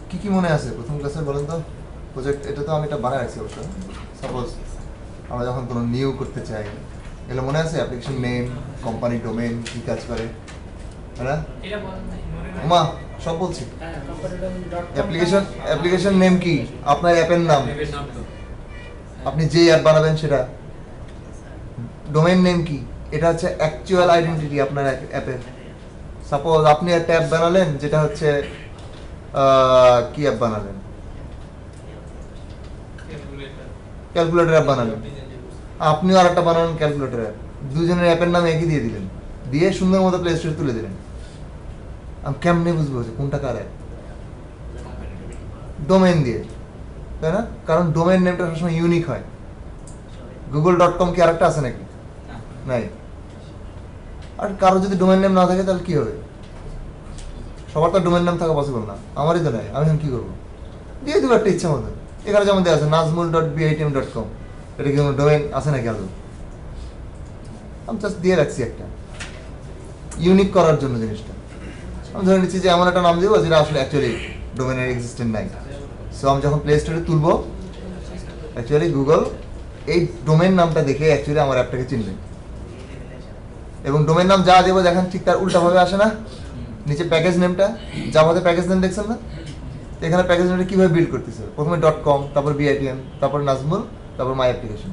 কি কি মনে আছে প্রথম ক্লাসের বলেন তো? প্রজেক্ট এটা তো আমি এটা বানায় রাখছি অবশ্য। সাপোজ আমরা যখন কোনো নিউ করতে চাই, এগুলো মনে আছে? অ্যাপ্লিকেশন নেম, কোম্পানি ডোমেইন, কি কাজ করে, হ্যাঁ? মা সব বলছি। অ্যাপ্লিকেশন নেম কি? আপনার অ্যাপের নাম, আপনি যে অ্যাপ বানাবেন সেটা। ডোমেইন নেম কি? এটা হচ্ছে অ্যাকচুয়াল আইডেন্টিটি আপনার অ্যাপের। সাপোজ আপনি একটা অ্যাপ বানালেন যেটা হচ্ছে কি অ্যাপ বানালেন? ক্যালকুলেটর অ্যাপ বানালেন। আপনিও আর একটা বানালেন ক্যালকুলেটর অ্যাপ। দুজনের অ্যাপের নাম একই দিয়ে দিলেন, দিয়ে সুন্দর মতো প্লে স্টোরে তুলে দিলেন। আমি কেমনে বুঝবো যে কোনটা কার অ্যাপ? ডোমেইন দিয়ে, তাই না? কারণ ডোমেইন নেমটা সবসময় ইউনিক হয়। google.com কি আরেকটা আছে নাকি? নাই। আর কারো যদি ডোমেইন নেম না থাকে তাহলে কি হবে? সবার তো ডোমেইন নাম থাকা পসিবল না, আমারই তো নাই। আমি এখন কি করবো? দিয়ে দেবো একটা ইচ্ছা মতো। এখানে যেমন দেওয়া আছে nazmul.bitm.com, এটা কি কোনো ডোমেইন আছে নাকি আদৌ? আমি জাস্ট দিয়ে রাখছি একটা ইউনিক করার জন্য জিনিসটা। আমি ধরে নিচ্ছি যে এমন একটা নাম দেবো যেটা আসলে অ্যাকচুয়ালি ডোমেনের এক্সিস্টেন্ট নাই। সো আমি যখন প্লে স্টোরে তুলবো, অ্যাকচুয়ালি গুগল এই ডোমেন নামটা দেখে অ্যাকচুয়ালি আমার অ্যাপটাকে চিনবে। এবং ডোমেন নাম যা দেবো দেখেন ঠিক তার উল্টাভাবে আসে না? নিচে প্যাকেজ নেমটা, জাভাতে প্যাকেজ নেম দেখছেন না? এখানে প্যাকেজ নেমটা কীভাবে বিল্ড করতেছে? প্রথমে .com, তারপর bitm, তারপর নাজমুল, তারপর মাই অ্যাপ্লিকেশন।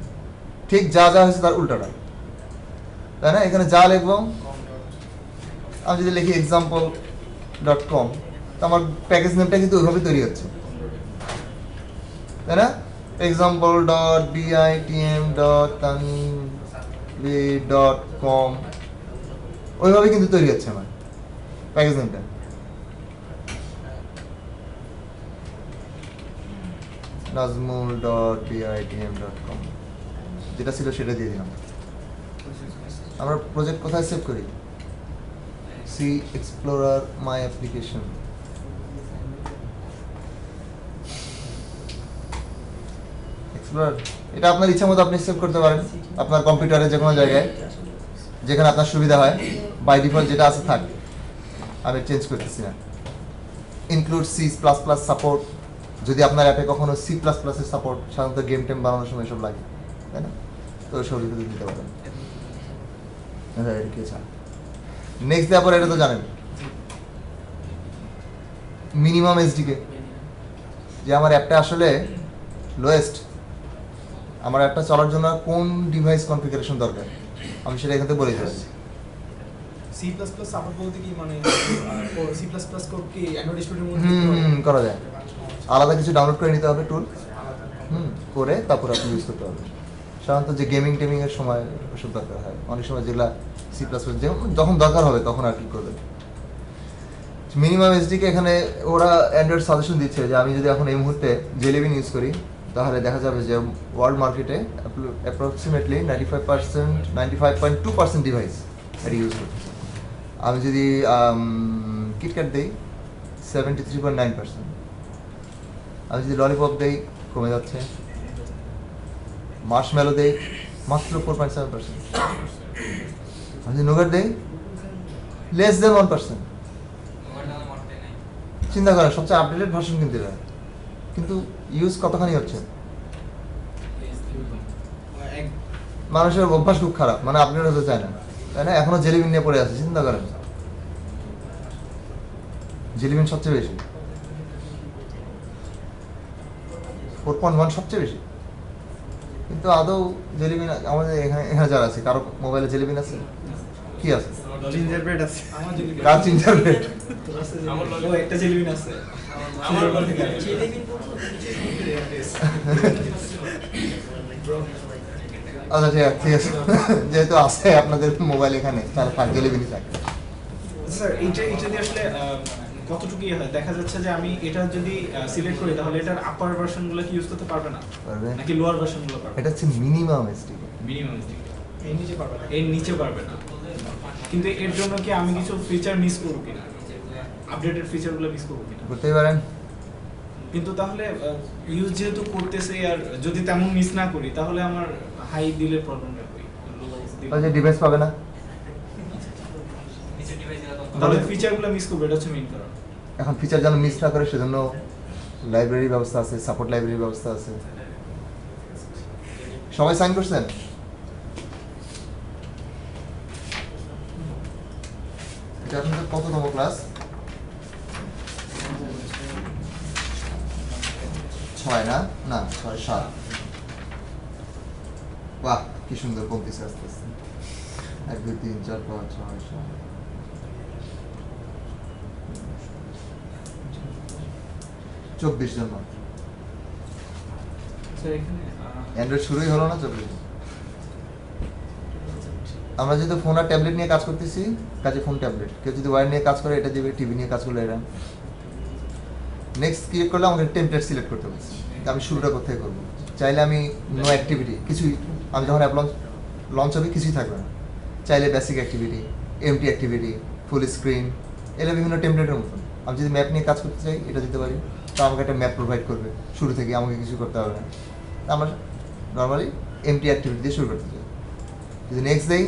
ঠিক যা যা হয়েছে তার উল্টাটা, তাই না? এখানে যা লিখবো, আমি যদি লিখি example.com, তো আমার প্যাকেজ নেমটা কিন্তু ওইভাবে তৈরি হচ্ছে, তাই না? example.bitm.tanvi.com, ওইভাবে কিন্তু তৈরি হচ্ছে আমার প্যাকেজ নেমটা। nazmul.bitm.com যেটা ছিল সেটা দিয়ে দিলাম। আমরা প্রজেক্ট কোথায় সেভ করি? See explorer, my application. Explorer এটা আপনার ইচ্ছা মতো আপনি সেভ করতে পারেন আপনার কম্পিউটারে যে কোনো জায়গায়, যেখানে আপনার সুবিধা হয়। বাই ডিফল্ট যেটা আছে থাক, আমি চেঞ্জ করতেছি না। Include C plus plus support, যদি আপনার অ্যাপে কখনো সি প্লাস প্লাসের সাপোর্ট, সাধারণত গেম টেম বানানোর সময় এসব লাগে, তাই না? তো ওই সব দিতে পারেন। নেক্সট দেওয়ার পর এটা তো জানেন মিনিমাম এসডিকে, যে আমার অ্যাপটা আসলে লোয়েস্ট, আমার অ্যাপটা চলার জন্য কোন ডিভাইস কনফিগারেশন দরকার, আমি সেটা এখান থেকে বলে দিতে পারি। সি প্লাস প্লাস সাপোর্ট বলতে কি মানে সি প্লাস প্লাস কোড কি অ্যান্ড্রয়েড স্টুডিওর মধ্যে করা যায়। আলাদা কিছু ডাউনলোড করে নিতে হবে টুল, করে তারপর আপনি ইউজ করতে হবে। সাধারণত যে গেমিং টেমিং এর সময় ওসব দরকার হয়, অনেক সময় যেগুলা সি প্লাস প্লাস যখন দরকার হবে তখন আর কি করবেন। মিনিমাম এসডিকে এখানে ওরা অ্যান্ড্রয়েড সাজেশন দিচ্ছে যে আমি যদি এখন এই মুহূর্তে জেলিবিন ইউজ করি, তাহলে দেখা যাবে যে ওয়ার্ল্ড মার্কেটে অ্যাপ্রক্সিমেটলি 95.2% ডিভাইস এটা ইউজ করতেছে। আমি যদি কিটক্যাট দিই 73.9%, আমি যদি ললিপপ দিই কমে যাচ্ছে, মার্শমেলো দেই মাত্র 4.7%, আমি যদি নোগাট দেই লেস দেন 1%। চিন্তা করেন সবচেয়ে আপডেটেড ভার্সন কিন্তু এটা, কিন্তু ইউজ কতখানি হচ্ছে? মানুষের অভ্যাস খুব খারাপ, মানে আপডেট হতে চায় না, তাই না? এখনো জেলিবিন নিয়ে পড়ে আছে। চিন্তা করেন জেলিবিন সবচেয়ে বেশি, 4.1 সবচেয়ে বেশি, কিন্তু আদৌ জেলিবিন আমাদের এখানে যারা আছে কারো মোবাইলে জেলিবিন আছে? কি আছে? জিঞ্জার ব্রেড আছে। আমার জেলিবিন। কার জিঞ্জার ব্রেড? আমার একটা জেলিবিন আছে। আমার জেলিবিন আচ্ছা ঠিক আছে, যেহেতু আছে আপনাদের মোবাইল এখানে, তাহলে থাক জেলিবিনই থাক। স্যার এইটা দিয়ে আসলে কতটুকু হয়? দেখা যাচ্ছে যে আমি এটা যদি সিলেক্ট করি তাহলে এটার আপার ভার্সনগুলো কি ইউজ করতে পারবে না, পারবে নাকি লোয়ার ভার্সনগুলো পারবে? এটা হচ্ছে মিনিমাম এসডিকে। মিনিমাম এসডিকে এর নিচে পারবে না, এর নিচে পারবে না। কিন্তু এর জন্য কি আমি কিছু ফিচার মিস করব কিনা, আপডেটেড ফিচারগুলো মিস করব কিনা? করতেই পারেন। কিন্তু তাহলে ইউজ যেহেতু করতেছে, আর যদি তেমন মিস না করি তাহলে আমার হাই দিলে প্রবলেমটা কই? তাহলে ডিভাইস পাবে না, তাহলে ফিচারগুলো মিস করবে, এটা হচ্ছে মেইন কারণ। এখন ফিচার যেন মিস না করে সেজন্য লাইব্রেরি ব্যবস্থা আছে, সাপোর্ট লাইব্রেরি ব্যবস্থা আছে। সবাই সাইন করছেন? এটা আপনাদের কততম ক্লাস? 6 না? না 6 7। বাহ কি সুন্দর কমতেছে আস্তে আস্তে। 1 2 3 4 5 6 7 24 জন মাত্র। স্যার এখানে অ্যান্ড্রয়েড শুরুই হলো না 24 জন। আমরা যেহেতু ফোন আর ট্যাবলেট নিয়ে কাজ করতেছি, কাজে ফোন ট্যাবলেট, কেউ যদি ওয়্যার নিয়ে কাজ করে এটা দিবে, টিভি নিয়ে কাজ করলে এটা। নেক্সট ক্লিক করলে আমাকে টেমপ্লেট সিলেক্ট করতে বলছে, আমি শুরুটা কোথায় করবো। চাইলে আমি নো অ্যাক্টিভিটি কিছুই, আমি যখন অ্যাপ লঞ্চ হবে কিছুই থাকবে না। চাইলে basic activity, empty activity, full screen, এগুলো বিভিন্ন টেমপ্লেটের মতন। আমি যদি ম্যাপ নিয়ে কাজ করতে চাই এটা দিতে পারি, তো আমাকে একটা ম্যাপ প্রোভাইড করবে শুরু থেকে, আমাকে কিছু করতে হবে না। আমরা নর্মালি এমটি অ্যাক্টিভিটি দিয়ে শুরু করতে চাই। যদি নেক্সট দেই,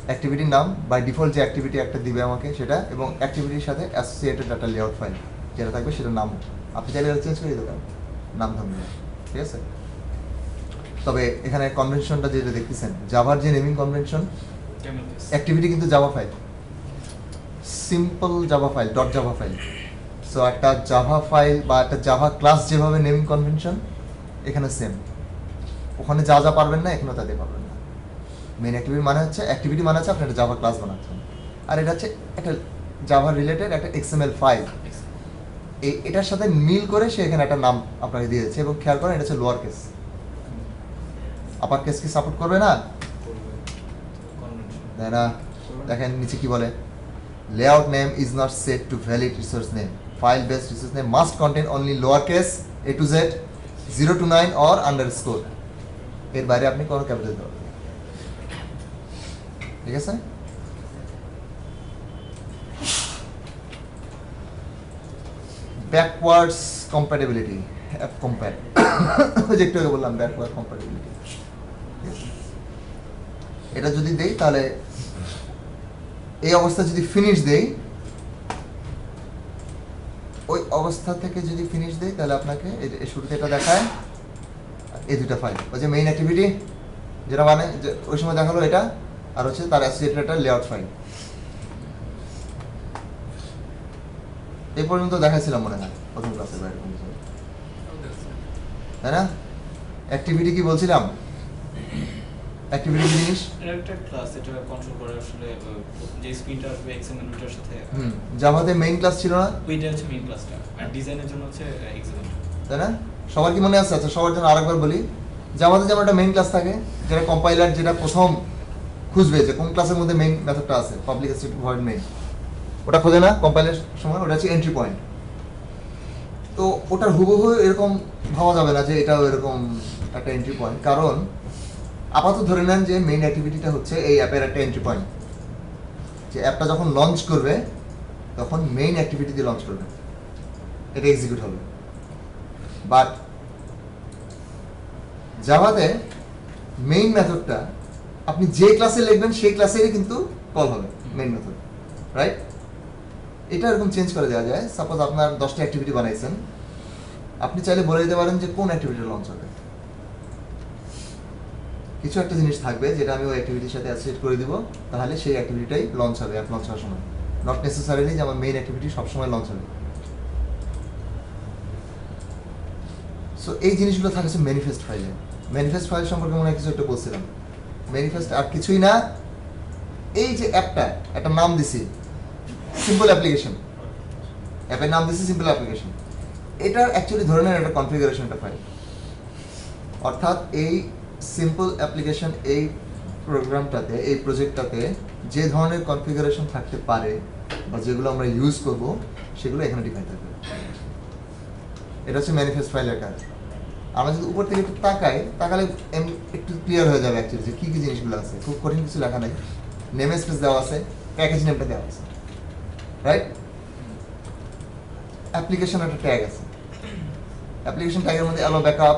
অ্যাক্টিভিটির নাম বাই ডিফল্ট যে অ্যাক্টিভিটি একটা দিবে আমাকে সেটা, এবং অ্যাক্টিভিটির সাথে অ্যাসোসিয়েটেড ডাটা লেআউট ফাইল যেটা থাকবে সেটার নাম আপনি চাইলে চেঞ্জ করে দিতে পারেন, নাম ধরবেন, ঠিক আছে। তবে এখানে কনভেনশনটা যেটা দেখতেছেন, জাভার যে নেমিং কনভেনশন, অ্যাক্টিভিটি কিন্তু Java file, simple Java file, dot Java file. So একটা জাভা ফাইল বা একটা জাভা ক্লাস যেভাবে নেমিং কনভেনশন, এখানে সেম। ওখানে যা যা পারবেন না এখানেও তা দিয়ে পারবেন না। মেইন অ্যাক্টিভিটি মানে হচ্ছে, অ্যাক্টিভিটি মানে হচ্ছে আপনি একটা জাভা ক্লাস বানাচ্ছেন, আর এটা হচ্ছে একটা জাভা রিলেটেড একটা এক্সএমএল ফাইল। এটার সাথে মিল করে সে এখানে একটা নাম আপনাকে দিয়ে দিচ্ছে, এবং খেয়াল করেন এটা হচ্ছে লোয়ার কেস। আপার কেস কি সাপোর্ট করবে না? তাই না? দেখেন নিচে কি বলে, layout name is not set to valid resource name, file based resource name must contain only lower case A to Z 0 to 9 or underscore, এর বাইরে আপনি কোনো ক্যাপিটাল দিতে পারবেন, ঠিক আছে। ব্যাকওয়ার্ডস কম্প্যাটিবিলিটি, অ্যাপ কম্প্যাট, ওই যে একটু আগে বললাম ব্যাকওয়ার্ড কম্প্যাটিবিলিটি। এটা যদি দেই তাহলে এই অবস্থা যদি ফিনিশ দেই, ওই অবস্থা থেকে যদি ফিনিশ দেই তাহলে আপনাকে এই শুরুতে এটা দেখায় এই দুটো ফাইল, ওই যে মেইন অ্যাক্টিভিটি যেটা মানে ওই সময় দেখালো এটা, আর হচ্ছে তার অ্যাসোসিয়েটেড একটা লেআউট ফাইল। এই পর্যন্ত দেখাইছিলাম মনে হয় প্রথম ক্লাসে, তাই না? অ্যাক্টিভিটি কি বলছিলাম? অ্যাক্টিভিটি জিনিস একটা ক্লাস, এটা কন্ট্রোল করে আসলে যে স্ক্রিনটা আসবে এক্সএমএল এর সাথে। জাভাতে মেইন ক্লাস ছিল না? ওইটা হচ্ছে মেইন ক্লাসটা, আর ডিজাইনের জন্য হচ্ছে এক্সএমএল, তাই না? সবার কি মনে আছে? আচ্ছা সবার জন্য আরেকবার বলি, জাভাতে যেমন একটা মেইন ক্লাস থাকে, যেটা কম্পাইলার যেটা প্রথম খুঁজবে যে কোন ক্লাসের মধ্যে মেইন মেথডটা আছে, পাবলিক স্ট্যাটিক ভয়েড মেইন, ওটা খোঁজে না কম্পাইলের সময়, ওটা হচ্ছে এন্ট্রি পয়েন্ট। তো ওটার হুবহু এরকম ভাবা যাবে না যে এটাও এরকম একটা এন্ট্রি পয়েন্ট, কারণ আপাতত ধরে নেন যে মেইন অ্যাক্টিভিটিটা হচ্ছে এই অ্যাপের একটা এন্ট্রি পয়েন্ট, যে অ্যাপটা যখন লঞ্চ করবে তখন মেইন অ্যাক্টিভিটি দিয়ে লঞ্চ করবে, এটা এক্সিকিউট হবে। বাট জাভাতে মেইন মেথডটা আপনি যে ক্লাসে লিখবেন সেই ক্লাসেরই কিন্তু কল হবে মেইন মেথড, রাইট? এটা এরকম চেঞ্জ করে দেওয়া যায়। সাপোজ আপনার 10টা অ্যাক্টিভিটি বানাইছেন, আপনি চাইলে বলে দিতে পারেন যে কোন অ্যাক্টিভিটি লঞ্চ হবে। কিছু একটা জিনিস থাকবে যেটা আমি ওই অ্যাক্টিভিটির সাথে অ্যাসোসিয়েট করে দিব, তাহলে সেই অ্যাক্টিভিটিটাই লঞ্চ হবে অ্যাপ লঞ্চ হওয়ার সময়। নট নেসেসারিলি যে আমার মেইন অ্যাক্টিভিটি সবসময় লঞ্চ হবে। সো এই জিনিসগুলো থাকছে ম্যানিফেস্ট ফাইলে। ম্যানিফেস্ট ফাইল সম্পর্কে মনে হয় কিছু একটা বলছিলাম। ম্যানিফেস্ট আর কিছুই না, এই যে অ্যাপটা একটা নাম দিছি সিম্পল অ্যাপ্লিকেশন, অ্যাপের নাম দিছি সিম্পল অ্যাপ্লিকেশন, এটার অ্যাকচুয়ালি ধরে নেন একটা কনফিগারেশন একটা ফাইল। অর্থাৎ এই সিম্পল অ্যাপ্লিকেশন এই প্রোগ্রামটাতে, এই প্রজেক্টটাতে যে ধরনের কনফিগারেশন থাকতে পারে বা যেগুলো আমরা ইউজ করব সেগুলো এখানে ডিফাইন থাকবে। এটা হচ্ছে ম্যানিফেস্ট ফাইলের কাজ। আমরা যদি উপর থেকে একটু তাকালে একটু ক্লিয়ার হয়ে যাবে অ্যাকচুয়ালি যে কী কী জিনিসগুলো আছে। খুব কঠিন কিছু লেখা নেই, নেম স্পেস দেওয়া আছে, প্যাকেজ নেমটা দেওয়া আছে, রাইট? অ্যাপ্লিকেশন একটা ট্যাগ আছে, অ্যাপ্লিকেশন ট্যাগের মধ্যে অ্যালো ব্যাকআপ,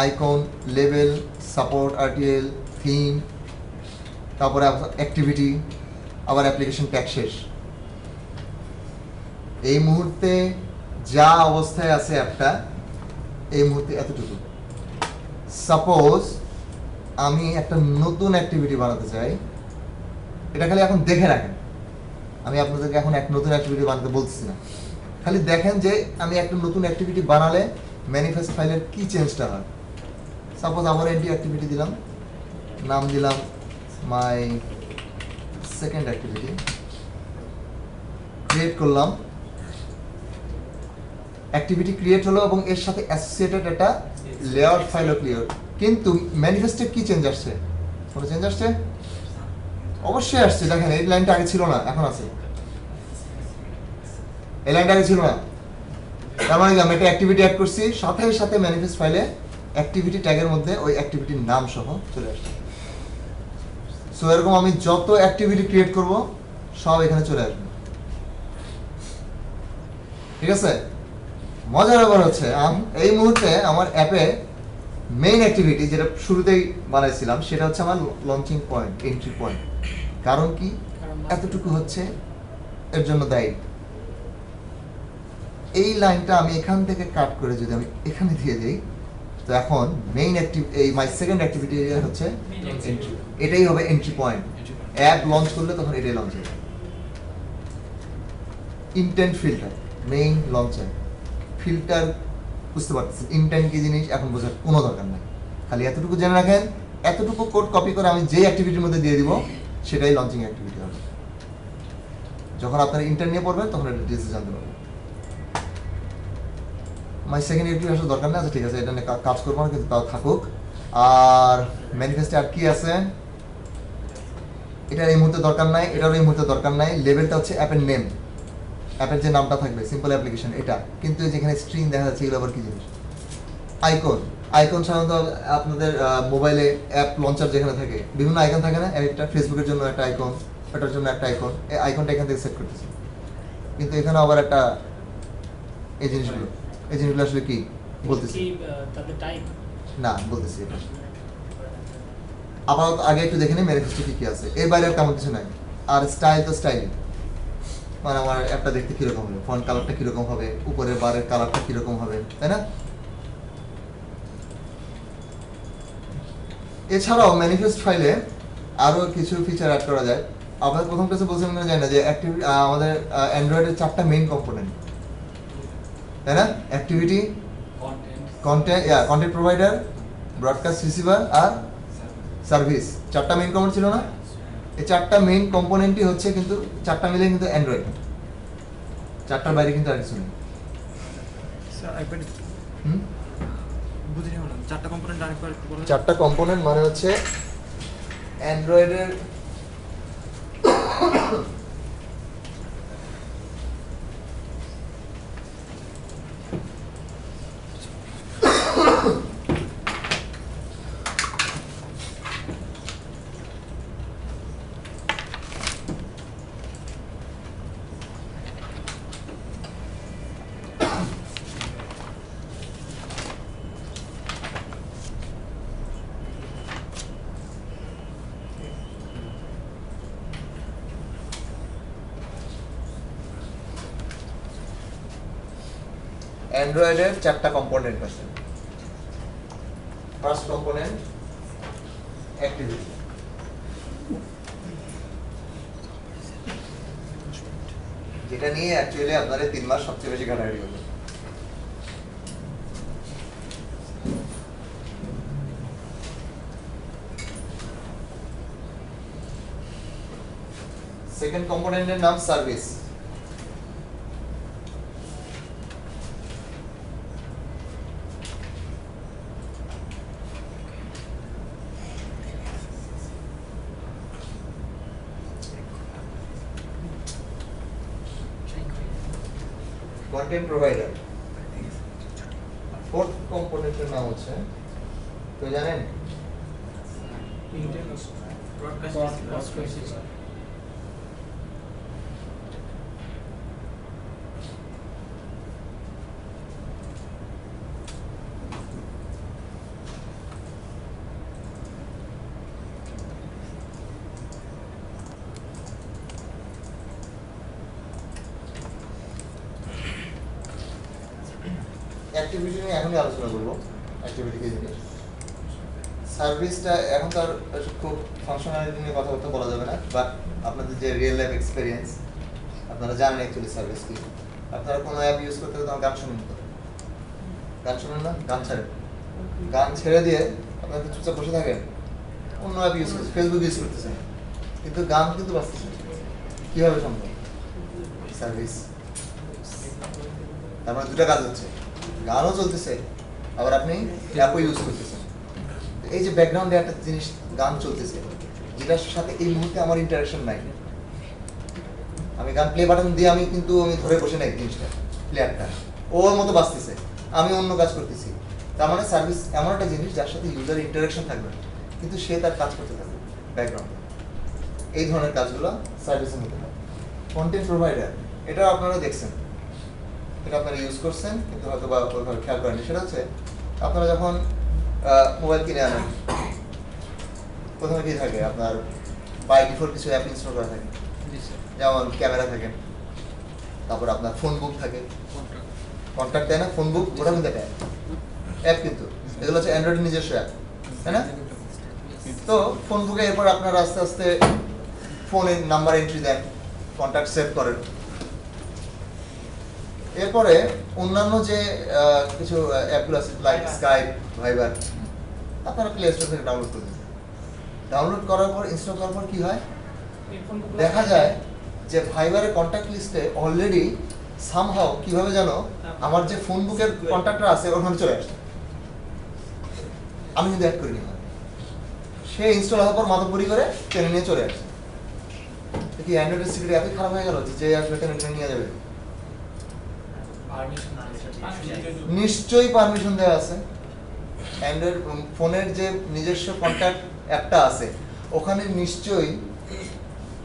আইকন, লেভেল, সাপোর্ট, আরটিএল, থিম, তারপরে অ্যাক্টিভিটি, আবার অ্যাপ্লিকেশন ট্যাগ শেষ। এই মুহূর্তে যা অবস্থায় আছে অ্যাপটা এই মুহূর্তে এতটুকু। সাপোজ আমি একটা নতুন অ্যাক্টিভিটি বানাতে চাই, এটা খালি এখন দেখে রাখেন, আমি আপনাদেরকে এখন এক নতুন অ্যাক্টিভিটি বানাতে বলছি না, খালি দেখেন যে আমি একটা নতুন অ্যাক্টিভিটি বানালে ম্যানিফেস্ট ফাইলের কি চেঞ্জটা হয়। সাপোজ আমার এন্টি অ্যাক্টিভিটি দিলাম, নাম দিলাম মাই সেকেন্ড অ্যাক্টিভিটি, ক্রিয়েট করলাম, অ্যাক্টিভিটি ক্রিয়েট হলো এবং এর সাথে অ্যাসোসিয়েটেড একটা লেআউট ফাইলও ক্লিয়ার। কিন্তু ম্যানিফেস্টে কি চেঞ্জ আসছে? কোনো চেঞ্জ আসছে? অবশ্যই আসছে। দেখেন এই লাইনটা আগে ছিল না, এখন আছে। এই লাইনটা আগে ছিল না, তার মানে আমি একটা অ্যাক্টিভিটি অ্যাড করছি, সাথে সাথে ম্যানিফেস্ট ফাইলে অ্যাক্টিভিটি ট্যাগের মধ্যে ওই অ্যাক্টিভিটির নাম সহ চলে আসছে। সো এরকম আমি যত অ্যাক্টিভিটি ক্রিয়েট করব সব এখানে চলে আসবে। ঠিক আছে? মজার ব্যাপার হচ্ছে এই মুহূর্তে আমার অ্যাপে মেইন অ্যাক্টিভিটি যেটা শুরুতেই বানাইছিলাম সেটা হচ্ছে আমার লঞ্চিং পয়েন্ট, এন্ট্রি পয়েন্ট। কারণ কি? এতটুকু হচ্ছে এর জন্য দায়ী। এই লাইনটা আমি এখান থেকে কাট করে যদি আমি এখানে দিয়ে দিই, তো এখন মেইন এই মাই সেকেন্ড অ্যাক্টিভিটি হচ্ছে এন্ট্রি, এটাই হবে এন্ট্রি পয়েন্ট। অ্যাপ লঞ্চ করলে তখন এটাই লঞ্চ হবে। Intent filter main launcher filter, বুঝতে পারতেছেন ইনটেন্ট কি জিনিস এখন বোঝার কোনো দরকার নাই, খালি এতটুকু জেনে রাখেন, এতটুকু কোড কপি করে আমি যে অ্যাক্টিভিটির মধ্যে দিয়ে দিব সেটাই লঞ্চিং অ্যাক্টিভিটি হবে। যখন আপনারা ইন্টার নিয়ে পড়বেন তখন এটা ডিটেইলসে জানতে পারবেন। মাই সেকেন্ড অ্যাক্টিভিটি আসলে দরকার নেই, আচ্ছা ঠিক আছে এটা নিয়ে কাজ করবো না, কিন্তু তাও থাকুক। আর ম্যানিফেস্টে আর কি আছে, এটার এই মুহূর্তে দরকার নাই, এটারও এই মুহূর্তে দরকার নাই। লেভেলটা হচ্ছে অ্যাপের নেম, অ্যাপের যে নামটা থাকবে সিম্পল অ্যাপ্লিকেশন এটা, কিন্তু যেখানে স্ক্রিন দেখা যাচ্ছে এগুলো আবার কি জিনিস? আইকন। আইকন সাধারণত আপনাদের মোবাইলে অ্যাপ লঞ্চার যেখানে থাকে বিভিন্ন আইকন থাকে না, একটা ফেসবুকের জন্য একটা আইকন, এটার জন্য একটা আইকন, এই আইকনটা এখান থেকে সেট করতেছি। কিন্তু এখানে আবার একটা এই জিনিসগুলো আসলে কি বলতেছি না, বলতেছি এটা আপাতত আগে একটু দেখে নিই ম্যানিফেস্টো কি কি আছে, এর বাইরে আর তেমন কিছু নাই। আর স্টাইল তো স্টাইল, মানে আমার অ্যাপটা দেখতে কিরকম হবে, ফন্ট কালারটা কিরকম হবে, উপরের বারের কালারটা কিরকম হবে, তাই না? এছাড়াও ম্যানিফেস্ট ফাইলে আরো কিছু ফিচার অ্যাড করা যায়। আপনাদের প্রথম ক্লাসে বলছিলাম না জানি না যে আমাদের অ্যান্ড্রয়েডের 4টা মেইন কম্পোনেন্ট, তাই না? Activity, content provider, broadcast receiver আর সার্ভিস, 4টা মেইন কম্পোনেন্ট ছিল না? এই 4টা মেইন কম্পোনেন্টই হচ্ছে কিন্তু 4টা মিলে কিন্তু অ্যান্ড্রয়েড, 4টার বাইরে কিন্তু আর কিছু নেই। চারটা কম্পোনেন্ট মানে হচ্ছে অ্যান্ড্রয়েডের অ্যান্ড্রয়েডের 4টা কম্পোনেন্ট আছে। ফার্স্ট কম্পোনেন্ট অ্যাক্টিভিটি, যেটা নিয়ে অ্যাকচুয়ালি আপনারা 3 মাস সবচেয়ে বেশি ঘাটাঘাটি করবেন। সেকেন্ড কম্পোনেন্টের নাম সার্ভিস। Content provider. ফোর্থ কম্পোনেন্টের নাম হচ্ছে, তো জানেন অ্যাক্টিভিটি নিয়ে এখনই আলোচনা করবো। অ্যাক্টিভিটি কি জিনিস, সার্ভিসটা এখন তো আর খুব ফাংশনালিটি নিয়ে কথাবার্তা বলা যাবে না, বাট আপনাদের যে রিয়েল লাইফ এক্সপিরিয়েন্স আপনারা জানেন অ্যাকচুয়ালি সার্ভিস কি। আপনারা কোনো অ্যাপ ইউজ করতে তখন গান শুনুন, তো গান শুনুন না, গান ছাড়েন, গান ছেড়ে দিয়ে আপনারা কি চুপচাপ বসে থাকেন? অন্য অ্যাপ ইউজ করছেন, ফেসবুক ইউজ করতেছেন, কিন্তু গান কিন্তু বাজতেছে। কীভাবে সম্ভব? সার্ভিস। তার মানে দুটা কাজ হচ্ছে, গানও চলতেছে আবার আপনি অ্যাপও ইউজ করতেছেন। এই যে ব্যাকগ্রাউন্ডে একটা জিনিস গান চলতেছে, যেটার সাথে এই মুহূর্তে আমার ইন্টারাকশন নাই, আমি গান প্লে বাটন দিয়ে আমি ধরে বসে নাই জিনিসটা, প্লেয়ারটা ওর মতো বাজতেছে, আমি অন্য কাজ করতেছি। তার মানে সার্ভিস এমন একটা জিনিস যার সাথে ইউজার ইন্টারাকশন থাকবে কিন্তু সে তার কাজ করতে থাকবে ব্যাকগ্রাউন্ডে। এই ধরনের কাজগুলো সার্ভিসের মধ্যে হয়। কন্টেন্ট প্রোভাইডার, এটা আপনারা দেখছেন, এটা আপনারা ইউজ করছেন কিন্তু হয়তো বা ওইভাবে খেয়াল করেননি। সেটা হচ্ছে আপনারা যখন মোবাইল কিনে আনেন, প্রথমে কি থাকে, আপনার বাই ডিফল্ট কিছু অ্যাপ ইনস্টল করা থাকে, যেমন ক্যামেরা থাকে, তারপর আপনার ফোন বুক থাকে, কন্ট্যাক্ট দেয় না ফোন বুক, ওটা কিন্তু একটা অ্যাপ, কিন্তু এগুলো হচ্ছে অ্যান্ড্রয়েডের নিজস্ব অ্যাপ, তাই না? তো ফোন বুকে এরপর আপনারা আস্তে আস্তে ফোনের নাম্বার এন্ট্রি দেন, কন্ট্যাক্ট সেভ করেন। এরপরে অন্যান্য যে কিছু অ্যাপগুলো আছে লাইক স্কাইপ, ভাইবার, আপনারা প্লে স্টোর থেকে ডাউনলোড করে দিন। ডাউনলোড করার পর ইনস্টল করার পর কি হয়, দেখা যায় যে ভাইবারের কন্ট্যাক্ট লিস্টে অলরেডি সামহাও কিভাবে যেন আমার যে ফোন বুকের কন্ট্যাক্টটা আছে ওখানে চলে আসছে, আমি কিন্তু অ্যাড করিনি। সে ইনস্টল হওয়ার পর মাতব্বরি করে টেনে নিয়ে চলে আসছে। কি অ্যান্ড্রয়েডের সিকিউরিটি এতই খারাপ হয়ে গেল যে আসবে টেনে নিয়ে যাবে? নিশ্চয়ই পারমিশন দেওয়া আছে। অ্যান্ড্রয়েড ফোনের যে নিজস্ব কন্ট্যাক্ট অ্যাপটা আছে ওখানে নিশ্চয়ই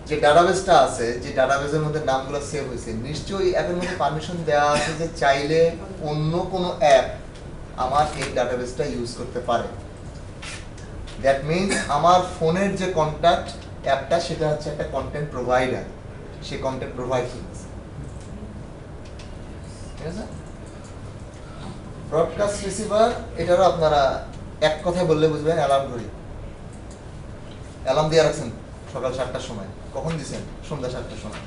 যে ডাটাবেসটা আছে, যে ডাটাবেসের মধ্যে নামগুলো সেভ হয়েছে, নিশ্চয়ই অ্যাপের মধ্যে পারমিশন দেওয়া আছে যে চাইলে অন্য কোনো অ্যাপ আমার এই ডাটাবেসটা ইউজ করতে পারে। দ্যাট মিনস আমার ফোনের যে কন্ট্যাক্ট অ্যাপটা সেটা হচ্ছে একটা কন্টেন্ট প্রোভাইডার, সে কন্টেন্ট প্রোভাইড করছে, ঠিক আছে? ব্রডকাস্ট রিসিভার, এটারও আপনারা এক কথায় বললে বুঝবেন, অ্যালার্ম ঘড়ি। অ্যালার্ম দিয়ে রাখছেন সকাল 7টার সময়, কখন দিচ্ছেন? সন্ধ্যা 7টার সময়।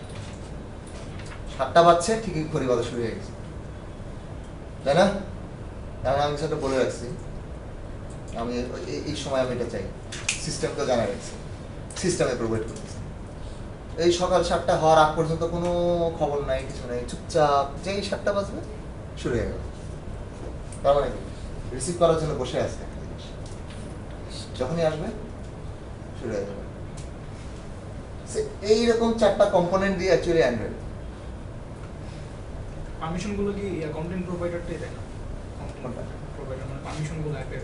7টা বাজছে ঠিকই ঘড়ি বাজা শুরু হয়ে গেছে, তাই না? কারণ আমি সেটা বলে রাখছি, আমি এই সময় আমি এটা চাই, সিস্টেমকে জানা রাখছি, সিস্টেমে প্রোভাইড করতেছি। এই সকাল 7টা হওয়ার আগ পর্যন্ত কোনো খবর নাই, কিছু নাই, চুপচাপ যেই 7টা বাজবে শুরু হয়ে গেল। তার মানে রিসিভ করার জন্য বসে আছে একটা জিনিস, যখনই আসবে শুরু হয়ে যাবে। এইরকম 4টা কম্পোনেন্ট দিয়ে অ্যাকচুয়ালি অ্যান্ড্রয়েড। পারমিশনগুলো কি কন্টেন্ট প্রোভাইডারটাই দেয় না? প্রোভাইডার মানে পারমিশনগুলো অ্যাপের।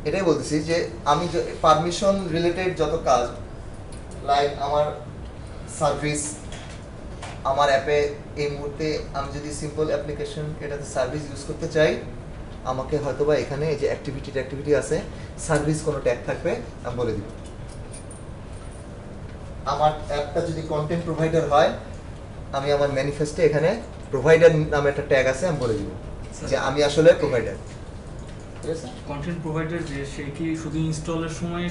এটাই বলতেছি যে আমি পারমিশন রিলেটেড যত কাজ, লাইক আমার সার্ভিস, আমার অ্যাপে এই মুহূর্তে আমি যদি সিম্পল অ্যাপ্লিকেশন এটাতে সার্ভিস ইউজ করতে চাই, আমাকে হয়তোবা এখানে এই যে অ্যাক্টিভিটি আছে, সার্ভিস কোনো ট্যাগ থাকবে, আমি বলে দিব। আমার অ্যাপটা যদি কন্টেন্ট প্রোভাইডার হয়, আমি আমার ম্যানিফেস্টে এখানে প্রোভাইডার নামে একটা ট্যাগ আছে, আমি বলে দিব যে আমি আসলে প্রোভাইডার। ঠিক আছে? কন্টেন্ট প্রোভাইডার যে সে কি শুধু ইনস্টলের সময়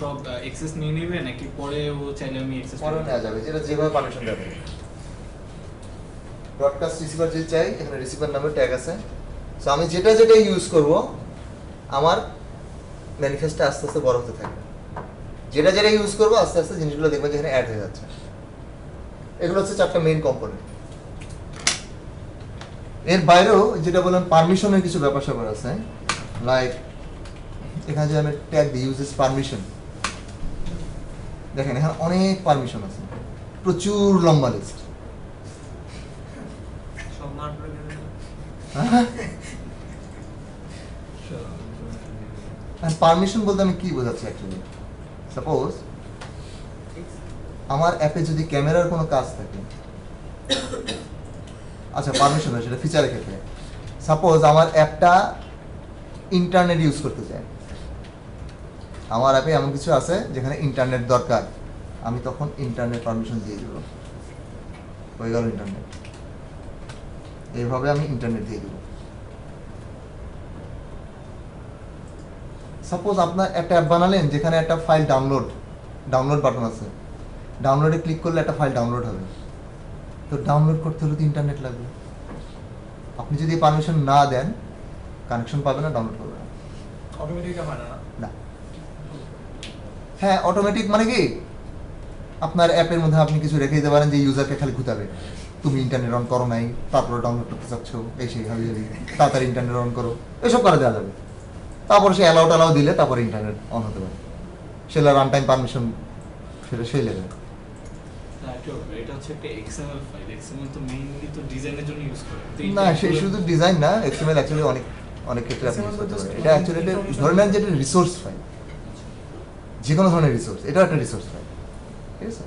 সব অ্যাক্সেস নিয়ে নেবে, নাকি পরে ও চাইলে আমি অ্যাক্সেস পরে নেওয়া যাবে, যেটা যেভাবে পারমিশন দেবে। ব্রডকাস্ট রিসিভার যদি চাই, এখানে রিসিভার নামে ট্যাগ আছে। সো আমি যেটা ইউজ করব, আমার ম্যানিফেস্টটা আস্তে আস্তে বড় হতে থাকবে। যেটা ইউজ করবো আস্তে আস্তে জিনিসগুলো দেখবেন যে এখানে অ্যাড হয়ে যাচ্ছে। এগুলো হচ্ছে 4টা মেইন কম্পোনেন্ট। এর বাইরেও যেটা বললাম পারমিশনের কিছু ব্যাপার স্যাপার আছে, লাইক এখানে যে আমি ট্যাগ দিই ইউজেস পারমিশন, দেখেন এখানে অনেক পারমিশন আছে, প্রচুর লম্বা লিস্ট। পারমিশন বলতে আমি কি বোঝাচ্ছি অ্যাকচুয়ালি, সাপোজ আমার অ্যাপে যদি ক্যামেরার কোনো কাজ থাকে, আচ্ছা পারমিশন হয় সেটা ফিচারের ক্ষেত্রে। সাপোজ আমার অ্যাপটা ইন্টারনেট ইউজ করতে চায়, আমার অ্যাপে এমন কিছু আছে যেখানে ইন্টারনেট দরকার, আমি তখন ইন্টারনেট পারমিশন দিয়ে দেবো, হয়ে গেল ইন্টারনেট। এইভাবে আমি ইন্টারনেট দিয়ে দেবো। সাপোজ আপনার একটা অ্যাপ বানালেন যেখানে একটা ফাইল ডাউনলোড বাটন আছে, ডাউনলোডে ক্লিক করলে একটা ফাইল ডাউনলোড হবে, তো ডাউনলোড করতে হলে তো ইন্টারনেট লাগবে। আপনি যদি পারমিশন না দেন কানেকশন পাবে না, ডাউনলোড করবে না। অটোমেটিক হয় না না, হ্যাঁ অটোমেটিক মানে কি, আপনার অ্যাপের মধ্যে আপনি কিছু রেখে দিতে পারেন যে ইউজারকে খালি ঘুতাবে, তুমি ইন্টারনেট অন করো নাই, তারপরে ডাউনলোড করতে চাচ্ছ, এই সেই হাবি হাবি, তাড়াতাড়ি ইন্টারনেট অন করো, এসব করে দেওয়া যাবে। তারপর সে অ্যালাউ দিলে তারপরে ইন্টারনেট অন হতে পারে, সেটা রান টাইম পারমিশন সেটা সেই লেভেল। এটা হচ্ছে একটা এক্সএমএল ফাইল, এক্সএমএল তো মেইনলি তো ডিজাইনের জন্য ইউজ করে। না সে শুধু ডিজাইন না, এক্সএমএল অ্যাকচুয়ালি অনেক ক্ষেত্রে আপনি ইউজ করতে পারেন। এটা অ্যাকচুয়ালি ধরে নেন যে এটা রিসোর্স ফাইল, যে কোনো ধরনের রিসোর্স, এটাও একটা রিসোর্স ফাইল, ঠিক আছে।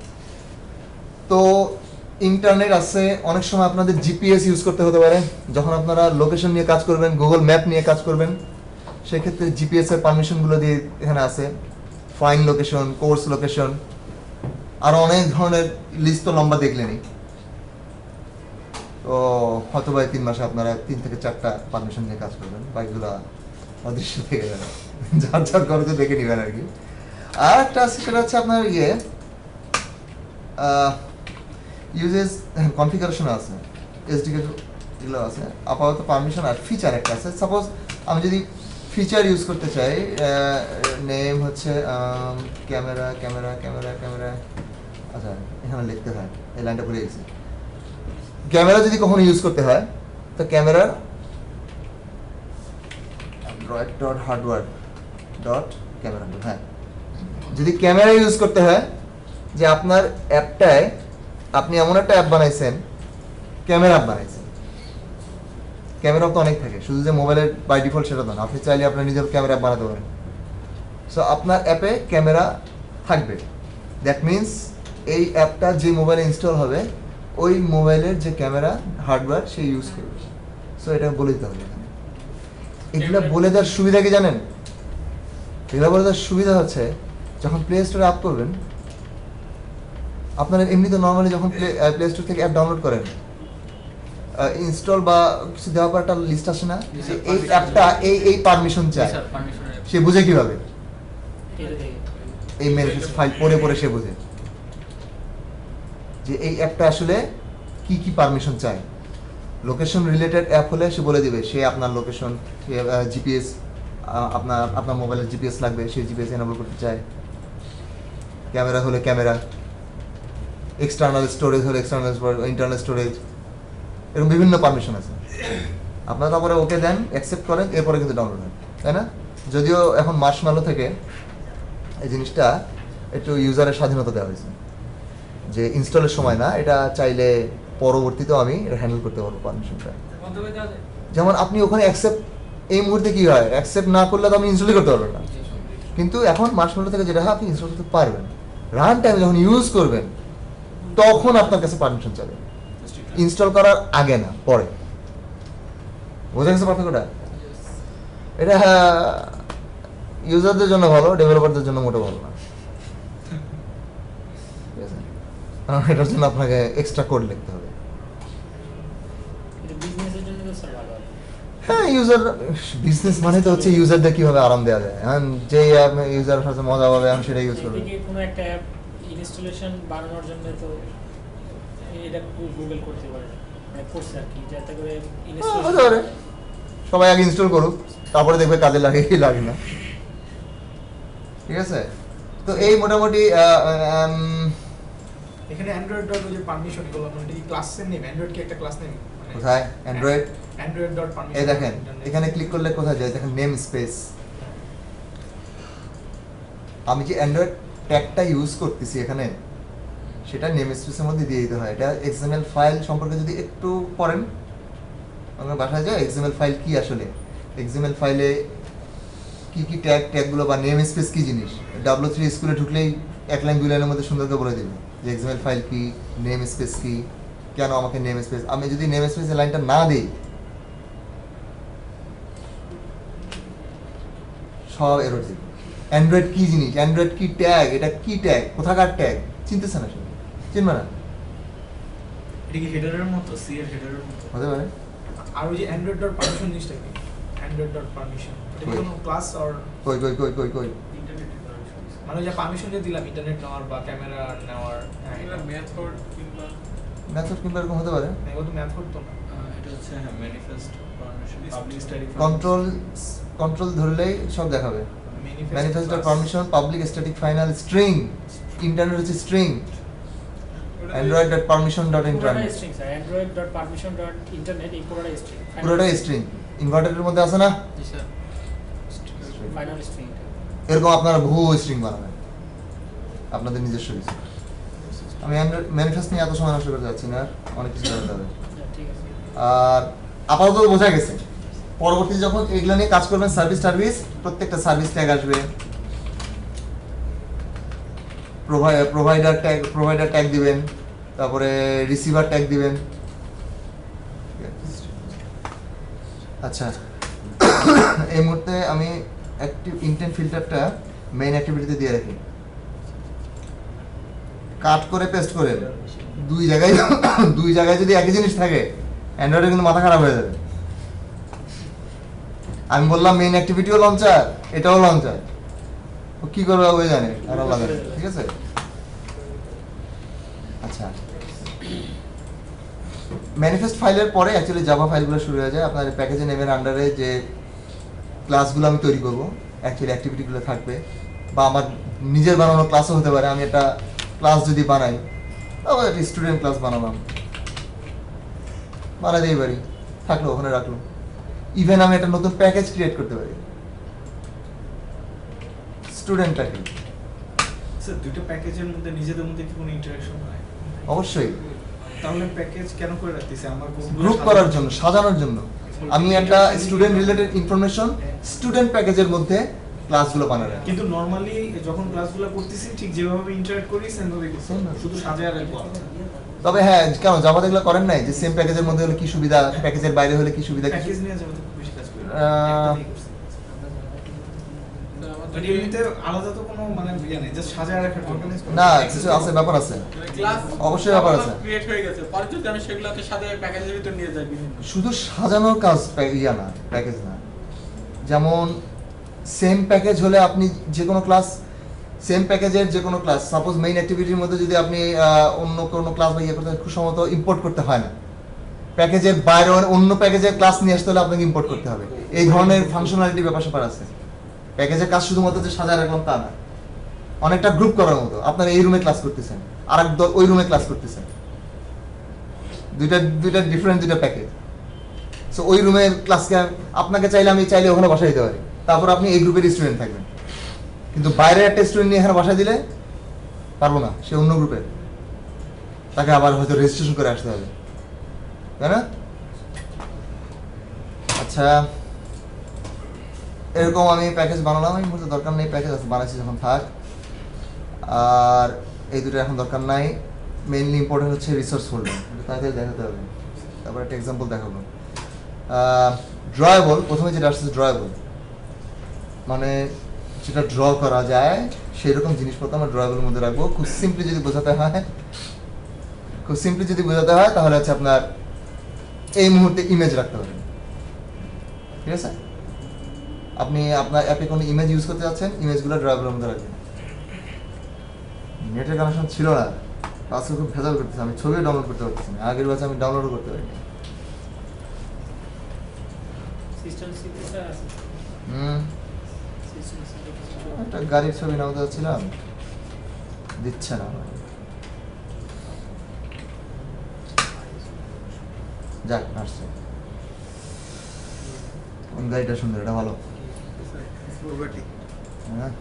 তো ইন্টারনেট আছে, অনেক সময় আপনাদের জিপিএস ইউজ করতে হতে পারে, যখন আপনারা লোকেশন নিয়ে কাজ করবেন, গুগল ম্যাপ নিয়ে কাজ করবেন, সেক্ষেত্রে জিপিএস এর পারমিশনগুলো দিয়ে এখানে আছে, ফাইন লোকেশন, কোর্স লোকেশন, আরো অনেক ধরনের লিস্ট তো লম্বা দেখলেনই। তো হয়তো বা 3 মাসে আপনারা 3 থেকে 4টা পারমিশন নিয়ে কাজ করবেন, বাকিগুলো অদৃশ্য থেকে যাবে, যার করে তো দেখে নেবেন আর কি। আর একটা আছে সেটা হচ্ছে আপনার ইউজেস কনফিগারেশন আছে, এসডিকে এগুলো আছে, আপাতত পারমিশন আর ফিচার একটা আছে। সাপোজ আমি যদি ফিচার ইউজ করতে চাই, নেম হচ্ছে ক্যামেরা ক্যামেরা ক্যামেরা ক্যামেরা, আচ্ছা এখানে লিখতে হয়, এই লাইনটা ভুলে গেছি। ক্যামেরা যদি কখনো ইউজ করতে হয় তো ক্যামেরার android.hardware.camera, হ্যাঁ যদি ক্যামেরা ইউজ করতে হয়, যে আপনার অ্যাপটায় আপনি এমন একটা অ্যাপ বানাইছেন, ক্যামেরা অ্যাপ বানাইছেন, ক্যামেরা তো অনেক থাকে, শুধু যে মোবাইলের বাই ডিফল্ট সেটা না, আপনি চাইলে আপনার নিজের ক্যামেরা অ্যাপ বানাতে পারেন। সো আপনার অ্যাপে ক্যামেরা থাকবে, দ্যাট মিনস এই অ্যাপটা যে মোবাইলে ইনস্টল হবে ওই মোবাইলের যে ক্যামেরা হার্ডওয়্যার সে ইউজ করবে। সো এটা বলে দিতে হবে এখানে। এগুলো বলে দেওয়ার সুবিধা কি জানেন? এগুলো বলে দেওয়ার সুবিধা হচ্ছে যখন প্লে স্টোরে অ্যাপ করবেন, আপনারা এমনি তো নর্মালি যখন প্লে স্টোর থেকে অ্যাপ ডাউনলোড করেন, ইনস্টল বা কিছু দেওয়ার পর একটা লিস্ট আসে না, এই অ্যাপটা এই পারমিশন চায়, সে বুঝে কিভাবে? এই ম্যানিফেস্ট ফাইল পড়ে সে বুঝে যে এই অ্যাপটা আসলে কি পারমিশন চায়। লোকেশন রিলেটেড অ্যাপ হলে সে বলে দিবে, সে আপনার লোকেশন, জিপিএস, আপনার মোবাইলের জিপিএস লাগবে, সে জিপিএস এনেবল করতে চায়। ক্যামেরা হলে ক্যামেরা, এক্সটার্নাল স্টোরেজ হলে এক্সটার্নাল, ইন্টারনাল স্টোরেজ, এরকম বিভিন্ন পারমিশন আছে। আপনারা তারপরে ওকে দেন, অ্যাকসেপ্ট করেন, এরপরে কিন্তু ডাউনলোড হয়, তাই না? যদিও এখন মার্শম্যালো থেকে এই জিনিসটা একটু ইউজারের স্বাধীনতা দেওয়া হয়েছে, যে ইনস্টলের সময় না, এটা চাইলে পরবর্তীতেও আমি এটা হ্যান্ডেল করতে পারবো পারমিশনটা। যেমন আপনি ওখানে অ্যাকসেপ্ট, এই মুহূর্তে কি হয়, অ্যাকসেপ্ট না করলে তো আমি ইনস্টলই করতে পারবো না, কিন্তু এখন মার্শম্যালো থেকে যেটা হয় আপনি ইনস্টল করতে পারবেন। রান টাইমে যখন ইউজ করবেন তখন আপনার কাছে পারমিশন চাবে, ইনস্টল করার আগে না, পরে। বোঝা গেছে পার্থক্যটা? এটা ইউজারদের জন্য ভালো, ডেভেলপারদের জন্য মোটেও ভালো না, ঠিক আছে? এটার জন্য আপনাকে এক্সট্রা কোড লিখতে হবে। হ্যাঁ, ইউজার বিজনেস মানে তো হচ্ছে ইউজারদের কিভাবে আরাম দেওয়া যায়, যে ইউজার সাথে মজা পাবে আমি সেটা ইউজ করবো। কোনো একটা অ্যাপ ইনস্টলেশন বানানোর জন্য তো এটা গুগল করতে পারে, মানে করছে আর কি, যাতে করে হতে পারে সবাই আগে ইনস্টল করুক, তারপরে দেখবে কাজে লাগে কি লাগে না, ঠিক আছে? তো এই মোটামুটি এখানে অ্যান্ড্রয়েড ডট যে পারমিশন গুলো, মানে কি ক্লাসের নেম, অ্যান্ড্রয়েড কি একটা ক্লাস নেম? কোথায় অ্যান্ড্রয়েড? অ্যান্ড্রয়েড ডট পারমিশন, এই দেখেন এখানে ক্লিক করলে কোথায় যায়, দেখেন নেম স্পেস। আমি যে অ্যান্ড্রয়েড ট্যাগটা ইউজ করতেছি এখানে, সেটা নেম স্পেসের মধ্যে দিয়ে দিতে হয়। এটা এক্সএমএল ফাইল সম্পর্কে যদি একটু পড়েন, আমরা বাসায় যাই, এক্সএমএল ফাইল কি আসলে, এক্সএমএল ফাইলে কি ট্যাগগুলো বা নেম স্পেস কি জিনিস, W3 স্কুলে ঢুকলেই 1 লাইন 2 লাইনের মধ্যে সুন্দর করে বলে দেবে যে এক্সএমএল ফাইল কি, নেম স্পেস কি, কেন আমাকে নেম স্পেস, আমি যদি নেম স্পেসের লাইনটা না দিই সব এরর দেবে। অ্যান্ড্রয়েড কি জিনিস, অ্যান্ড্রয়েড কি ট্যাগ, এটা কি ট্যাগ, কোথাকার ট্যাগ, চিনতেছে না, শুনে চিনবে না। এটা কি হেডারের মতো, সি এর হেডারের মতো হতে পারে। আর ওই যে অ্যান্ড্রয়েড ডট পারমিশন জিনিসটা কি? android.permission এটা কি কই? কোনো ক্লাস অর কই কই কই কই কই ইন্টারনেটের পারমিশন মানে যে পারমিশন যে দিলাম ইন্টারনেট নেওয়ার বা ক্যামেরা নেওয়ার হ্যাঁ এটা মেথড কিংবা মেথড কিংবা এরকম হতে পারে এগুলো তো ম্যাথ করতো না এটা হচ্ছে হ্যাঁ manifest permission public study control ধরলেই সব দেখাবে manifest of permission public static final string internet হচ্ছে স্ট্রিং android.permission.internet পুরোটাই স্ট্রিং স্যার android.permission.internet এই পুরোটাই স্ট্রিং পুরোটাই স্ট্রিং ইনভার্টারের মধ্যে আছে না জি স্যার ফাইনাল স্ট্রিং এরকম আপনারা বহু স্ট্রিং বানাবেন আপনাদের নিজস্ব কিছু আমি ম্যানিফেস্ট নিয়ে এত সময় নষ্ট করতে যাচ্ছি না অনেক কিছু করতে হবে ঠিক আছে আর আপাতত বোঝা গেছে পরবর্তীতে যখন এগুলো নিয়ে কাজ করবেন সার্ভিস প্রত্যেকটা সার্ভিস ট্যাগ আসবে প্রোভাইডার ট্যাগ দিবেন তারপরে রিসিভার ট্যাগ দিবেন আচ্ছা এই মুহূর্তে আমি অ্যাক্টিভ ইন্টেন্ট ফিল্টারটা মেইন অ্যাক্টিভিটিতে দিয়ে রাখি কাট করে পেস্ট করে দুই জায়গায় যদি একই জিনিস থাকে অ্যান্ড্রয়েডে কিন্তু মাথা খারাপ হয়ে যাবে আমি বললাম মেইন অ্যাক্টিভিটিও লঞ্চার এটাও লঞ্চার ও কি করবে ওই জানে আর আল্লাহ জানে ঠিক আছে আচ্ছা ম্যানিফেস্ট ফাইলের পরে অ্যাকচুয়ালি জাভা ফাইলগুলো শুরু হয়ে যায় আপনার প্যাকেজে নেমের আন্ডারে যে ক্লাসগুলো আমি তৈরি করব অ্যাকচুয়ালি অ্যাক্টিভিটিগুলো থাকবে বা আমার নিজের বানানো ক্লাসও হতে পারে আমি একটা ক্লাস যদি বানাই তারপর একটা স্টুডেন্ট ক্লাস বানালাম বানাতেই পারি থাকলো ওখানে রাখলো ইভেন আমি একটা নতুন প্যাকেজ ক্রিয়েট করতে পারি স্টুডেন্ট প্যাকেজ স্যার দুটো প্যাকেজের মধ্যে নিজেদের মধ্যে কি কোনো ইন্টারঅ্যাকশন হয় অবশ্যই তাহলে প্যাকেজ কেন করে রাখতেছে আমার গ্রুপ করার জন্য সাজানোর জন্য আমি একটা স্টুডেন্ট রিলেটেড ইনফরমেশন স্টুডেন্ট প্যাকেজের মধ্যে ক্লাসগুলো বানাই রাখি কিন্তু নরমালি যখন ক্লাসগুলো করতেছি ঠিক যেভাবে ইন্টারঅ্যাক্ট করি সেমভাবে করছি শুধু সাজায় রাখবো তবে হ্যাঁ কেন জাভা এগুলো করেন নাই যে সেম প্যাকেজের মধ্যে হলে কি সুবিধা প্যাকেজের বাইরে হলে কি সুবিধা প্যাকেজ নিয়ে যাবে খুব বেশি কাজ করি মানে এমনিতে আলাদা তো কোনো মানে ইয়ে নেই জাস্ট সাজায় রাখার অর্গানাইজ না কিছু আছে ব্যাপার আছে ক্লাস অবশ্যই ব্যাপার আছে। ক্রিয়েট হয়ে গেছে পরে যদি আমি সেগুলোকে সাথে প্যাকেজের ভিতর নিয়ে যাই বিভিন্ন শুধু সাজানোর কাজ ইয়া না প্যাকেজ না যেমন সেম প্যাকেজ হলে আপনি যে কোনো ক্লাস সেম প্যাকেজের যে কোনো ক্লাস সাপোজ মেইন অ্যাক্টিভিটির মধ্যে যদি আপনি অন্য কোনো ক্লাস বা ইয়ে করতে খুব সম্ভবত ইম্পোর্ট করতে হয় না প্যাকেজের বাইরে অন্য প্যাকেজের ক্লাস নিয়ে আসতে হলে আপনাকে ইম্পোর্ট করতে হবে এই ধরনের ফাংশনালিটি ব্যাপার স্যাপার আছে প্যাকেজের কাজ শুধুমাত্র যে সাজায় রাখলাম তা না অনেকটা গ্রুপ করার মতো আপনারা এই রুমে ক্লাস করতেছেন আর এক ওই রুমে ক্লাস করতেছেন দুইটা ডিফারেন্ট দুইটা প্যাকেজ সো ওই রুমের ক্লাসকে আপনাকে চাইলে আমি চাইলে ওখানে বসাই দিতে পারি তারপর আপনি এই গ্রুপের স্টুডেন্ট থাকবেন কিন্তু বাইরে একটা স্টুডেন্ট নিয়ে এখানে বসাই দিলে পারবো না সে অন্য গ্রুপের তাকে আবার হয়তো রেজিস্ট্রেশন করে আসতে হবে তাই না আচ্ছা এরকম আমি প্যাকেজ বানালাম এই মুহূর্তে দরকার নেই প্যাকেজ আছে বানাইছি যখন থাক আর এই দুটো এখন দরকার নাই মেইনলি ইম্পর্টেন্ট হচ্ছে রিসোর্স ফোল্ডার তাড়াতাড়ি দেখাতে হবে তারপর একটা এক্সাম্পল দেখাবো ড্রয়েবল প্রথমে যেটা আসছে ড্রয়েবল মানে যেটা ড্র করা যায় সেই রকম জিনিসপত্র আমরা ড্রয়েবলের মধ্যে রাখবো খুব সিম্পলি যদি বোঝাতে হয় তাহলে হচ্ছে আপনার এই মুহূর্তে ইমেজ রাখতে হবে ঠিক আছে আপনি আপনার অ্যাপে কোনো ইমেজ ইউজ করতে যাচ্ছেন ইমেজগুলো ড্রয়েবলের মধ্যে রাখবেন নেটের কানেকশন ছিল না আজকে খুব ভেজাল করতেছে আমি ছবিও ডাউনলোড করতে পারতেছি না আগের বছর আমি ডাউনলোডও করতে পারিনি সিস্টেম সিকিউরিটি আছে সিস্টেম সিকিউরিটি একটা গাড়ির ছবি নামাতে যাচ্ছিলাম দিচ্ছে না যাক আসছে কোন গাড়িটা সুন্দর এটা ভালো হ্যাঁ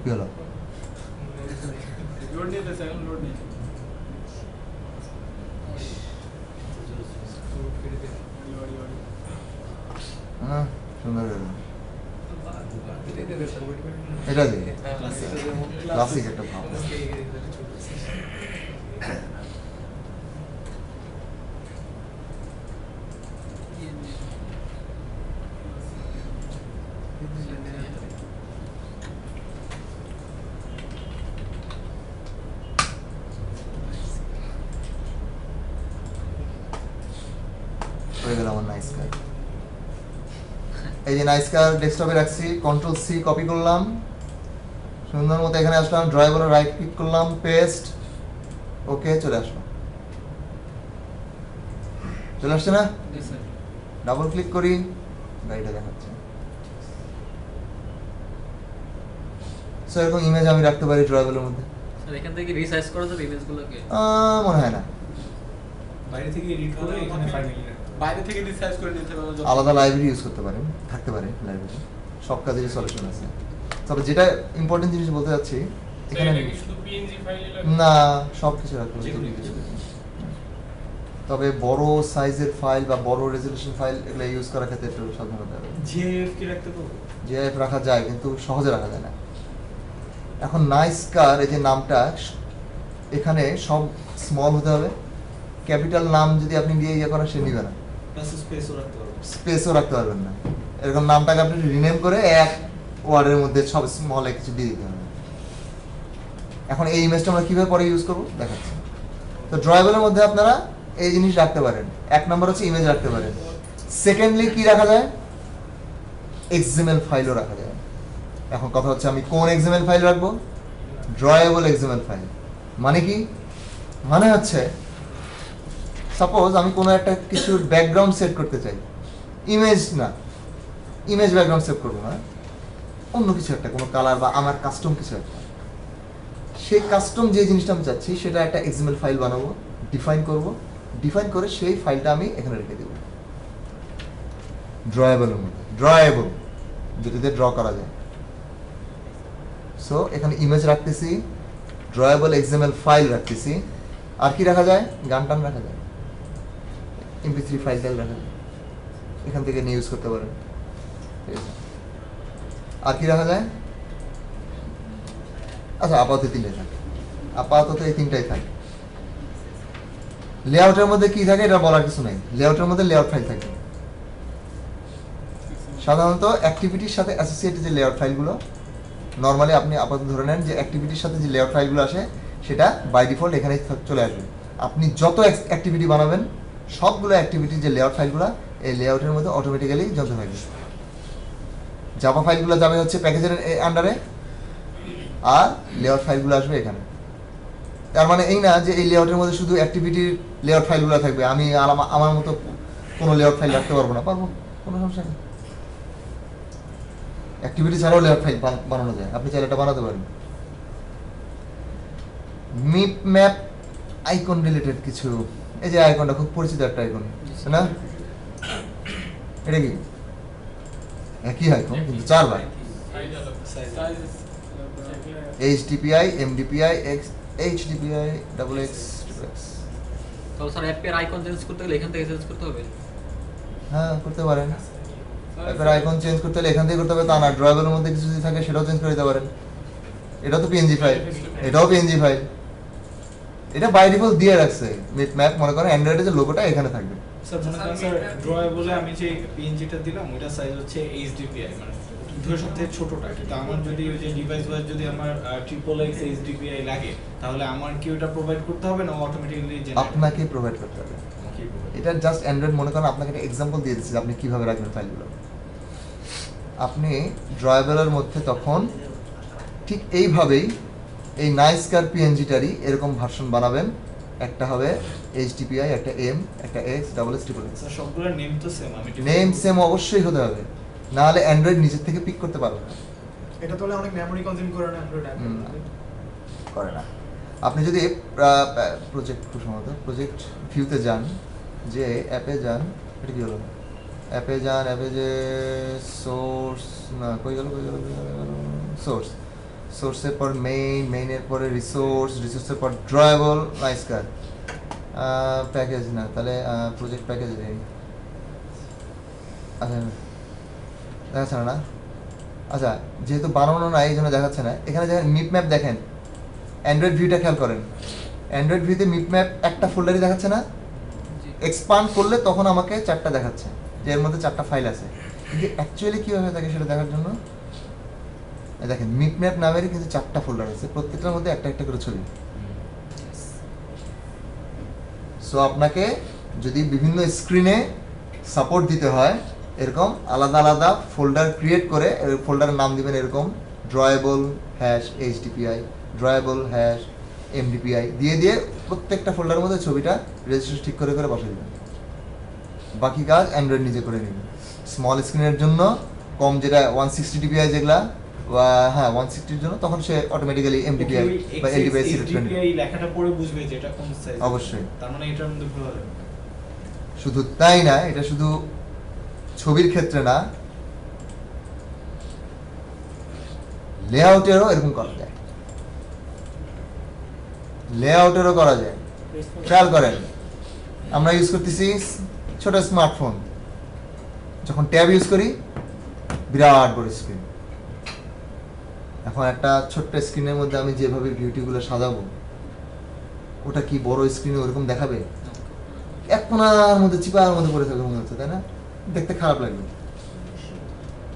কি হলো লোড নিতে চাই লোড নিতে হ্যাঁ সুন্দর গাড়ি এটা দিয়ে ক্লাসিক একটা ভাব হয়ে গেল আমার নাইস কার। এই যে নাইস কার ডেস্কটপে রাখছি, কন্ট্রোল সি কপি করলাম, সুন্দর মতো এখানে আসলাম, ড্রয়ারে রাইট ক্লিক করলাম, পেস্ট, ওকে, চলে আসলো। চলে আসছে না? ডাবল ক্লিক করি, গাড়িটা দেখাচ্ছে। সো এরকম ইমেজ আমি রাখতে পারি ড্রয়ারের মধ্যে। স্যার এখান থেকে রিসাইজ করা যাবে ইমেজগুলোকে? মনে হয় না, বাইরে থেকে এডিট করে এখানে ফাইনালি বাইরে থেকে রিসার্চ করে নিতে পারবো যত- আলাদা লাইব্রেরি ইউজ করতে পারেন, থাকতে পারে লাইব্রেরি, সব কাজেরই সলিউশন আছে। তবে যেটা ইম্পর্টেন্ট জিনিস বলতে যাচ্ছি এখানে না, সব কিছু রাখতে পারে। তবে বড় সাইজের ফাইল বা বড় রেজলিউশন ফাইল এগুলো ইউজ করার ক্ষেত্রে একটু সাবধানতা হবে। জিএফ কি রাখতে পারবো? জিআইএফ রাখা যায় কিন্তু সহজে রাখা যায় না। এখন নাইস কার এই যে নামটা এখানে সব স্মল হতে হবে, ক্যাপিটাল নাম যদি আপনি দিয়ে ইয়ে করেন সে নিবে না, প্লাস স্পেসও রাখতে পারবো। স্পেসও রাখতে পারবেন না। এরকম নামটাকে আপনি রিনেম করে এক ওয়ার্ডের মধ্যে সব স্মলে কিছু দিয়ে দিতে হবে। এখন এই ইমেজটা আমরা কিভাবে পরে ইউজ করবো দেখাচ্ছি। তো ড্রয়ারের মধ্যে আপনারা এই জিনিস রাখতে পারেন। এক নম্বর হচ্ছে ইমেজ রাখতে পারেন। সেকেন্ডলি কি রাখা যায়? এক্সএমএল ফাইলও রাখা যায়। এখন কথা হচ্ছে আমি কোন এক্সএমএল ফাইল রাখবো? ড্রয়েবল এক্সএমএল ফাইল। মানে কি? মানে হচ্ছে সাপোজ আমি কোনো একটা কিছুর ব্যাকগ্রাউন্ড সেট করতে চাই, ইমেজ না, ইমেজ ব্যাকগ্রাউন্ড সেট করবো না, অন্য কিছু একটা, কোনো কালার বা আমার কাস্টম কিছু একটা। সেই কাস্টম যে জিনিসটা আমি চাচ্ছি সেটা একটা এক্সএমএল ফাইল বানাবো, ডিফাইন করব, ডিফাইন করে সেই ফাইলটা আমি এখানে রেখে দেবো ড্রয়েবলের মধ্যে। ড্রয়েবল যেটাতে ড্র করা যায়। সো এখানে ইমেজ রাখতেছি, ড্রয়েবল এক্সএমএল ফাইল রাখতেছি, আর কি রাখা যায়? গান টান রাখা যায়, MP3 ফাইল টাইল রাখা যায়, এখান থেকে নিয়ে ইউজ করতে পারেন। ঠিক আছে, আর কি রাখা যায়? আচ্ছা, আপাতত তিনটাই থাকে, আপাতত এই তিনটাই থাকে। লেআউটের মধ্যে কি থাকে এটা বলার কিছু নাই, লেআউটের মধ্যে লেআউট ফাইল থাকে। সাধারণত অ্যাক্টিভিটির সাথে অ্যাসোসিয়েটেড যে লেআউট ফাইলগুলো, নর্মালি আপনি আপাতত ধরে নেন যে অ্যাক্টিভিটির সাথে যে লেআউট ফাইলগুলো আসে সেটা বাই ডিফল্ট এখানেই চলে আসবে। আপনি যত অ্যাক্টিভিটি বানাবেন সবগুলো অ্যাক্টিভিটির যে লেআউট ফাইলগুলো এই লেআউটের মধ্যে অটোমেটিক্যালি জমতে থাকবে। জাভা ফাইলগুলো যাবে হচ্ছে প্যাকেজের আন্ডারে, আর লেআউট ফাইলগুলো আসবে এখানে। তার মানে এই না যে এই লেআউটের মধ্যে শুধু অ্যাক্টিভিটির লেআউট ফাইলগুলো থাকবে, আমি আমার মতো কোনো লেআউট ফাইল রাখতে পারবো না। পারবো, কোনো সমস্যা নেই। অ্যাক্টিভিটি ছাড়াও লেআউট ফাইল বানানো যায়, আপনি চাইলে এটা বানাতে পারেন। মিপ ম্যাপ আইকন রিলেটেড কিছু, এই যে আইকনটা খুব পরিচিত একটা আইকন, না? এটা কি একই আইকন কিন্তু চারবার, HDPI, MDPI, HDPI, XX. তো স্যার অ্যাপের আইকন চেঞ্জ করতে গেলে এখান থেকে চেঞ্জ করতে হবে? হ্যাঁ, করতে পারেন। অ্যাপের আইকন চেঞ্জ করতে হলে এখান থেকে করতে হবে তা না, ড্রয়ারের মধ্যে কিছু যদি থাকে সেটাও চেঞ্জ করে দিতে পারেন। এটাও তো PNG ফাইল, এটাও PNG ফাইল। এটা বাই ডিফল্ট দিয়ে রাখছে মিপ ম্যাপ, মনে করেন অ্যান্ড্রয়েডের যে লোগোটা এখানে থাকবে। স্যার মনে করেন স্যার ড্রয়েবলে আমি যে পিএনজিটা দিলাম ওইটা সাইজ হচ্ছে HDPI, মানে দুটো সবথেকে ছোটটা। কিন্তু আমার যদি ওই যে ডিভাইস ওয়াইজ যদি আমার XXX HDPI লাগে তাহলে আমার কি ওটা প্রোভাইড করতে হবে না অটোমেটিক্যালি আপনাকে প্রোভাইড করতে হবে। এটা জাস্ট অ্যান্ড্রয়েড, মনে করেন আপনাকে একটা এক্সাম্পল দিয়ে দিচ্ছি আপনি কিভাবে রাখবেন ফাইলগুলো। আপনি ড্রয়ারের মধ্যে তখন ঠিক এইভাবেই এই নাইস কার পিএনজিটারই এরকম ভার্সন বানাবেন। একটা হবে HDPI, একটা M, একটা XXX। স্যার সবগুলোর নেম তো সেম, আমি নেম সেম অবশ্যই হতে হবে, না হলে অ্যান্ড্রয়েড নিজের থেকে পিক করতে পারবে না। এটা তাহলে অনেক মেমরি কনজিউম করে না অ্যান্ড্রয়েড অ্যাপ করে না। আপনি যদি প্রজেক্ট প্রজেক্ট ভিউতে যান, যে অ্যাপে যান, এটা কি হলো, অ্যাপে যান, অ্যাপে যে সোর্স না কই গেল সোর্স, সোর্সের পর মেইনের পরে রিসোর্সের পর ড্রয়েবল নাইস কার, প্যাকেজ না, তাহলে প্রজেক্ট প্যাকেজ নেই। আচ্ছা, দেখাচ্ছে না? আচ্ছা, যেহেতু বানানো না এই জন্য দেখাচ্ছে না। এখানে দেখেন মিপ ম্যাপ, দেখেন অ্যান্ড্রয়েড ভিউটা খেয়াল করেন, অ্যান্ড্রয়েড ভিউতে মিপ ম্যাপ একটা ফোল্ডারই দেখাচ্ছে না? এক্সপান্ড করলে তখন আমাকে 4টা দেখাচ্ছে, যে এর মধ্যে 4টা ফাইল আছে। কিন্তু অ্যাকচুয়ালি কীভাবে থাকে সেটা দেখার জন্য দেখেন মিপ ম্যাপ নামেরই কিন্তু 4টা ফোল্ডার আছে, প্রত্যেকটার মধ্যে একটা একটা করে ছবি। সো আপনাকে যদি বিভিন্ন স্ক্রিনে সাপোর্ট দিতে হয় এরকম আলাদা আলাদা ফোল্ডার ক্রিয়েট করে ফোল্ডারের নাম দিবেন এরকম ড্রয়েবল হ্যাশ এইচডিপিআই, ড্রয়েবল হ্যাশ এমডিপিআই দিয়ে প্রত্যেকটা ফোল্ডারের মধ্যে ছবিটা রেজিস্ট্রেশন ঠিক করে করে বসে দিবেন। বাকি কাজ অ্যান্ড্রয়েড নিজে করে নেবেন। স্মল স্ক্রিনের জন্য কম যেটা 160 ডিপিআই যেগুলা হ্যাঁ 160 এর জন্য তখন সে অটোমেটিক্যালি এমডিপিআই বা এলডিপিআই সিলেক্ট করে নেবে। HDPI লেখাটা পড়ে বুঝবে যে এটা কোন সাইজ। অবশ্যই। তার মানে এটার মধ্যে ভুল হবে। শুধু তাই না, এটা শুধু ছবির ক্ষেত্রে না, লেআউটেরও এরকম করা যায়, লেআউটেরও করা যায়। খেয়াল করেন আমরা ইউজ করতেছি ছোট স্মার্টফোন, যখন ট্যাব ইউজ করি বিরাট বড় স্ক্রিন। এখন একটা ছোট্ট স্ক্রিনের মধ্যে আমি যেভাবে ভিডিওগুলো সাজাবো ওটা কি বড় স্ক্রিনে ওরকম দেখাবে? এক কোণার মধ্যে চিপার মধ্যে পড়ে থাকবে মনে হচ্ছে, তাই না? দেখতে খারাপ লাগবে।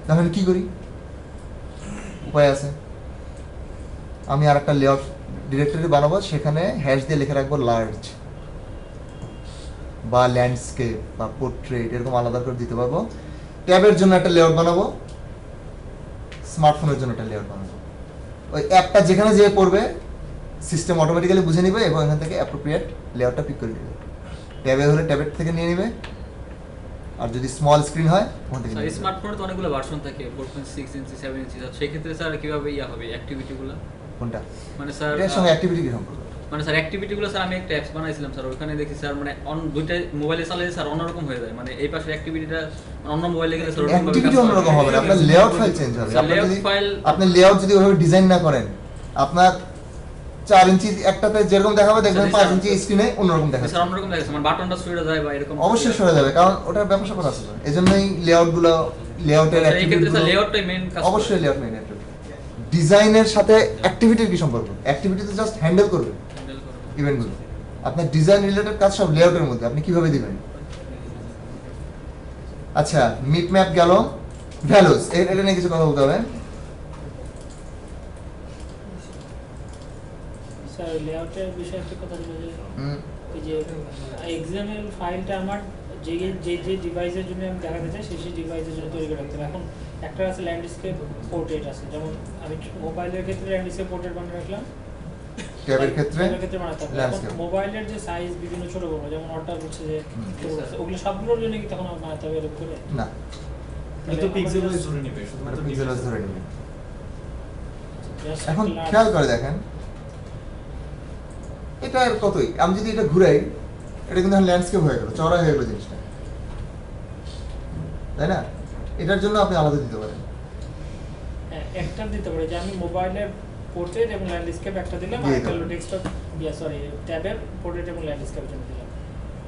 তাহলে কি করি? উপায় আছে। আমি আর একটা লেআউট ডিরেক্টরি বানাবো, সেখানে হ্যাশ দিয়ে লিখে রাখবো লার্জ বা ল্যান্ডস্কেপ বা পোর্ট্রেট, এরকম আলাদা করে দিতে পারবো। ট্যাবের জন্য একটা লেআউট বানাবো, স্মার্টফোনের জন্য একটা লেআউট বানাবো। ওই অ্যাপটা যেখানে যেয়ে পড়বে সিস্টেম অটোমেটিক্যালি বুঝে নিবে এবং এখান থেকে অ্যাপ্রোপ্রিয়েট লেআউটটা পিক করে নেবে। ট্যাবে হলে ট্যাবের থেকে নিয়ে নেবে, আর যদি স্মল স্ক্রিন হয় ওখান থেকে নিয়ে নেবে। স্মার্টফোনে তো অনেকগুলো ভার্সন থাকে, 4.6 ইঞ্চি 7 ইঞ্চি, সেই ক্ষেত্রে স্যার কিভাবে হবে অ্যাক্টিভিটিগুলো? কোনটা? মানে স্যার এর সঙ্গে অ্যাক্টিভিটি কি সম্পর্ক? মানে স্যার অ্যাক্টিভিটিগুলো স্যার আমি একটা অ্যাপস বানাইছিলাম স্যার, ওখানে দেখি স্যার মানে দুইটা মোবাইলে চালালে স্যার অন্যরকম হয়ে যায়, মানে এই পাশে অ্যাক্টিভিটিটা অন্য মোবাইলে গেলে স্যার অ্যাক্টিভিটি অন্যরকম হবে না, আপনার লেআউট ফাইল চেঞ্জ হবে। স্যার লেআউট ফাইল আপনি লেআউট যদি ওইভাবে ডিজাইন না করেন, আপনার 4 ইঞ্চি একটাতে যেরকম দেখাবে দেখবেন 5 ইঞ্চি স্ক্রিনে অন্যরকম দেখাবে। স্যার অন্যরকম দেখাচ্ছে, মানে বাটনটা সরে যায় বা এরকম। অবশ্যই সরে যাবে, কারণ ওটার ব্যাপার স্যাপার আছে। এজন্যই লেআউটগুলো, লেআউটের এই ক্ষেত্রে স্যার লেআউটটাই মেইন কাজ। অবশ্যই লেআউট মেইন অ্যাক্টিভিটি। ডিজাইনের সাথে অ্যাক্টিভিটির কি সম্পর্ক? অ্যাক্টিভিটি তো জাস্ট হ্যান্ডেল করবে ইভেন্টগুলো। আপনার ডিজাইন রিলেটেড কাজ সব লেআউটের মধ্যে, আপনি কিভাবে দিবেন? আচ্ছা, মিট ম্যাপ গেল, ভ্যালুস এটা নিয়ে কিছু কথা বলতে হবে। স্যার লেআউটের বিষয়ে একটা কথা বলে যে এই যে এক্সএমএল ফাইলটা আমার যে যে যে ডিভাইসের জন্য আমি দেখাতে চাই সেই ডিভাইসের জন্য তৈরি করে রাখতে হবে। এখন একটা আছে ল্যান্ডস্কেপ পোর্ট্রেট আছে, যেমন আমি মোবাইলের ক্ষেত্রে ল্যান্ডস্কেপ পোর্ট্রেট বানিয়ে রাখলাম, ট্যাবের ক্ষেত্রে বানাতে হবে। এখন ল্যান্ডস্কেপ। মোবাইলের যে সাইজ বিভিন্ন ছোট বড়, যেমন অর্ডার হচ্ছে যে ওগুলো সবগুলোর জন্য কি তখন বানাতে হবে এরকম করে? না, এটা তো পিক্সেল ওয়াইজ ধরে নেবে, শুধুমাত্র পিক্সেল ওয়াইজ ধরে নেবে। Just এখন একটা large- খেয়াল করে দেখেন, এটা আর কতই, আমি যদি এটা ঘুরাই এটা কিন্তু ল্যান্ডস্কেপ হয়ে গেল, চওড়া হয়ে গেল জিনিসটা, তাই না? এটার জন্য আপনি আলাদা দিতে পারেন। হ্যাঁ, একটা দিতে পারে যে আমি মোবাইলের পোর্ট্রেট এবং ল্যান্ডস্কেপ একটা দিলাম, আর দিয়ে একটা দেবো। ডেস্কটপ সরি ট্যাবের পোর্ট্রেট এবং ল্যান্ডস্কেপের জন্য দিলাম।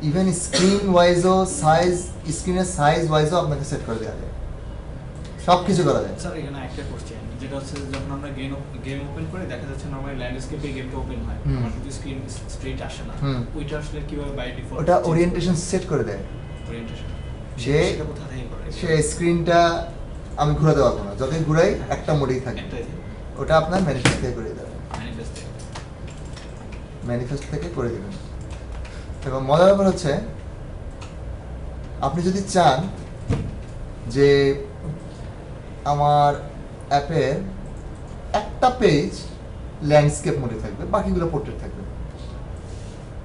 ইভেন স্ক্রিন ওয়াইজও সাইজ, স্ক্রিনের সাইজ ওয়াইজও আপনাকে সেট করে দেওয়া যায়, সব কিছু করা যায়। স্যার এখানে একটা কোশ্চেন, যেটা হচ্ছে যখন আমরা গেম ওপেন করে দেখা যাচ্ছে নরমালি ল্যান্ডস্কেপে গেমটা ওপেন হয়, হুম। আমার যদি স্ক্রিন স্ট্রেট আসে না, হুম। ওইটা আসলে কিভাবে বাই ডিফল্ট ওটা ওরিয়েন্টেশন সেট করে দেয়, ওরিয়েন্টেশন যে- কোথা থেকে করে? সে স্ক্রিনটা আমি ঘুরাতে পারবো না, যতই ঘুরাই একটা মোডেই থাকে। একটাই ওটা আপনার ম্যানিফেস্ট থেকে করে দেবে, ম্যানিফেস্ট। ম্যানিফেস্ট থেকে করে দেবেন। এবং মজার ব্যাপার হচ্ছে আপনি যদি চান যে আমার অ্যাপের একটা পেজ ল্যান্ডস্কেপ মোডে থাকবে, বাকিগুলো পোর্ট্রেট থাকবে,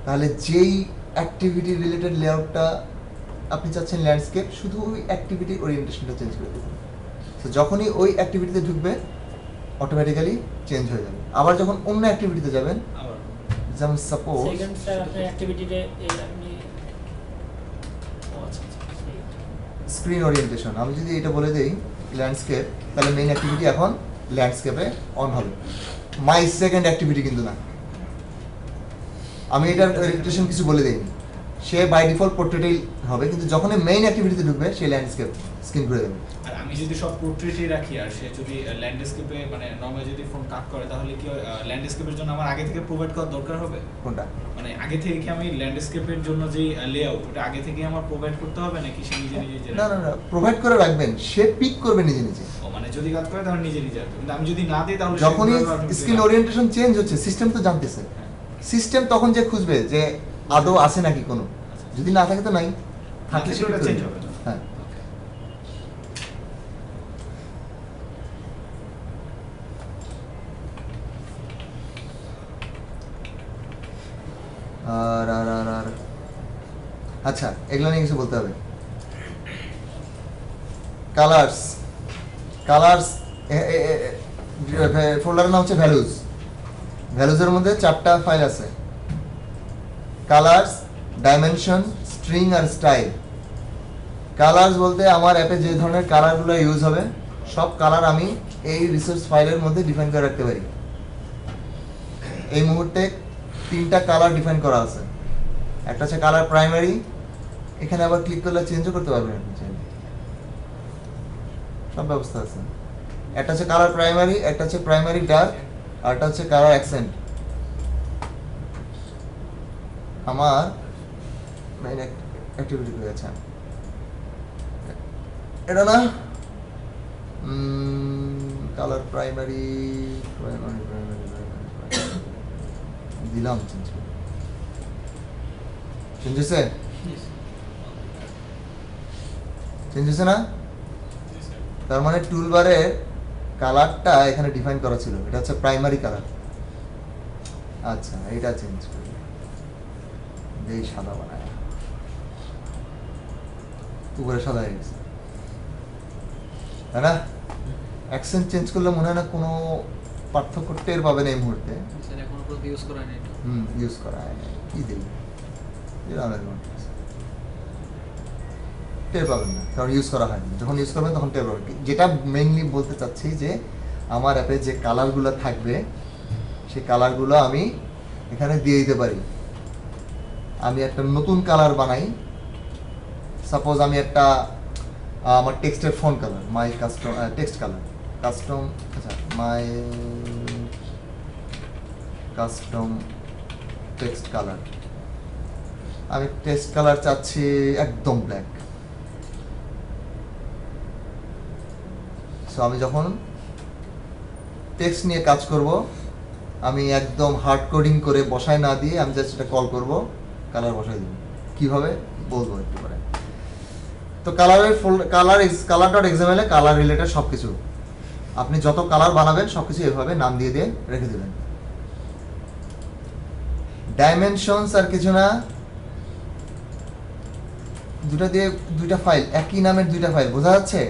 তাহলে যেই অ্যাক্টিভিটি রিলেটেড লেআউটটা আপনি চাচ্ছেন ল্যান্ডস্কেপ, শুধু ওই অ্যাক্টিভিটি ওরিয়েন্টেশনটা চেঞ্জ করে দেবেন। তো যখনই ওই অ্যাক্টিভিটিতে ঢুকবে অটোমেটিক্যালি চেঞ্জ হয়ে যাবে। আবার যখন অন্য অ্যাক্টিভিটিতে যাবেন, আবার যেমন সাপোজ সেকেন্ড স্যার আপনার অ্যাক্টিভিটিতে আপনি স্ক্রিন ওরিয়েন্টেশন, আমি যদি এটা বলে দেই ল্যান্ডস্কেপ, তাহলে মেইন অ্যাক্টিভিটি এখন ল্যান্ডস্কেপে অন হবে, মাই সেকেন্ড অ্যাক্টিভিটি কিন্তু না। আমি এটার ওরিয়েন্টেশন কিছু বলে দেইনি, সে বাই ডিফল্ট পোর্ট্রেটেই হবে, কিন্তু যখনই মেইন অ্যাক্টিভিটিতে ঢুকবে সে ল্যান্ডস্কেপ স্ক্রিন ঘুরে দেবে। আর আমি যদি সব পোর্ট্রেটই রাখি আর সে যদি ল্যান্ডস্কেপে মানে নরমালি যদি ফোন কাট করে, তাহলে কি ল্যান্ডস্কেপের জন্য আমার আগে থেকে প্রোভাইড করার দরকার হবে? কোনটা? মানে আগে থেকে কি আমি ল্যান্ডস্কেপের জন্য যে লেআউট ওটা আগে থেকে আমার প্রোভাইড করতে হবে নাকি সে নিজে নিজে না না না, প্রোভাইড করে রাখবেন, সে পিক করবে নিজে নিজে। ও মানে যদি কাজ করে তাহলে নিজে নিজে আসবে, কিন্তু আমি যদি না দিই তাহলে সে যখনই কিভাবে automatically স্ক্রিন আসবে? ওরিয়েন্টেশন চেঞ্জ হচ্ছে, সিস্টেম তো জানতেছে, সিস্টেম তখন যে খুঁজবে যে আদৌ আছে নাকি কোনো, যদি না থাকে তো নাই, থাকলে থাকলে সেটা চেঞ্জ হবে না। হ্যাঁ আর আচ্ছা, এগুলো নিয়ে কিছু বলতে হবে। কালার্স ফোল্ডারের নাম হচ্ছে ভ্যালুজ। ভ্যালুজের মধ্যে 4টা ফাইল আছে, কালার্স, ডাইমেনশন, স্ট্রিং আর স্টাইল। কালার্স বলতে আমার অ্যাপে যে ধরনের কালারগুলো ইউজ হবে সব কালার আমি এই রিসোর্স ফাইলের মধ্যে ডিফাইন করে রাখতে পারি। এই মুহূর্তে 3টা কালার ডিফাইন করা আছে। একটা হচ্ছে কালার প্রাইমারি, এখানে আবার ক্লিক করলে চেঞ্জও করতে পারবেন আপনি চাইলে, সব ব্যবস্থা আছে। একটা হচ্ছে কালার প্রাইমারি, একটা হচ্ছে প্রাইমারি ডার্ক, আর একটা হচ্ছে কালার অ্যাকসেন্ট। আমার মেইন অ্যাক্টিভিটি হয়ে গেছে এটা না, কালার প্রাইমারি দিলাম, চেঞ্জ হয়েছে, চেঞ্জ হয়েছে না? তার মানে টুলবারে কালারটা এখানে ডিফাইন করা ছিল, এটা হচ্ছে প্রাইমারি কালার। আচ্ছা, এটা চেঞ্জ করি, এই সাদা বানায়, উপরে সাদা হয়ে গেছে, তাই না? অ্যাকসেন্ট চেঞ্জ করলে মনে হয় না কোনো পার্থক্য টের পাবেন এই মুহূর্তে। স্যার এখনো পর্যন্ত ইউজ করা হয়নি এটা। ইউজ করা হয় না, কি দেই টের পাবেন না, কারণ ইউজ করা হয়নি। যখন ইউজ করবেন তখন টের পাবেন। যেটা মেইনলি বলতে চাচ্ছি যে আমার অ্যাপে যে কালারগুলো থাকবে সেই কালারগুলো আমি এখানে দিয়ে দিতে পারি। আমি একটা নতুন কালার বানাই, সাপোজ আমি একটা আমার টেক্সটের ফন্ট কালার, মাই কাস্টম টেক্সট কালার, কাস্টম, আচ্ছা মাই কাস্টম টেক্সট কালার। আমি টেক্সট কালার চাচ্ছি একদম ব্ল্যাক। সো আমি যখন টেক্সট নিয়ে কাজ করব আমি একদম হার্ড কোডিং করে বসায় না দিয়ে আমি জাস্ট এটা কল করব, কালার বসাই দেব। কিভাবে বলবো একটু পরে। তো কালারের কালার ডট এক্সএমএল এ কালার রিলেটেড সব কিছু আপনি যত কালার বানাবেন সব কিছু এভাবে নাম দিয়ে দিয়ে রেখে দেবেন। ডাইমেনশনস আর কিছু না, দুইটা ফাইল, একই নামের দুইটা ফাইল, বোঝা যাচ্ছে?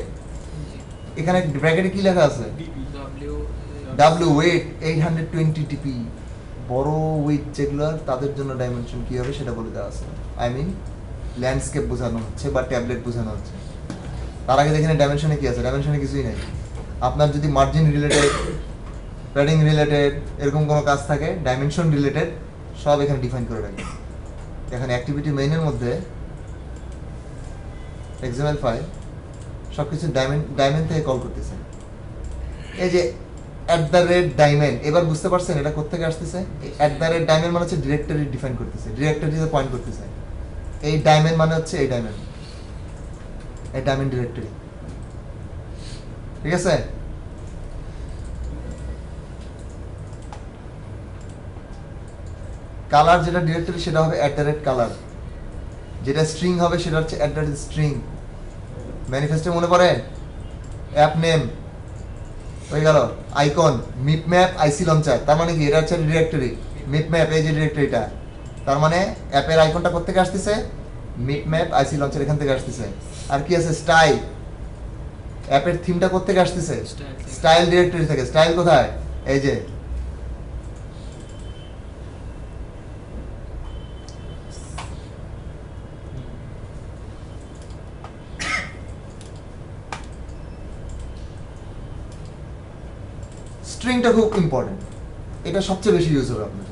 এখানে ব্র্যাকেটে কি লেখা আছে? ডাব্লিউ ওয়েট 820 টিপি, বড় ওয়েট যেগুলো তাদের জন্য ডাইমেনশন কি হবে সেটা বলে দেওয়া আছে। আই মিন ল্যান্ডস্কেপ বোঝানো হচ্ছে বা ট্যাবলেট বোঝানো হচ্ছে। তার আগে দেখেন ডাইমেনশনে কি আছে, ডাইমেনশনে কিছুই নেই। আপনার যদি মার্জিন রিলেটেড, প্যাডিং রিলেটেড এরকম কোনো কাজ থাকে ডাইমেনশন রিলেটেড সব এখানে ডিফাইন করে রাখবেন। এখানে অ্যাক্টিভিটি মেইনের মধ্যে এক্সএমএল ফাইল সব কিছু ডাইমেন থেকে কল করতেছে। এই যে @ডাইমেন, এবার বুঝতে পারছেন এটা কোত্থেকে আসতেছে? @ডাইমেন মানে হচ্ছে ডিরেক্টরি ডিফাইন করতেছে, ডিরেক্টরিতে পয়েন্ট করতেছে। এই ডাইমেন মানে হচ্ছে এই ডাইমেন, এই ডাইমেন ডিরেক্টরি, ঠিক আছে? কালার যেটা ডিরেক্টরি সেটা হবে @কালার, যেটা স্ট্রিং হবে সেটা হচ্ছে @স্ট্রিং। ম্যানিফেস্টে মনে পড়ে অ্যাপ নেম হয়ে গেল, আইকন মিপ ম্যাপ আইসি লঞ্চার, তার মানে কি এটা হচ্ছে ডিরেক্টরি। মিপ ম্যাপ এই যে ডিরেক্টরিটা, তার মানে অ্যাপের আইকনটা কোথা থেকে আসতেছে? মিপ ম্যাপ আইসি লঞ্চার এখান থেকে আসতেছে। আর কি আছে? স্টাইল, অ্যাপের থিমটা কোথা থেকে আসতেছে? স্টাইল ডিরেক্টরি থেকে। স্টাইল কোথায়? এই যে স্ট্রিংটা খুব ইম্পর্টেন্ট, এটা সবচেয়ে বেশি ইউজ হবে আপনার।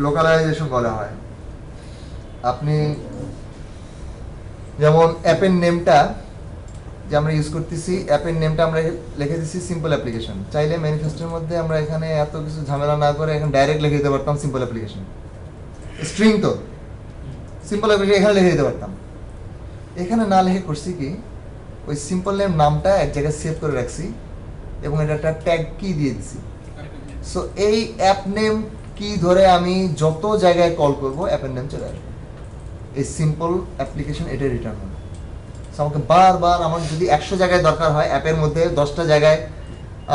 লোকালাইজেশন বলা হয়, আপনি যেমন অ্যাপের নেমটা যে আমরা ইউজ করতেছি, অ্যাপের নেমটা আমরা লিখে দিচ্ছি সিম্পল অ্যাপ্লিকেশন। চাইলে ম্যানিফেস্টোর মধ্যে আমরা এখানে এত কিছু ঝামেলা না করে এখানে ডাইরেক্ট লিখে দিতে পারতাম সিম্পল অ্যাপ্লিকেশন। স্ট্রিং তো সিম্পল অ্যাপ্লিকেশন এখানে লিখে দিতে পারতাম। এখানে না লিখে করছি কি, ওই সিম্পল নেম নামটা এক জায়গায় সেভ করে রাখছি এবং এটা একটা ট্যাগ কি দিয়ে দিছি। সো এই অ্যাপ নেম কি ধরে আমি যত জায়গায় কল করব অ্যাপের নেম চলে আসবে। এই সিম্পল অ্যাপ্লিকেশন এটা রিটার্ন হবে। সো আমাকে বারবার আমার যদি 100 জায়গায় দরকার হয় অ্যাপের মধ্যে 10টা জায়গায়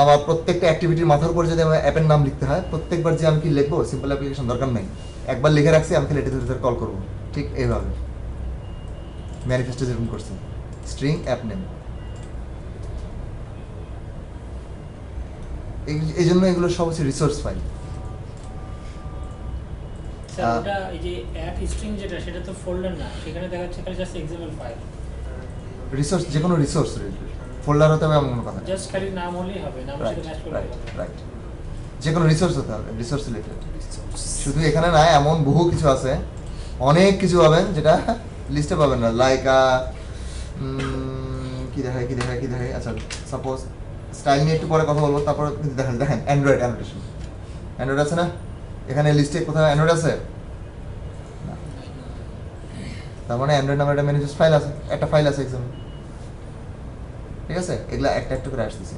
আমার প্রত্যেকটা অ্যাক্টিভিটির মাথার উপর যদি আমার অ্যাপের নাম লিখতে হয়, প্রত্যেকবার যে আমি কি লিখবো সিম্পল অ্যাপ্লিকেশন দরকার নেই, একবার লিখে রাখছি আমি খালি এটা কল করবো। ঠিক এইভাবে ম্যানিফেস্টো যেরকম করছি স্ট্রিং অ্যাপ নেম। এই জন্য এগুলো সব হচ্ছে রিসোর্স ফাইল। স্যার ওটা এই যে অ্যাপ স্ট্রিং যেটা সেটা তো ফোল্ডার না, সেখানে দেখা যাচ্ছে খালি জাস্ট এক্সাম্পল ফাইল। রিসোর্স যে কোনো রিসোর্স ফোল্ডার হতে হবে এমন কথা। জাস্ট খালি নাম হলেই হবে, নামের সাথে ম্যাচ করলে হবে। রাইট, যে কোনো রিসোর্স হতে হবে, রিসোর্স রিলেটেড। শুধু এখানে না, এমন বহু কিছু আছে, অনেক কিছু পাবেন যেটা লিস্টে পাবেন না। লাইক কি দেখায় আচ্ছা সাপোজ স্টাইল নিয়ে একটু পরে কথা বলবো, তারপর দেখেন অ্যান্ড্রয়েড অ্যানোটেশন, অ্যান্ড্রয়েড আছে না এখানে লিস্টে, কোথাও অ্যান্ড্রয়েড আছে না। তার মানে অ্যান্ড্রয়েড নামের একটা ম্যানেজার ফাইল আছে, একটা ফাইল আছে এক্সাম, ঠিক আছে? এগুলা একটা একটা করে আসতেছে।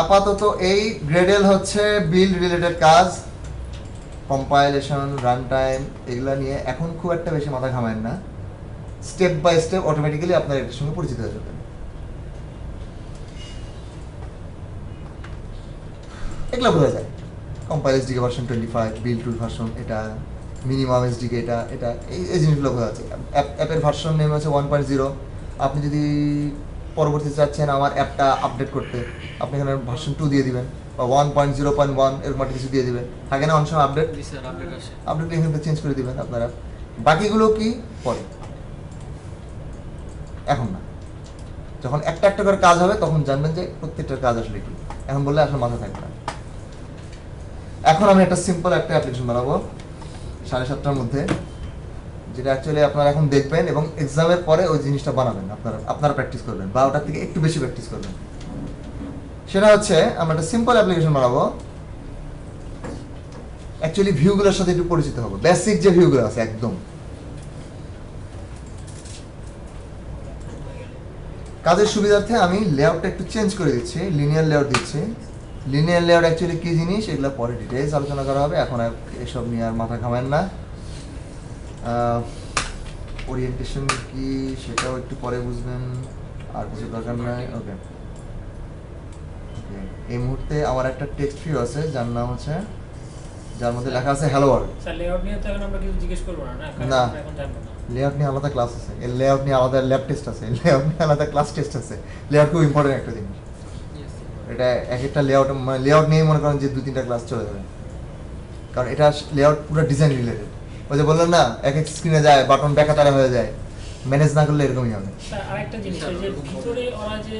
আপাতত এই গ্রেডেল হচ্ছে বিল্ড রিলেটেড কাজ, কম্পাইলেশন, রান টাইম, এগুলা নিয়ে এখন খুব একটা বেশি মাথা ঘামায়েন না। স্টেপ বাই স্টেপ অটোমেটিক্যালি আপনার এটার সঙ্গে পরিচিত হয়ে যাবেন। এগুলো বোঝা যায়, কম্পাইল এসডিকে ভার্সন 25, বিল্ড টুল ভার্সন এটা, মিনিমাম এসডিকে এটা এটা এই জিনিসগুলো বোঝা যাচ্ছে। অ্যাপের ভার্সন নেম হচ্ছে 1.0। আপনি যদি পরবর্তীতে চাচ্ছেন আমার অ্যাপটা আপডেট করতে, আপনি এখানে ভার্সন 2 দিয়ে দিবেন বা 1.0.1 এরকম একটা কিছু দিয়ে দিবেন। থাকে না অনেক সময় আপডেট, আপডেট এখান থেকে চেঞ্জ করে দিবেন আপনারা। বাকিগুলো কি পরে, এখন না। যখন একটা একটা করে কাজ হবে তখন জানবেন যে প্রত্যেকটার কাজ আসলে কি। এখন বললে আসলে মাথা থাকবে না। এখন আমি একটা সিম্পল একটা অ্যাপ্লিকেশন বানাবো 7:30টার মধ্যে, যেটা অ্যাকচুয়ালি আপনারা এখন দেখবেন এবং এক্সামের পরে ওই জিনিসটা বানাবেন, আপনারা প্র্যাকটিস করবেন বা ওটার থেকে একটু বেশি প্র্যাকটিস করবেন। সেটা হচ্ছে আমরা একটা সিম্পল অ্যাপ্লিকেশন বানাবো। অ্যাকচুয়ালি ভিউগুলোর সাথে একটু পরিচিত হবো, বেসিক যে ভিউগুলো আছে একদম। কাজের সুবিধার্থে আমি লেআউটটা একটু চেঞ্জ করে দিচ্ছি, লিনিয়ার লেআউট দিচ্ছি। লিনিয়ার লেআউট অ্যাকচুয়ালি কী জিনিস এগুলো পরে ডিটেইলস আলোচনা করা হবে, এখন এসব নিয়ে আর মাথা ঘামেন না। ওরিয়েন্টেশন কি সেটাও একটু পরে বুঝবেন, আর কিছু দরকার নাই। ওকে, এই মুহূর্তে আমার একটা টেক্সট ভিউ আছে যার নাম হচ্ছে, যার মধ্যে লেখা আছে হ্যালো ওয়ার্ল্ড। স্যার লেআউট নিয়ে তো এখন আমরা কিছু জিজ্ঞেস করব না, না কারণ না। আমরা এখন জানবো না। লেআউট নিয়ে আলাদা ক্লাস আছে, এর লেআউট নিয়ে আলাদা ল্যাব টেস্ট আছে, লেআউট নিয়ে আলাদা ক্লাস টেস্ট আছে। লেআউট খুব ইম্পর্টেন্ট একটা জিনিস। এটা এক একটা লেআউট, মানে লেআউট নিয়ে মনে করেন যে 2-3টা ক্লাস চলে যাবে, কারণ এটা লেআউট পুরো ডিজাইন রিলেটেড। ওই যে বললেন না এক এক স্ক্রিনে যায় বাটন বেকাতারা হয়ে যায়, ম্যানেজ না করলে এরকমই হবে। স্যার আরেকটা জিনিস, এই যে ভিতরে ওরা যে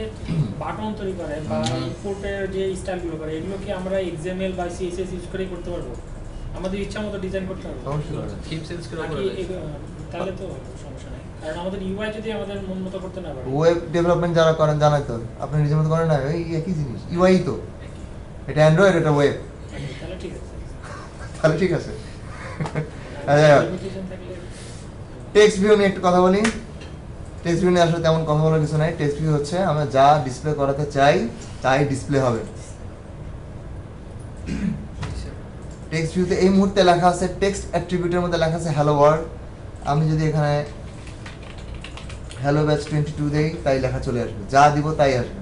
বাটন তৈরি করে বা ইনপুটের যে স্টাইলগুলো করে, এগুলো কি আমরা এক্সএমএল বা সিএসএস ইউজ করেই করতে পারবো? আমাদের ইচ্ছা মতো ডিজাইন করতে পারবো? অবশ্যই পারবেন। থিম সেন্স করে নাকি তাহলে তো সমস্যা নেই, কারণ আমাদের ইউআই যদি আমাদের মন মতো করতে না পারে। ওয়েব ডেভেলপমেন্ট যারা করেন জানাই তো, আপনি নিজের মতো করেন না, ওই একই জিনিস, ইউআই তো। এটা অ্যান্ড্রয়েড, এটা ওয়েব, তাহলে ঠিক আছে। তাহলে ঠিক আছে। লিমিটেশন থাকলে টেক্সট ভিউ নিয়ে একটু কথা বলি। টেক্সট ভিউ নিয়ে আসলে তেমন কথা বলার কিছু নাই। টেক্সট ভিউ হচ্ছে আমরা যা ডিসপ্লে করাতে চাই তাই ডিসপ্লে হবে। টেক্সট ভিউতে এই মুহূর্তে লেখা আছে, টেক্সট অ্যাট্রিবিউটের মধ্যে লেখা আছে হ্যালো ওয়ার্ল্ড। আমি যদি এখানে হ্যালো ব্যাচ 22 দেই, তাই লেখা চলে আসবে, যা দিব তাই আসবে।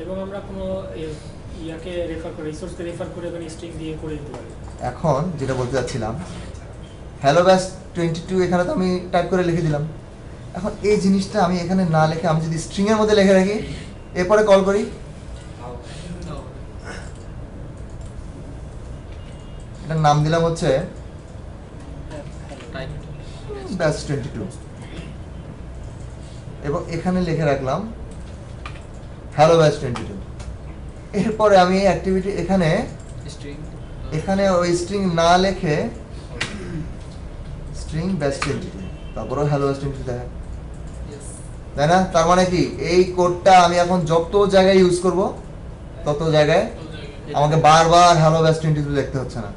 এবং আমরা কোনো ইয়াকে রেফার করে, রিসোর্সকে রেফার করে এখানে স্ট্রিং দিয়ে করে দিতে পারি। এখন যেটা বলতে চাচ্ছিলাম, হ্যালো ব্যাচ 22 এখানে তো আমি টাইপ করে লিখে দিলাম। এখন এই জিনিসটা আমি এখানে না লিখে আমি যদি স্ট্রিং এর মধ্যে লিখে রাখি, এরপরে কল করি, এটার নাম দিলাম হচ্ছে ব্যাচ 22 এবং এখানে লিখে রাখলাম হ্যালো ব্যাচ 22। এরপরে আমি অ্যাক্টিভিটি এখানে ওই স্ট্রিং না লিখে স্ট্রিং ব্যাচ 22, তারপরে হ্যালো ব্যাচ 22 দেখা, তাই না? তার মানে কি এই কোডটা আমি এখন যত জায়গায় ইউজ করব তত জায়গায় আমাকে বারবার হ্যালো ব্যাচ 22 লিখতে হচ্ছে না।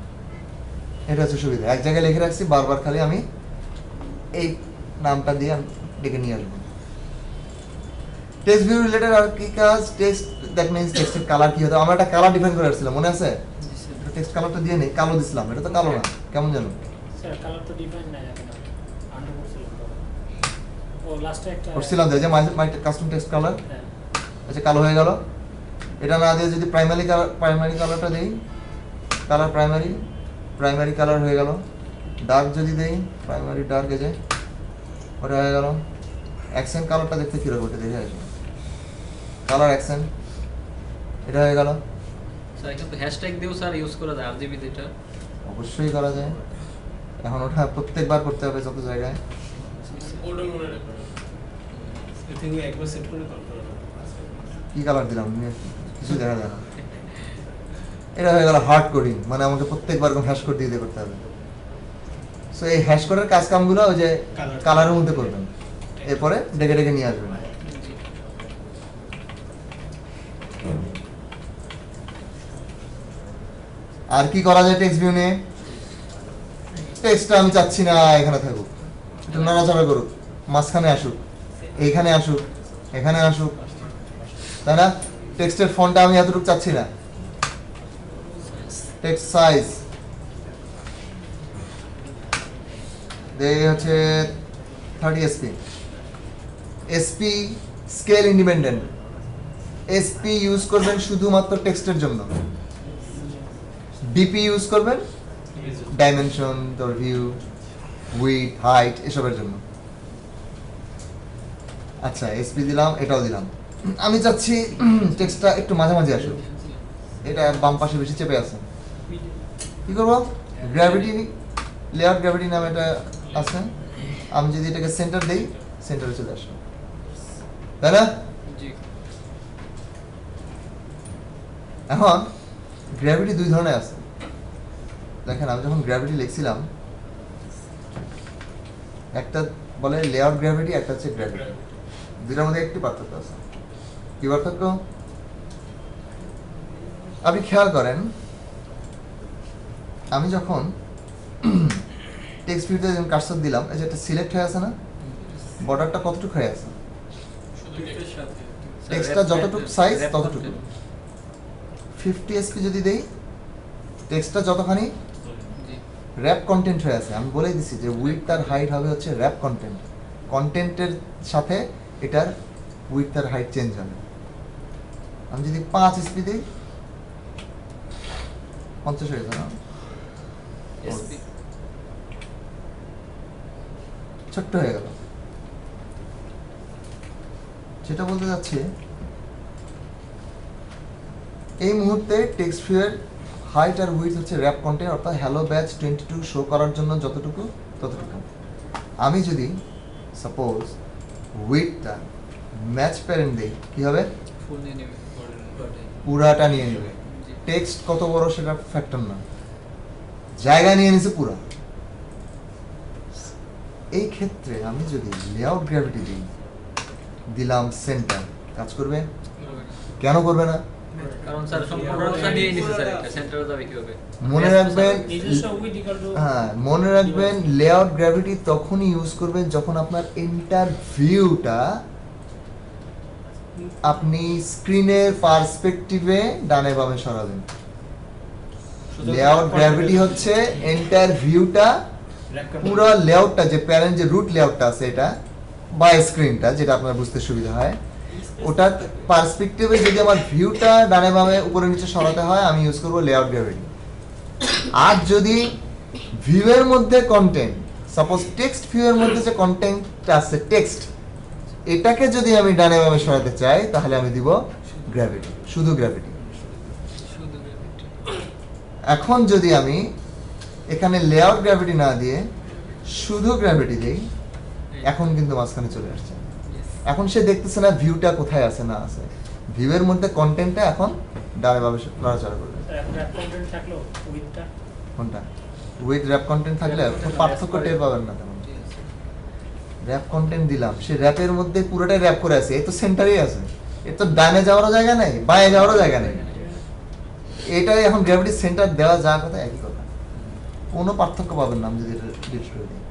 এটা হচ্ছে সুবিধা, এক জায়গায় লিখে রাখছি, বারবার খালি আমি এই নামটা দিয়ে আমি ডেকে নিয়ে আসবো। টেক্সট ভিউ রিলেটেড আর কি কাজ? টেক্সট, দ্যাট মিন্স টেক্সটের কালার কি হতো। আমরা একটা কালার ডিফাইন করে আসছিলাম, মনে আছে? টেক্সট কালারটা দিয়ে নেই, কালো দিছিলাম, এটা তো কালো না। কেমন জানো? স্যার কালার তো ডিফাইন নাই এখন আন্ডার করছিলাম তো ও লাস্টে একটা করছিলাম যে মাই কাস্টম টেক্সট কালার, হ্যাঁ আচ্ছা কালো হয়ে গেল। এটা না দিয়ে যদি প্রাইমারি কালারটা দেই, কালার প্রাইমারি কালার হয়ে গেল। ডার্ক যদি দেই, প্রাইমারি ডার্ক এই যে ওটা হয়ে গেল। অ্যাকসেন্ট কালারটা দেখতে কিরকম, ওটা দেখে আসবে। কালার অ্যাকসেন্ট এটা হয়ে গেল। স্যার এখন তো হ্যাশট্যাগ দিয়েও স্যার ইউজ করা যায় RGB যেটা। অবশ্যই করা যায়। এখন ওটা প্রত্যেকবার করতে হবে যত জায়গায়। ওটা মনে রাখবেন। এ থেকে একবার সেট করে কল করা যাবে। কি কালার দিলাম কিছু দেখা যায় না। এটা হয়ে গেল হার্ড কোডিং, মানে আমাকে প্রত্যেকবার হ্যাশ কোড দিয়ে করতে হবে। সো এই হ্যাশ কোডের কাজ কামগুলো ওই যে কালারের মধ্যে করবেন, এরপরে ডেকে ডেকে নিয়ে আসবেন। আর কি করা যায় টেক্সট ভিউ নিয়ে? টেক্সটটা আমি চাচ্ছি না এখানে থাকুক, একটু নড়াচড়া করুক, মাঝখানে আসুক, এইখানে আসুক, এখানে আসুক, তাই না? টেক্সটের ফন্টটা আমি এতটুকু চাচ্ছি না। টেক্সট সাইজ হচ্ছে 30 SP। SP scale independent. SP use করবেন শুধুমাত্র টেক্সটের জন্য, ডিপি ইউজ করবেন ডাইমেনশন, ভিউ, উইডথ, হাইট এসবের জন্য। আচ্ছা এসপি দিলাম, এটাও দিলাম। আমি চাচ্ছি টেক্সটটা একটু মাঝামাঝি আসুক, এটা বাম পাশে বেশি চেপে আছে। কি করবো? গ্র্যাভিটি, লেয়ার গ্র্যাভিটি নামে এটা আছে। আমি যদি এটাকে সেন্টার দেই, সেন্টারে চলে আসবে, তাই না? জি এখন গ্র্যাভিটি দুই ধরনের আছে। দেখেন আমি যখন গ্র্যাভিটি লিখছিলাম, একটা বলে লেআউট গ্র্যাভিটি, একটা হচ্ছে গ্র্যাভিটি। দুটার মধ্যে একটু পার্থক্য আছে। কি পার্থক্য? আপনি খেয়াল করেন, আমি যখন টেক্সট ভিউতে যখন কার্সর দিলাম, এই যে একটা সিলেক্ট হয়ে আছে না, বর্ডারটা কতটুকু হয়ে আছে? শুধু টেক্সটের সাথে। টেক্সটটা যতটুকু সাইজ ততটুকু। 50 SP যদি দেই, টেক্সটটা যতখানি জি র্যাপ কন্টেন্ট হয়ে আছে। আমি বলেই দিছি যে উইডথ আর হাইট হবে হচ্ছে র্যাপ কন্টেন্ট, কন্টেন্টের সাথে এটার উইডথ আর হাইট চেঞ্জ হবে। আমি যদি 5 SP দিই, 50 হয়ে যাবে না? SP ছোট্ট হয়ে গেল। যেটা বলতে যাচ্ছি, এই মুহূর্তে টেক্সট ভিউয়ের হাইট আর উইডথ হচ্ছে র্যাপ কন্টেন্ট, অর্থাৎ হ্যালো ব্যাচ 22 শো করার জন্য যতটুকু ততটুকু। আমি যদি সাপোজ উইডথটা ম্যাচ প্যারেন্ট দিই, কি হবে? ফুল নিয়ে নেবে পুরাটা নিয়ে নেবে। জি টেক্সট কত বড় সেটা ফ্যাক্টর না, জায়গা নিয়ে নিছে পুরা। এই ক্ষেত্রে আমি যদি লেআউট গ্র্যাভিটি দিই, দিলাম সেন্টার, কাজ করবে? কেন করবে না? কারণ স্যার সম্পূর্ণটা নিয়ে নিছে স্যার, এটা সেন্টারে যাবে কিভাবে? মনে রাখবেন, নিজস্ব উইথ ইকুয়াল টু হ্যাঁ মনে রাখবেন, লেআউট গ্র্যাভিটি তখনই ইউজ করবেন যখন আপনার এন্টার ভিউটা আপনি স্ক্রিনের পার্সপেক্টিভে ডানে বামে সরাবেন। লেআউট গ্র্যাভিটি হচ্ছে এন্টার ভিউটা, পুরো লেআউটটা, যে প্যারেন্ট যে রুট লেআউটটা আছে এটা বা স্ক্রিনটা, যেটা আপনার বুঝতে সুবিধা হয়, ওটার পার্সপেক্টিভে যদি আমার ভিউটা ডানে বামে উপরে নিচে সরাতে হয়, আমি ইউজ করবো লেআউট গ্র্যাভিটি। আর যদি ভিউয়ের মধ্যে কন্টেন্ট, সাপোজ টেক্সট ভিউয়ের মধ্যে যে কন্টেন্ট আছে টেক্সট, এটাকে যদি আমি ডানে বামে সরাতে চাই, তাহলে আমি দিব গ্র্যাভিটি, শুধু গ্র্যাভিটি। শুধু gravity। এখন যদি আমি এখানে লেআউট গ্র্যাভিটি না দিয়ে শুধু গ্র্যাভিটি দিই, এখন কিন্তু মাঝখানে চলে আসছে। Yes. এখন সে দেখতেছে না ভিউটা কোথায় আছে না আছে, ভিউয়ের মধ্যে কন্টেন্টটা এখন ডানে বামে নড়াচড়া করবে। এখন র্যাপ কন্টেন্ট থাকলো উইথটা কোনটা? উইথ র্যাপ কন্টেন্ট থাকলে কোনো পার্থক্য টের পাবেন না তেমন। Yes. র্যাপ কন্টেন্ট দিলাম, সে র্যাপের মধ্যে পুরোটাই র্যাপ করে আছে, এই তো সেন্টারেই আছে, এর তো ডানে যাওয়ারও জায়গা নেই, বাঁয়ে যাওয়ারও জায়গা নেই। এটাই এখন গ্র্যাভিটি সেন্টার দেওয়া যাওয়ার কথা, একই কথা, কোনো পার্থক্য পাবেন না আমি যদি এটা ডিলিট করে দিই।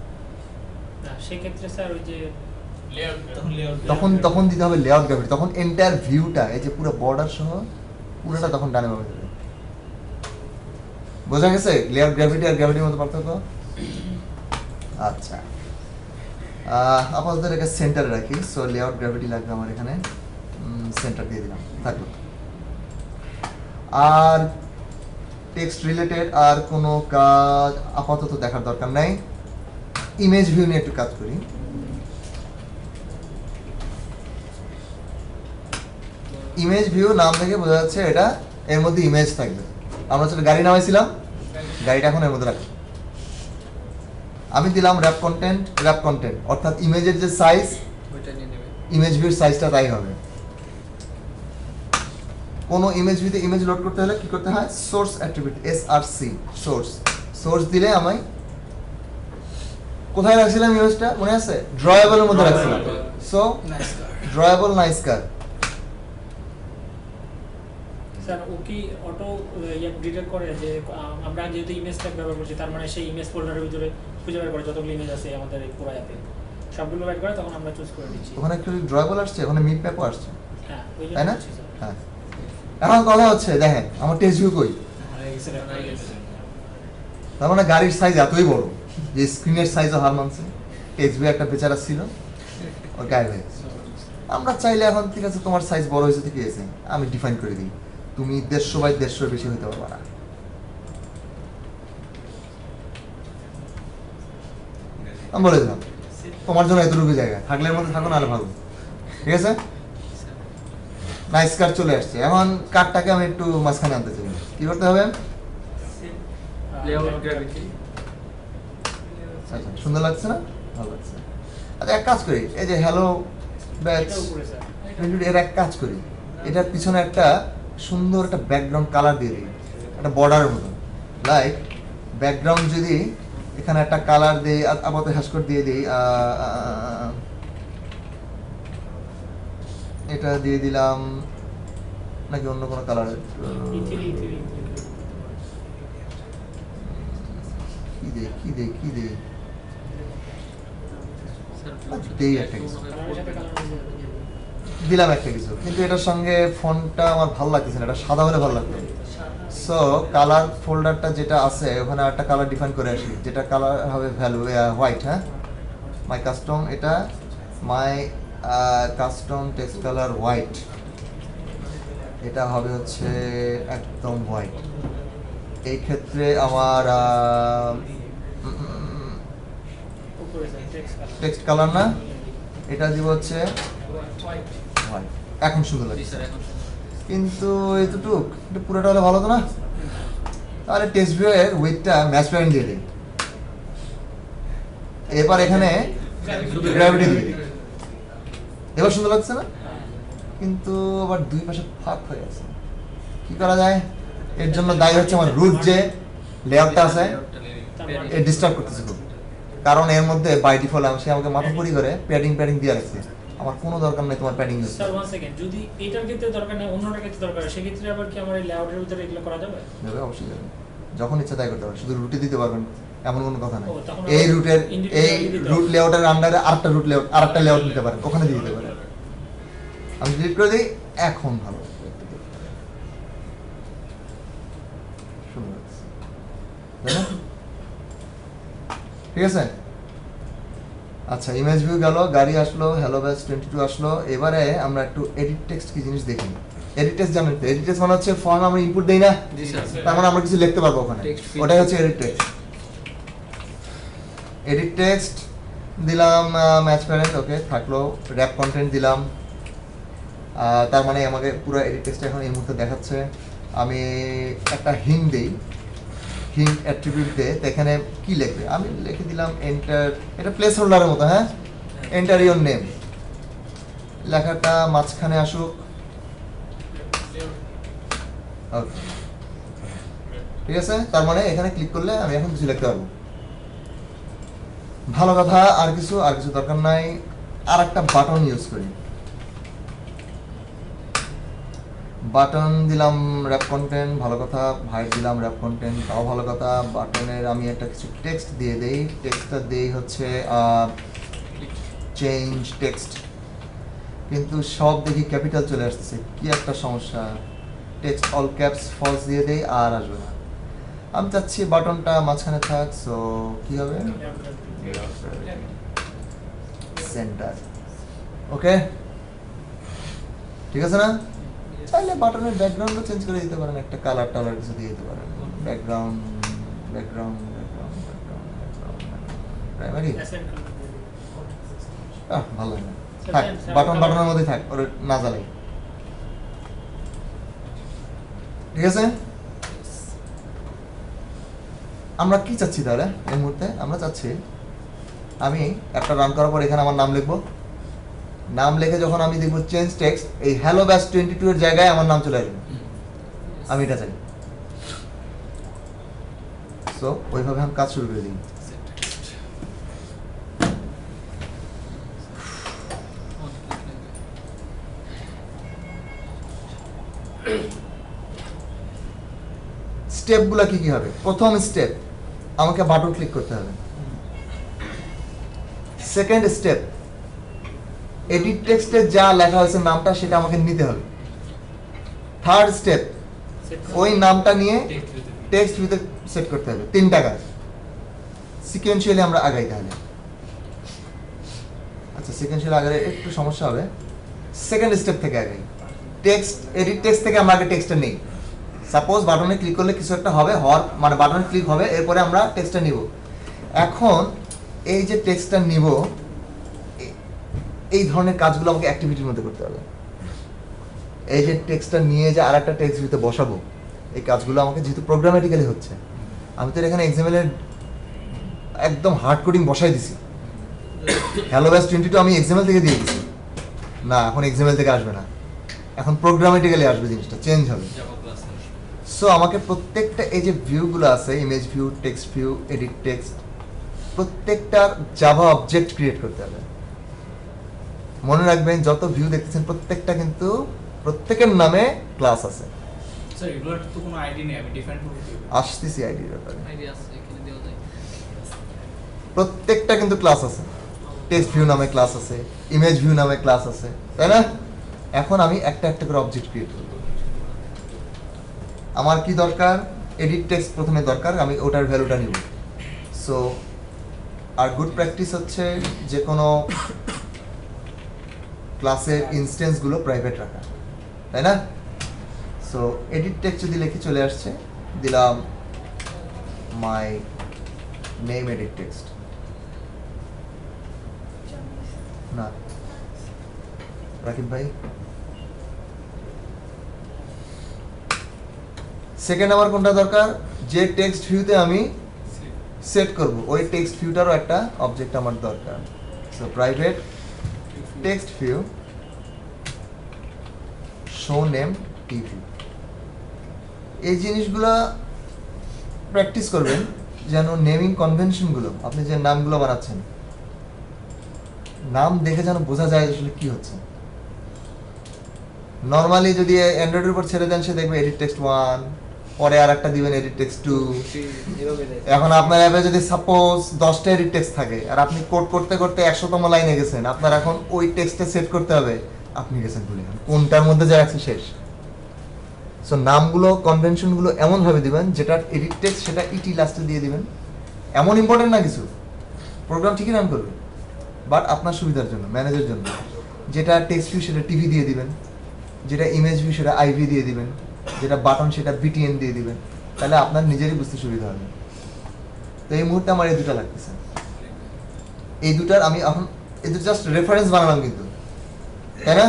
না সেক্ষেত্রে স্যার ওই যে তখন তখন দিতে হবে লেআউট গ্র্যাভিটি, তখন এন্টায়ার ভিউটা, এই যে পুরো বর্ডার সহ পুরোটা তখন ডানে বামে যাবে। বোঝা গেছে লেআউট গ্র্যাভিটি আর গ্র্যাভিটির মধ্যে পার্থক্য? আচ্ছা আপাতত এটাকে সেন্টারে রাখি, সো লেআউট গ্র্যাভিটি লাগবে আমার এখানে, সেন্টার দিয়ে দিলাম থাকলো। আর টেক্সট রিলেটেড আর কোনো কাজ আপাতত দেখার দরকার নাই। ইমেজ ভিউ নিয়ে একটু কাজ করি। ইমেজ ভিউ নাম থেকে বোঝা যাচ্ছে এটা এর মধ্যে ইমেজ থাকবে। আমরা যেটা গাড়ি নামাইছিলাম, গাড়িটা এখন এর মধ্যে রাখি। আমি দিলাম র্যাপ কন্টেন্ট অর্থাৎ ইমেজের যে সাইজ, ওইটা নিয়ে নেবে। ইমেজ ভিউর সাইজটা তাই হবে। কোনো ইমেজ ভিউতে ইমেজ লোড করতে হলে কি করতে হয়? সোর্স অ্যাট্রিবিউট SRC সোর্স দিলে আমি কোথায় রাখছিলাম ইমেজটা মনে আছে? ড্রয়েবলের মধ্যে রাখছিলাম। So drawable nice car. Sir ও কি অটো ডিটেক্ট করে যে আমরা যেহেতু ইমেজ ট্যাগ ব্যবহার করছি, তার মানে সেই ইমেজ ফোল্ডারের ভিতরে খুঁজে বের করে যতগুলো ইমেজ আছে আমাদের এই পুরো অ্যাপে সবগুলো বের করে তখন আমরা চুজ করে দিচ্ছি। ওখানে একটু ড্রয়েবল আসছে, ওখানে মিড ম্যাপও আসছে, হ্যাঁ ওই তাই না? জন্য স্যার। হ্যাঁ এখন কথা হচ্ছে দেখেন আমার টেক্সট ভিউ কই? তার মানে গাড়ির সাইজ এতই বড় যে স্ক্রিনের সাইজও হার মানছে। টেক্সট ভিউ একটা বেচারা ছিল, ওর গায়ে হয়ে গেছে। আমরা চাইলে এখন ঠিক আছে তোমার সাইজ বড় হয়েছে ঠিক আছে, আমি ডিফাইন করে দিই তুমি 150 বাই 150 বেশি হতে পারবা না। আমি বলে দিলাম তোমার জন্য এতটুকু জায়গা থাকলে এর মধ্যে থাকো, নাহলে ভালো, ঠিক আছে? নাইস কার চলে আসছে। এখন কারটাকে আমি একটু মাঝখানে আনতে চাই, কি করতে হবে? লেআউট গ্র্যাভিটি আচ্ছা সুন্দর লাগছে না? ভালো লাগছে। আচ্ছা এক কাজ করি, এই যে হ্যালো ব্যাচ এটা উপরে স্যার। এর এক কাজ করি, এটার পিছনে একটা সুন্দর একটা ব্যাকগ্রাউন্ড কালার দিয়ে দিই, একটা বর্ডারের মতো। লাইক ব্যাকগ্রাউন্ড যদি এখানে একটা কালার দিই, আপাতত হ্যাশ কোড দিয়ে দিই, এটা দিয়ে দিলাম নাকি অন্য কোনো কালার? ইথিলি কি দেই স্যার দেই একটা কিছু কালারের সাথে কালার মিশিয়ে দিলাম একটা কিছু, কিন্তু এটার সঙ্গে ফন্টটা আমার ভালো লাগতেছে না, এটা সাদা হলে ভালো লাগতো। সো কালার ফোল্ডারটা যেটা আছে ওখানে একটা কালার ডিফাইন করে আসি, যেটা কালার হবে ভ্যালু হোয়াইট। হ্যাঁ মাই কাস্টম, এটা মাই কাস্টম টেক্সট কালার হোয়াইট, এটা হবে হচ্ছে একদম হোয়াইট। এই ক্ষেত্রে আমার উপরে স্যার টেক্সট কালার না, এটা দিব হচ্ছে হোয়াইট। এখন সুন্দর জি লাগছে, স্যার এখন কিন্তু এতটুক এটা পুরোটা হলে ভালো তো না? তাহলে টেক্সট ভিউ এর উইথটা ম্যাচ প্যারেন্ট দিয়ে দিই, এবার এখানে গ্র্যাভিটি দিয়ে দিই। এবার সুন্দর লাগছে না? কিন্তু আবার দুই পাশে ফাঁক হয়ে আছে, কি করা যায়? এর জন্য দায়ী হচ্ছে আমার রুট যে লেআউটটা আছে, এ ডিস্টার্ব করতেছে খুব। কারণ এর মধ্যে বাই ডিফল্ট সে আমাকে মাথা পরি করে প্যাডিং দিয়ে রাখছে। আমার কোনো দরকার নেই তোমার প্যাডিং ইউজ স্যার 1 সেকেন্ড, যদি এটার ক্ষেত্রে দরকার নেই অন্যটার ক্ষেত্রে দরকার, সেক্ষেত্রে আবার কি আমার এই লেআউটের ভিতরে এগুলো করা যাবে? যাবে, অবশ্যই যাবে, যখন ইচ্ছা তাই করতে পারবেন, শুধু রুটে দিতে পারবেন এমন কোনো কথা নাই। ও, তখন এই আবার রুটের এই individually দিতে রুট হবে। লেআউটের আন্ডারে আরেকটা রুট লেআউট আরেকটা লেআউট নিতে পারেন, ওখানে দিয়ে দিতে পারেন। আমি ডিলিট করে দিই, এখন ভালো সুন্দর লাগছে, তাই না? ঠিক আছে। আচ্ছা ইমেজ ভিউ গেল, গাড়ি আসলো, হ্যালো ব্যাচ 22 আসলো। এবারে আমরা একটু এডিট টেক্সট কি জিনিস দেখি। এডিট টেক্সট জানেন তো? এডিট টেক্সট মানে হচ্ছে ফর্ম আমরা ইনপুট দেই না, জি স্যার তার মানে আমরা কিছু লিখতে পারবো ওখানে, Text field। ওটাই হচ্ছে এডিট টেক্সট। এডিট টেক্সট দিলাম ম্যাচ প্যারেন্ট, ওকে থাকলো। র্যাপ কন্টেন্ট দিলাম, তার মানে আমাকে পুরো এডিট টেক্সট এখন এই মুহূর্তে দেখাচ্ছে। আমি একটা হিন্ট দেই, হিন্ট অ্যাট্রিবিউট দে, তো এখানে কি লিখবে আমি লিখে দিলাম এন্টার, এটা প্লেস হোল্ডারের মতো। হ্যাঁ এন্টার ইওর নেম, লেখাটা মাঝখানে আসুক, ওকে ঠিক আছে। তার মানে এখানে ক্লিক করলে আমি এখন কিছু লিখতে পারবো, ভালো কথা। আর কিছু দরকার নাই। আর একটা বাটন ইউজ করি, বাটন দিলাম র্যাপ কন্টেন্ট, ভালো কথা। ভাইট দিলাম র্যাপ কন্টেন্ট, তাও ভালো কথা। বাটনের আমি একটা কিছু টেক্সট দিয়ে দেই, টেক্সটটা দেই হচ্ছে চেঞ্জ টেক্সট, কিন্তু সব দেখি ক্যাপিটাল চলে আসতেছে, কি একটা সমস্যা। টেক্সট অল ক্যাপস ফলস দিয়ে দেই, আর আসবে না। আমি চাচ্ছি বাটনটা মাঝখানে থাক, সো কি হবে সেন্টার। ওকে, ঠিক আছে না? চাইলে বাটনের ব্যাকগ্রাউন্ডও চেঞ্জ করে দিতে পারেন, একটা কালার টালার কিছু দিয়ে দিতে পারেন। Background background background background primary ভালো হয় না, থাক বাটন বাটনের মধ্যে থাক, ওর না জ্বালাই। ঠিক আছে, আমরা কি চাচ্ছি তাহলে এই মুহূর্তে? আমরা চাচ্ছি আমি একটা রান করার পর এখানে আমার নাম লিখবো, নাম লিখে যখন আমি দেখবো চেঞ্জ টেক্সট, এই হ্যালো ব্যাচ 22 এর জায়গায় আমার নাম চলে আসবে, আমি এটা চাই। সো ওইভাবে আমি কাজ শুরু করে দিই। স্টেপগুলো কি কি হবে? প্রথম স্টেপ, আমাকে বাটন ক্লিক করতে হবে। সেকেন্ড স্টেপ, এডিট টেক্সটে যা লেখা হয়েছে নামটা সেটা আমাকে নিতে হবে। থার্ড স্টেপ, ওই নামটা নিয়ে টেক্সট ভিতরে সেট করতে হবে। 3টা কাজ সিকোয়েন্সিয়ালি আমরা আগাই তাহলে। আচ্ছা, সিকোয়েন্সিয়ালি আগালে একটু সমস্যা হবে, সেকেন্ড স্টেপ থেকে আগাই। টেক্সট এডিট টেক্সট থেকে আমরা আগে টেক্সটটা নেই। সাপোজ বাটনে ক্লিক করলে কিছু একটা হবে, হওয়ার মানে বাটনে ক্লিক হবে, এরপরে আমরা টেক্সটটা নিব। এখন এই যে টেক্সটটা নিব, এই ধরনের কাজগুলো আমাকে অ্যাক্টিভিটির মধ্যে করতে হবে। এই যে টেক্সটটা নিয়ে যে আর একটা টেক্সট ভিতরে বসাবো, এই কাজগুলো আমাকে যেহেতু প্রোগ্রামেটিক্যালি হচ্ছে, আমি তো এখানে এক্সাম্পল এর একদম হার্ড কোডিং বসাই দিছি। হ্যালো ব্যাচ 22 আমি এক্সাম্পল থেকে দিয়ে দিছি না, এখন এক্সাম্পল থেকে আসবে না, এখন প্রোগ্রামেটিক্যালি আসবে, জিনিসটা চেঞ্জ হবে। সো আমাকে প্রত্যেকটা এই যে ভিউগুলো আছে, image view, text view, edit text, প্রত্যেকটার জাভা অবজেক্ট ক্রিয়েট করতে হবে। মনে রাখবেন যত ভিউ দেখতেছেন প্রত্যেকটা কিন্তু প্রত্যেকের নামে ক্লাস আছে। স্যার এগুলোর তো কোনো আইডি নেই, আমি ডিফাইন করব কিভাবে? আসতেছি আইডির ব্যাপারে। আইডিয়া আছে এখানে দেওয়া যায়। প্রত্যেকটা কিন্তু ক্লাস আছে, টেক্সট ভিউ নামে ক্লাস আছে, ইমেজ ভিউ নামে ক্লাস আছে, তাই না? এখন আমি একটা একটা করে অবজেক্ট ক্রিয়েট করব। আমার কি দরকার? এডিট টেক্সট প্রথমে দরকার, আমি ওটার ভ্যালুটা নিব। সো আর গুড প্র্যাকটিস হচ্ছে যে কোনো ক্লাসের ইনস্ট্যান্সগুলো প্রাইভেট রাখা, তাই না? সো এডিট টেক্সট যদি লিখে চলে আসছে, দিলাম মাই নেম এডিট টেক্সট। না রাকিব ভাই, সেকেন্ড আমার কোনটা দরকার? যে টেক্সট ভিউতে আমি সেট করব ওই টেক্সট ভিউটারও একটা অবজেক্ট আমার দরকার। So private text view show name TV. এই জিনিসগুলো প্র্যাকটিস করবেন যেন নেমিং কনভেনশনগুলো, আপনি যে নামগুলো বানাচ্ছেন, নাম দেখে যেন বোঝা যায় আসলে কি হচ্ছে। নর্মালি যদি অ্যান্ড্রয়েডের উপর ছেড়ে দেন, সে দেখবে এডিট টেক্সট 1, পরে আর একটা দিবেন এডিট টেক্সট 2। এখন আপনার অ্যাপে যদি সাপোজ 10টা এডিট টেক্সট থাকে আর আপনি কোড করতে করতে 100তম লাইনে গেছেন, আপনার এখন ওই টেক্সটে সেট করতে হবে, আপনি গেছেন ভুলে কোনটার মধ্যে যা আছে শেষ। সো নামগুলো কনভেনশনগুলো এমনভাবে দিবেন যেটা এডিট টেক্সট সেটা ইটি লাস্টে দিয়ে দিবেন। এমন ইম্পর্টেন্ট না কিছু, প্রোগ্রাম ঠিকই রান করবে, বাট আপনার সুবিধার জন্য, ম্যানেজের জন্য। যেটা টেক্সট ভিউ সেটা টিভি দিয়ে দিবেন, যেটা ইমেজ ভিউ সেটা আইভি দিয়ে দিবেন, যেটা বাটন সেটা বিটিএন দিয়ে দিবেন, তাহলে আপনার নিজেরই বুঝতে সুবিধা হবে। তো এই মুহূর্তে আমার এই দুটো লাগতেছে, এই দুটার আমি এখন এই দুটো জাস্ট রেফারেন্স বানালাম কিন্তু, তাই না?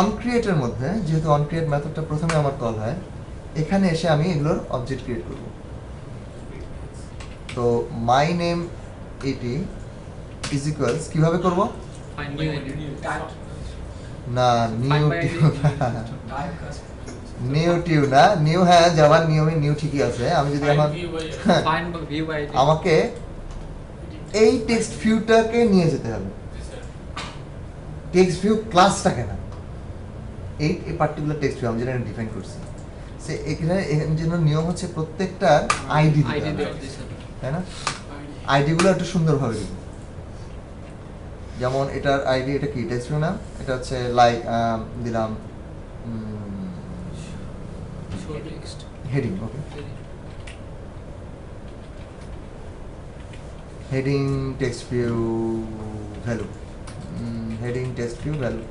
অনক্রিয়েটের মধ্যে যেহেতু অনক্রিয়েট মেথডটা প্রথমে আমার কল হয়, এখানে এসে আমি এগুলোর অবজেক্ট ক্রিয়েট করব। তো my name ET is equals কিভাবে করব? Find new ID. না নিউ Find by টিউ নিউ টিউ না, নিউ, হ্যাঁ জাভার নিয়মে নিউ ঠিকই আছে। আমি যদি এখন ফাইন্ড ভিউ আইডি। আমাকে এই টেক্সট ভিউটাকে নিয়ে যেতে হবে, টেক্সট ভিউ ক্লাসটাকে না, এই পার্টিকুলার টেক্সট ভিউ আমি যেটা ডিফাইন করছি। সে এখানে এর জন্য নিয়ম হচ্ছে প্রত্যেকটার আইডি দিতে আইডি হবে, দেওয়া দিছে। তাই না? আইডিগুলো একটু সুন্দরভাবে দিব। যেমন এটার আইডি, এটা কি টেক্সট ভিউ না, এটা হচ্ছে লাইক দিলাম show text. Heading, okay, heading text view value, heading text view value.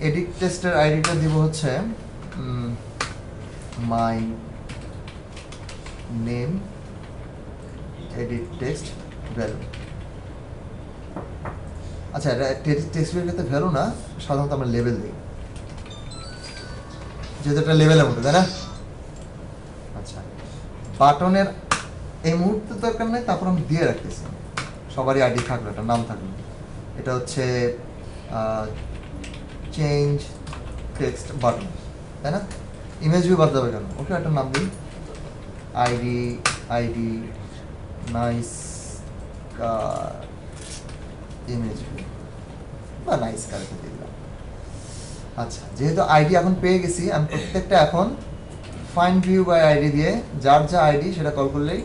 Edit টেক্সটের আইডিটা দিব হচ্ছে my name edit text value. আচ্ছা, এটা টেক্সট ভিউর ক্ষেত্রে ভ্যালু না, সাধারণত আমরা লেভেল দিই, যেহেতু এটা লেভেলের মতো, তাই না? আচ্ছা, বাটনের এই মুহূর্তে দরকার নেই, তারপর আমি দিয়ে রাখতেছি, সবারই আইডি থাকলো, একটা নাম থাকলো। এটা হচ্ছে চেঞ্জ টেক্সট বাটন, তাই না? ইমেজ ভিউ বাদ যাবে কেন? ওকে, একটা নাম দিই, আইডি নাইস ইমেজ ভিউ বা নাইস কারেক্ট দিলাম। আচ্ছা, যেহেতু আইডি এখন পেয়ে গেছি, আমি প্রত্যেকটা এখন ফাইন্ড ভিউ বাই আইডি দিয়ে যার যা আইডি সেটা কল করলেই,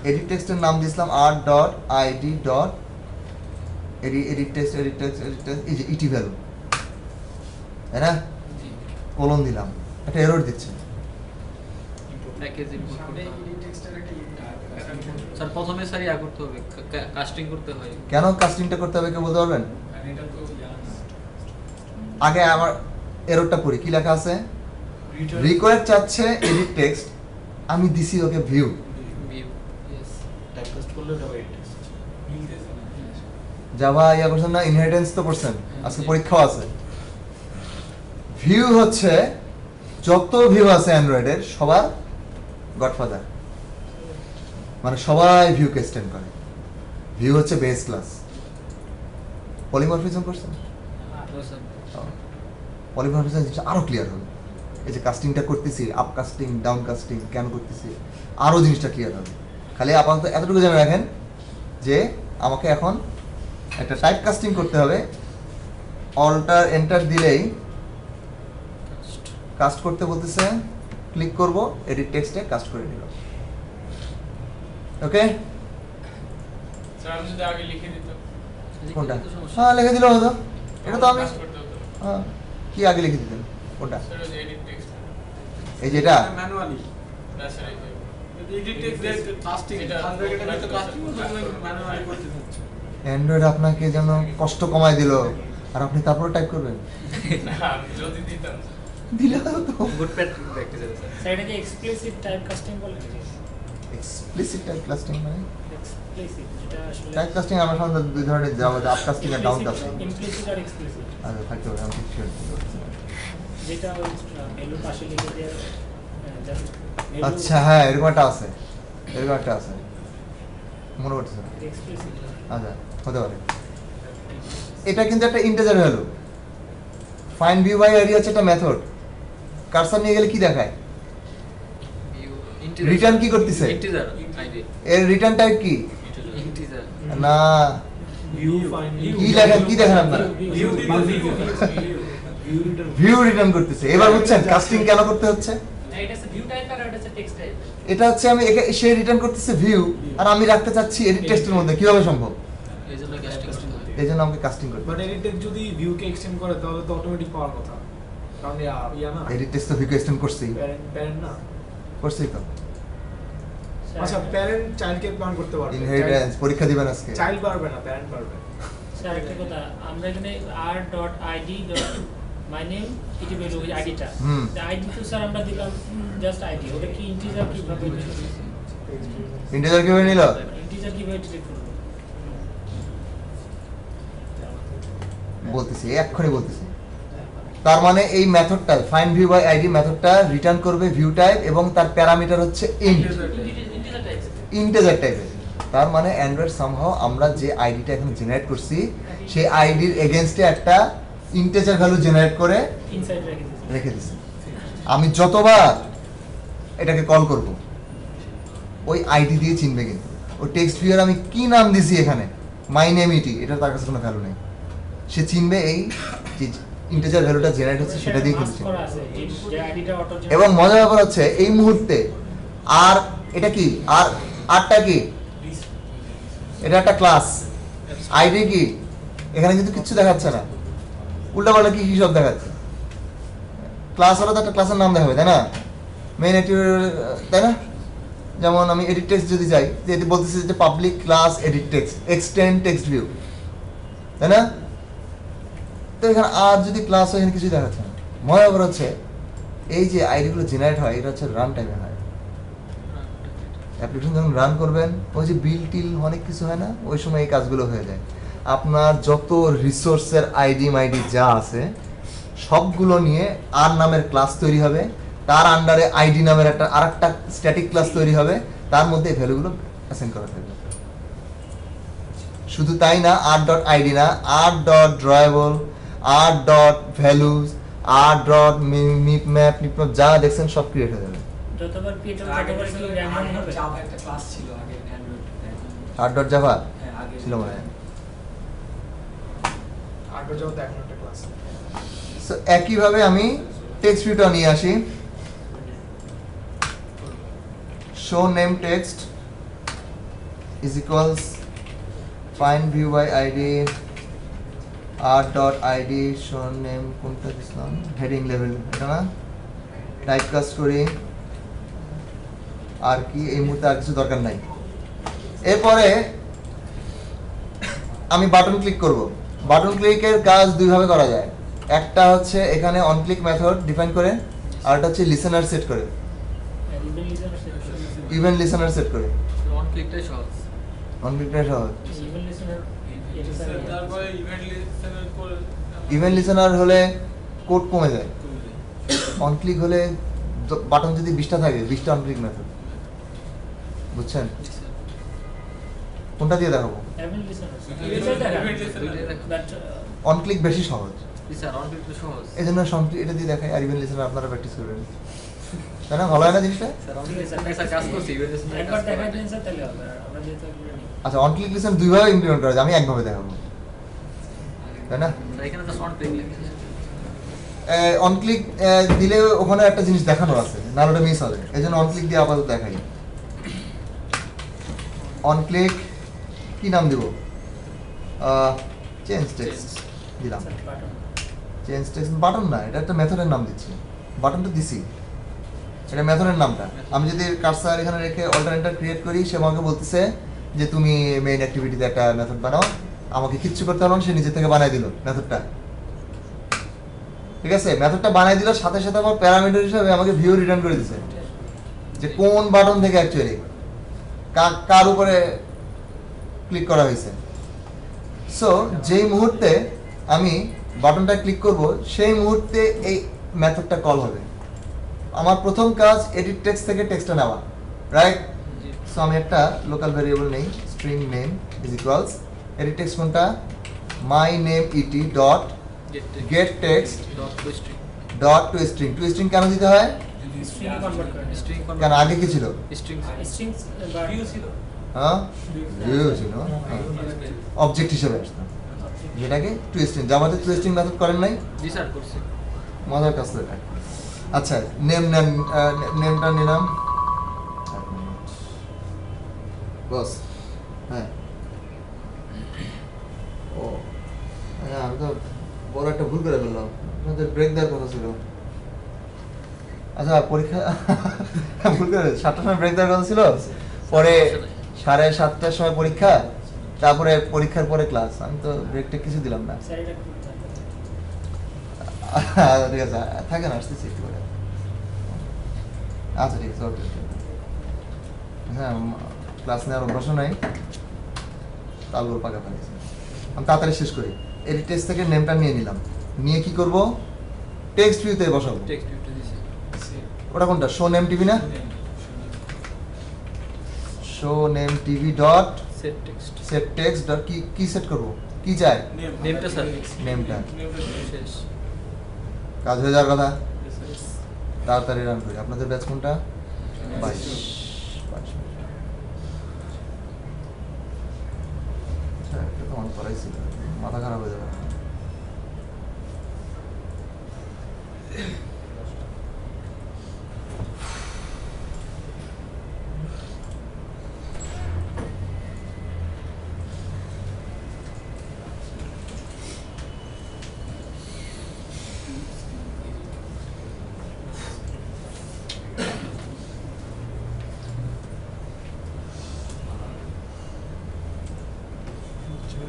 এডিট টেক্সটের নাম দিয়েছিলাম r.id. এডিট টেক্সট এই যে ইটি ভ্যালু, তাই না? কোলন দিলাম, একটা এরর দিচ্ছে। প্যাকেজ ইম্পোর্ট করতে হবে স্যার, প্রথমে স্যার ইয়া করতে হবে, কাস্টিং করতে হয়। কেন কাস্টিংটা করতে হবে কেউ বলতে পারবেন? আগে আমার এররটা পড়ি, কি লেখা আছে? রিকোয়ার চাচ্ছে এডিট টেক্সট, আমি দিছি ওকে ভিউ। টাইপকাস্ট করলে ওটা এডিট জাভা ইয়া করছেন না, ইনহেরিটেন্স তো করছেন, আজকে পরীক্ষাও আছে। ভিউ হচ্ছে যত ভিউ আছে অ্যান্ড্রয়েডের সবার গডফাদার, মানে সবাই ভিউকে এক্সটেন্ড করে। ভিউ হচ্ছে বেস ক্লাস। পলিমরফিজম করছেন? পলিমরফিজম জিনিসটা আরো ক্লিয়ার হবে। এই যে কাস্টিংটা করতেছি, আপ কাস্টিং ডাউন কাস্টিং কেন করতেছি, আরো জিনিসটা ক্লিয়ার হবে। খালি আপাতত এতটুকু জেনে রাখেন যে আমাকে এখন একটা টাইপ কাস্টিং করতে হবে, অল্টার এন্টার দিলেই কাস্ট করতে বলতেছে, ক্লিক করব, এডিট টেক্সটে কাস্ট করে নিল। ওকে, স্যার আমি যদি আগে লিখে দিতাম কোনটা? হ্যাঁ, লিখে দিলেও হতো। এটা তো আমি হ্যাঁ, কি আগে লিখে দিতেন? কোনটা? স্যার ওই যে এডিট টেক্সট এই যেটা ম্যানুয়ালি না স্যার, এডিট টেক্সট কাস্টিং, এটা তো কাস্টিং ম্যানুয়ালি করতে হচ্ছে। অ্যান্ড্রয়েড আপনাকে যেন কষ্ট কমায় দিল, আর আপনি তারপরে টাইপ করবেন। না আমি যদি দিতাম দিলে হতো। Good practice sir. স্যার এটাকে এক্সপ্লিসিট টাইপ কাস্টিং বলে নাকি? এক্সপ্লিসিট টাইপ কাস্টিং মানে এক্সপ্লিসিট যেটা আসলে টাইপ কাস্টিং আমরা সাধারণত দুই ধরনের যাওয়া, আপ কাস্টিং আর ডাউন কাস্টিং। ইমপ্লিসিট আর এক্সপ্লিসিট, আচ্ছা, থাকতে হবে, আমি ঠিক শিওর। যেটা ওই ভ্যালু পাশে লিখে দিয়ে জাস্ট আচ্ছা, হ্যাঁ, এরকম একটা আছে, এরকম একটা আছে, মনে পড়ছে না। এক্সপ্লিসিট। আচ্ছা, হতে পারে। এটা কিন্তু একটা integer value. Find view by ID হচ্ছে একটা মেথড। কার্সর নিয়ে গেলে কি দেখায়? রিটার্ন কি করতেছে? ইন্টিজার আইডি, এর রিটার্ন টাইপ কি? ইন্টিজার না, ভিউ ফাইন্ড কি লেখেন, কি দেখেন আপনারা? ভিউ রিটার্ন করতেছে। এবার বুঝছেন কাস্টিং কেন করতে হচ্ছে? এটা হচ্ছে ভিউ টাইপ আর এটা হচ্ছে টেক্সট টাইপ। এটা হচ্ছে আমি সে রিটার্ন করতেছে ভিউ, আর আমি রাখতে চাচ্ছি এডিট টেক্সটের মধ্যে, কিভাবে সম্ভব? এইজন্য কাস্টিং করতে হয়। এই জন্য আমাকে কাস্টিং করতে বাট এডিট টেক্সট যদি ভিউকে এক্সটেন্ড করে তাহলে তো অটোমেটিক পাওয়ার কথা, কারণ ইয়া না এডিট টেক্সট তো ভিউ এক্সটেন্ড করছেই, প্যারেন্ট না। করছেই তো। আচ্ছা, প্যারেন্ট চাইল্ডকে প্ল্যান করতে পারবে, ইনহেরিটেন্স পরীক্ষা দিবেন আজকে। চাইল্ড পারবে না, প্যারেন্ট পারবে। স্যার একটা কথা, আমরা এখানে r.id.myname এটি বের ওই আইডিটা, হুম। আইডি তো স্যার আমরা দিলাম জাস্ট আইডি, ওটা কি ইন্টিজার কিভাবে ইন্টিজার কিভাবে নিল? ইন্টিজার কিভাবে ডিটেক্ট করব? বলতেছি, এক্ষুনি বলতেছি। তার মানে এই মেথডটা ফাইন্ড ভিউ বাই আইডি মেথডটা রিটার্ন করবে ভিউ টাইপ এবং তার প্যারামিটার হচ্ছে ইন্ট, ইন্টিজার টাইপ। ইন্টিজার টাইপের। তার মানে অ্যান্ড্রয়েড সামহাও আমরা যে আইডিটা এখন জেনারেট করছি সেই আইডির এগেইনস্টে একটা ইন্টিজার ভ্যালু জেনারেট করে ইনসাইড রেখে দিয়েছি। রেখে দিছি। আমি যতবার এটাকে কল করব ওই আইডি দিয়ে চিনবে, কিন্তু ওই টেক্সট ভিউর আমি কি নাম দিছি এখানে, মাই নেম ইটি, এটা তার কাছে কোনো ভ্যালু নেই। সে চিনবে এই যে ইন্টিজার ভ্যালুটা জেনারেট হচ্ছে সেটা দিয়ে কিন্তু মাস্ক চিনবে। করা আছে যে আইডিটা অটো এবং মজার ব্যাপার হচ্ছে এই মুহূর্তে আর এটা কি, আর আরটা কি, এটা একটা ক্লাস, আইডি কি, এখানে কিন্তু কিচ্ছু দেখাচ্ছে না, উল্টাপাল্টা কি কি সব দেখাচ্ছে। ক্লাস হলে তো একটা ক্লাসের নাম দেখাবে, তাই না? মেইন অ্যাক্টিভিটি, তাই না? যেমন আমি এডিট টেক্সট যদি যাই, যে এটি বলতেছি যে public class edit text extend text view, তাই না? তো এখানে আর যদি ক্লাস হয় এখানে কিছুই দেখাচ্ছে না। মনে করা হচ্ছে এই যে আইডিগুলো জেনারেট হয় এটা হচ্ছে রান টাইমে হয়। অ্যাপ্লিকেশন যখন রান করবেন ওই যে বিল টিল অনেক কিছু হয় না, ওই সময় এই কাজগুলো হয়ে যায়। আপনার যত রিসোর্সের আইডি মাইডি যা আছে সবগুলো নিয়ে আর নামের ক্লাস তৈরি হবে, তার আন্ডারে আইডি নামের একটা আরেকটা স্ট্যাটিক ক্লাস তৈরি হবে, তার মধ্যে ভ্যালুগুলো অ্যাসাইন করা থাকবে। শুধু তাই না, আর ডট আইডি না, R dot drawable, R dot values, R dot mip map যা দেখছেন সব ক্রিয়েট হয়ে যাবে। যতবার ক্রিয়েট হবে ততবার কি র্যান্ডম হবে? জাভা একটা ক্লাস ছিল আগে অ্যান্ড্রয়েড। আর ডট জাভা হ্যাঁ আগে ছিল মনে হয়। আগে যাও তো এখন একটা ক্লাস। সো একইভাবে আমি টেক্সট ভিউটা নিয়ে আসি। Show name text is equals find view by id r dot id show name কোনটা দিলাম, হেডিং লেভেল এটা না, টাইপ কাস্ট করি। আর কি এই মুহূর্তে আর কিছু দরকার নাই। এরপরে আমি বাটন ক্লিক করব। বাটন ক্লিকের কাজ দুইভাবে করা যায়। একটা হচ্ছে এখানে অন ক্লিক মেথড ডিফাইন করে, আর একটা হচ্ছে লিসেনার সেট করে, ইভেন লিসেনার সেট করে। অন ক্লিকটাই সহজ। অন ক্লিকটা সহজ। ইভেন লিসেনার তারপরে ইভেন্ট লিস্টের করে ইভেন লিসেনার হলে কোড কমে যায়। অন ক্লিক হলে বাটন যদি 20টা থাকে 20টা অন ক্লিক মেথড, বুঝছেন? কোনটা দিয়ে দেখাবো? ইভেন লিসেনার দুইটাই দেখো। বাট অন ক্লিক বেশি সহজ, জি স্যার, অন ক্লিকটা সহজ। এই জন্য এটা দিয়ে দেখাই, আর ইভেন লিসেনার আপনারা প্র্যাকটিস করবেন, তাই না? ভালো হয় না জিনিসটা? স্যার অন ক্লিক স্যার কাজ করছি, ইভেন্ট একবার দেখাই দেন স্যার, তাহলে হবে। আর আমরা যেহেতু একবার নিই। আচ্ছা, অন ক্লিক লিসেন দুইভাবে ইমপ্লিমেন্ট করা যায়, আমি একভাবে দেখাবো, তাই না? স্যার এখানে জাস্ট অন ক্লিক লিখেছি। অন ক্লিক দিলে ওখানে একটা জিনিস দেখানো আছে, নাহলে ওটা মিস হবে, এই জন্য অন ক্লিক দিয়ে আপাতত দেখাই। অন ক্লিক কি নাম দিব? চেঞ্জ টেক্সট দিলাম। Sir button change text button না, এটা একটা মেথডের নাম দিচ্ছি। বাটনটা দিছি, এটা মেথডের নামটা। আমি যদি কার্সার এখানে রেখে অল্টারনেটর ক্রিয়েট করি, সে আমাকে বলতেছে যে তুমি মেইন অ্যাক্টিভিটিতে একটা মেথড বানাও, আমাকে কিচ্ছু করতে হবে না, সে নিজে থেকে বানাই দিল মেথডটা। ঠিক আছে, মেথডটা বানাই দিল, সাথে সাথে আমার প্যারামিটার হিসেবে আমাকে ভিউ রিটার্ন করে দিছে যে কোন বাটন থেকে অ্যাকচুয়ালি কার উপরে ক্লিক করা হয়েছে। সো যেই মুহূর্তে আমি বাটনটা ক্লিক করব সেই মুহূর্তে এই মেথডটা কল হবে। আমার প্রথম কাজ এডিট টেক্সট থেকে টেক্সটটা নেওয়া, রাইট? সো আমি একটা লোকাল ভেরিয়েবল নেই, string name is equals edit text কোনটা, my name ET dot get text dot to string. Dot to string. To string কেন দিতে হয়? স্ট্রিং কনভার্ট করেন। স্ট্রিং কেন আগে কি ছিল? স্ট্রিং স্ট্রিংস বা ভিউ ছিল হ্যাঁ, ভিউ ছিল, অবজেক্ট হিসেবে আসতো, যেটাকে টু স্ট্রিং। জাভাতে টু স্ট্রিং মেথড করেন নাই? জি স্যার করছি। মজার কাজ তো এটা। আচ্ছা, নেম নেন, নেমটা নিলাম বস। হ্যাঁ, ও হ্যাঁ, আমি তো বড় একটা ভুল করে ফেললাম, আপনাদের ব্রেক দেওয়ার কথা ছিল। আচ্ছা, পরীক্ষা ভুল করে 7টার সময় ব্রেক দেওয়ার কথা ছিল, পরে 7:30টার সময় পরীক্ষা, তারপরে পরীক্ষার পরে ক্লাস, আমি তো ব্রেকটা কিছু দিলাম না। স্যার এটা খুব ঠিক আছে, থাকেন, আসতেছি একটু করে। আচ্ছা ঠিক আছে, ওকে। হ্যাঁ, ক্লাস নেওয়ার অভ্যাসও নাই, তালগুলো পাকা ফেলেছি। আমি তাড়াতাড়ি শেষ করি। এডিট টেক্সট থেকে নেমটা নিয়ে নিলাম, নিয়ে কি করব? টেক্সট ভিউতে বসাবো। টেক্সট ভিউতে দিছি। ওটা কোনটা? শো নেম টিভি না? Show name TV dot set text. Set text dot কি সেট করব? কি চাই? নেমটা স্যার নেমটা। শেষ। কাজ হয়ে যাওয়ার কথা, তাড়াতাড়ি রান করি। আপনাদের ব্যাচ কোনটা? 22। আচ্ছা, একটা তো অন করাই ছিল, মাথা খারাপ হয়ে যাবে।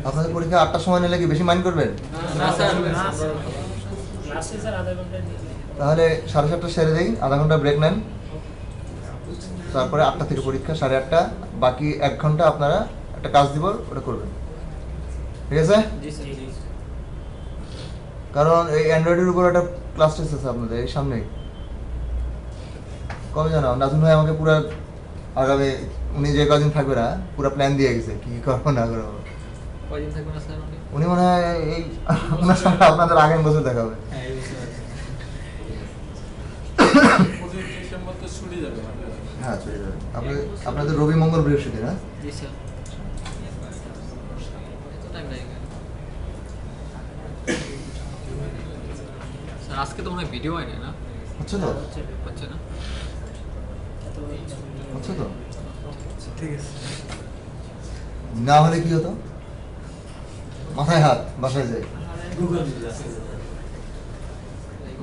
আপনাদের পরীক্ষা 8টার সময় নিলে কি বেশি মাইন্ড করবেন? না স্যার ক্লাসে স্যার আধা ঘন্টা নিয়ে তাহলে 7:30 সেরে দেই, আধা ঘন্টা ব্রেক নেন, তারপরে 8টা থেকে পরীক্ষা, 8:30, বাকি 1 ঘন্টা আপনারা একটা কাজ দিব, ওটা করবেন, ঠিক আছে? জি স্যার জি কারণ এই অ্যান্ড্রয়েডের উপর একটা ক্লাস টেস্ট আছে আপনাদের এই সামনেই, কবে জানো নাজুন ভাই আমাকে পুরো আগামী উনি যে কদিন থাকবে না পুরো প্ল্যান দিয়ে গেছে কি করবো না করবো। কয়দিন থাকবেন না স্যার উনি? উনি মনে হয় এই ওনার সঙ্গে আপনাদের আগামী বছর দেখা হবে। হ্যাঁ এই বিষয়ে 25 ডিসেম্বর তো ছুটি যাবে হ্যাঁ চলে যাবে। আপনাদের রবি মঙ্গল বৃহস্পতি না? জি স্যার এত টাইম নাই স্যার আজকে তো মনে হয় ভিডিও হয় না হচ্ছে তো? হচ্ছে না হচ্ছে তো? ঠিক আছে। না হলে কি হতো? মাথায় হাত, বাসায় যাই।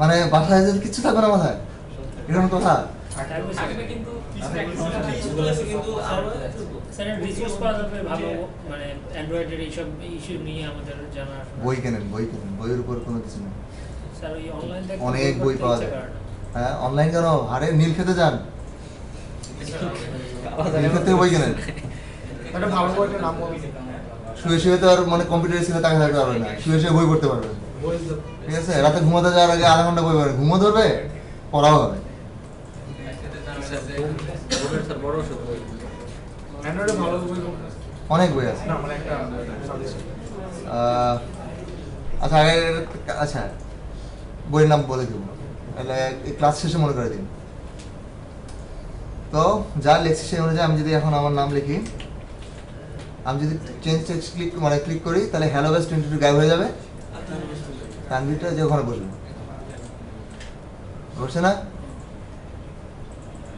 মানে বাসায় যেতে কিচ্ছু থাকবে না মাথায়, এরকম কথা? কিন্তু স্যার রিসোর্স পাওয়া যাবে ভালো, মানে অ্যান্ড্রয়েডের এইসব ইস্যু নিয়ে আমাদের জানার। বই কেনেন, বইয়ের উপর কোনো কিছু নেই। স্যার ওই অনলাইন থেকে অনেক বই পাওয়া যায়। হ্যাঁ অনলাইন কেন, আরে নীল খেতে যান, নীল খেতে বই কেনেন। একটা ভালো বইটার নাম বলুন। শুয়ে শুয়ে তো আর মানে কম্পিউটার স্ক্রিনে তাকিয়ে থাকতে পারবে না, শুয়ে শুয়ে বই পড়তে পারবে, বই ঠিক আছে? রাতে ঘুমাতে যাওয়ার আগে আধা ঘন্টা বই পড়বে, ঘুমো ধরবে, পড়াও হবে। স্যার বড় ওষুধ অ্যান্ড্রয়েডে ভালো বই কোনটা? অনেক বই আছে। না মানে একটা সাজেশন। আচ্ছা আচ্ছা বইয়ের নাম বলে দেবো, তাহলে এই ক্লাস শেষে মনে করে দিন। তো যা লেখছি সেই অনুযায়ী আমি যদি এখন আমার নাম লিখি, আমি যদি চেঞ্জ টেক্সট ক্লিক করি, তাহলে হ্যালো ব্যাস 22 গায়েব হয়ে যাবে, তানভীরটা যে ওখানে বসবে, বসছে না?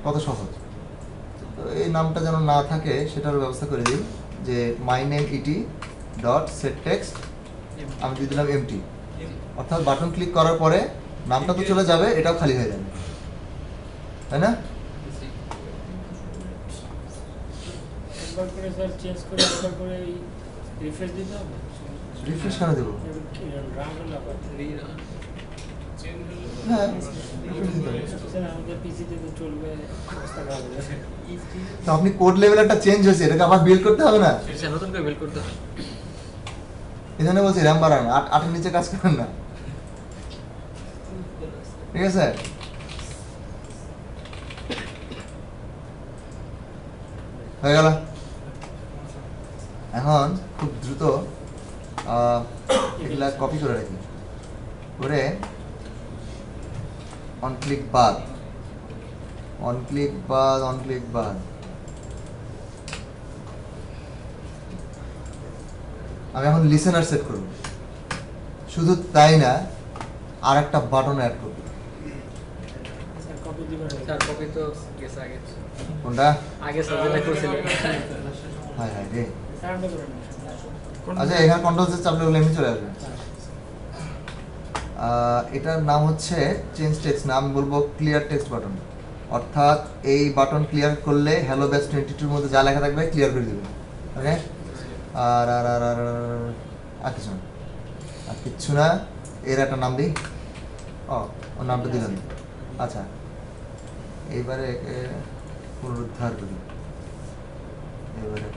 কত সহজ। তো এই নামটা যেন না থাকে সেটার ব্যবস্থা করে দিই, যে my name ET dot set text, আমি দিয়ে দিলাম এমটি, অর্থাৎ বাটন ক্লিক করার পরে নামটা তো চলে যাবে, এটাও খালি হয়ে যাবে, তাই না? একবার করে স্যার চেঞ্জ করে একবার করে রিফ্রেশ দিতে হবে। রিফ্রেশ কেন দেবো? রান হলো আবার। হ্যাঁ refresh দিতে হবে। স্যার আমাদের পিসিতে তো চলবে, অবস্থা খারাপ হয়ে যাবে। তো আপনি কোড লেভেল একটা চেঞ্জ হয়েছে, এটাকে আবার বিল্ড করতে হবে না? স্যার নতুন করে বিল্ড করতে হবে। এই জন্য বলছি র্যাম বাড়ান, 8-8 নিচে কাজ করেন না, ঠিক আছে? হয়ে গেল। এখন খুব দ্রুত এগুলা কপি করে রাখি, করে অন ক্লিক বার, আমি এখন লিসেনার সেট করব। শুধু তাই না, আর একটা বাটন অ্যাড করব। স্যার কপি দিবেন। স্যার কপি তো গেছে আগে কোনটা? আগে স্যার যেটা করছিলেন হাই হাই রে। স্যার আমরা করেন। আচ্ছা এখানে কন্ট্রোল সে চাপলে ওগুলো এমনি চলে আসবে। এটার নাম হচ্ছে চেঞ্জ টেক্সট, নাম বলবো ক্লিয়ার টেক্সট বাটন, অর্থাৎ এই বাটন ক্লিয়ার করলে হ্যালো ব্যাস 22 মধ্যে যা লেখা থাকবে ক্লিয়ার করে দেবে, ওকে? আর আর আর আর আর কিছু না, আর কিচ্ছু না। এর একটা নাম দিই, ওর নামটা দিলাম। আচ্ছা এইবারে একে পুনরুদ্ধার করি, এবারে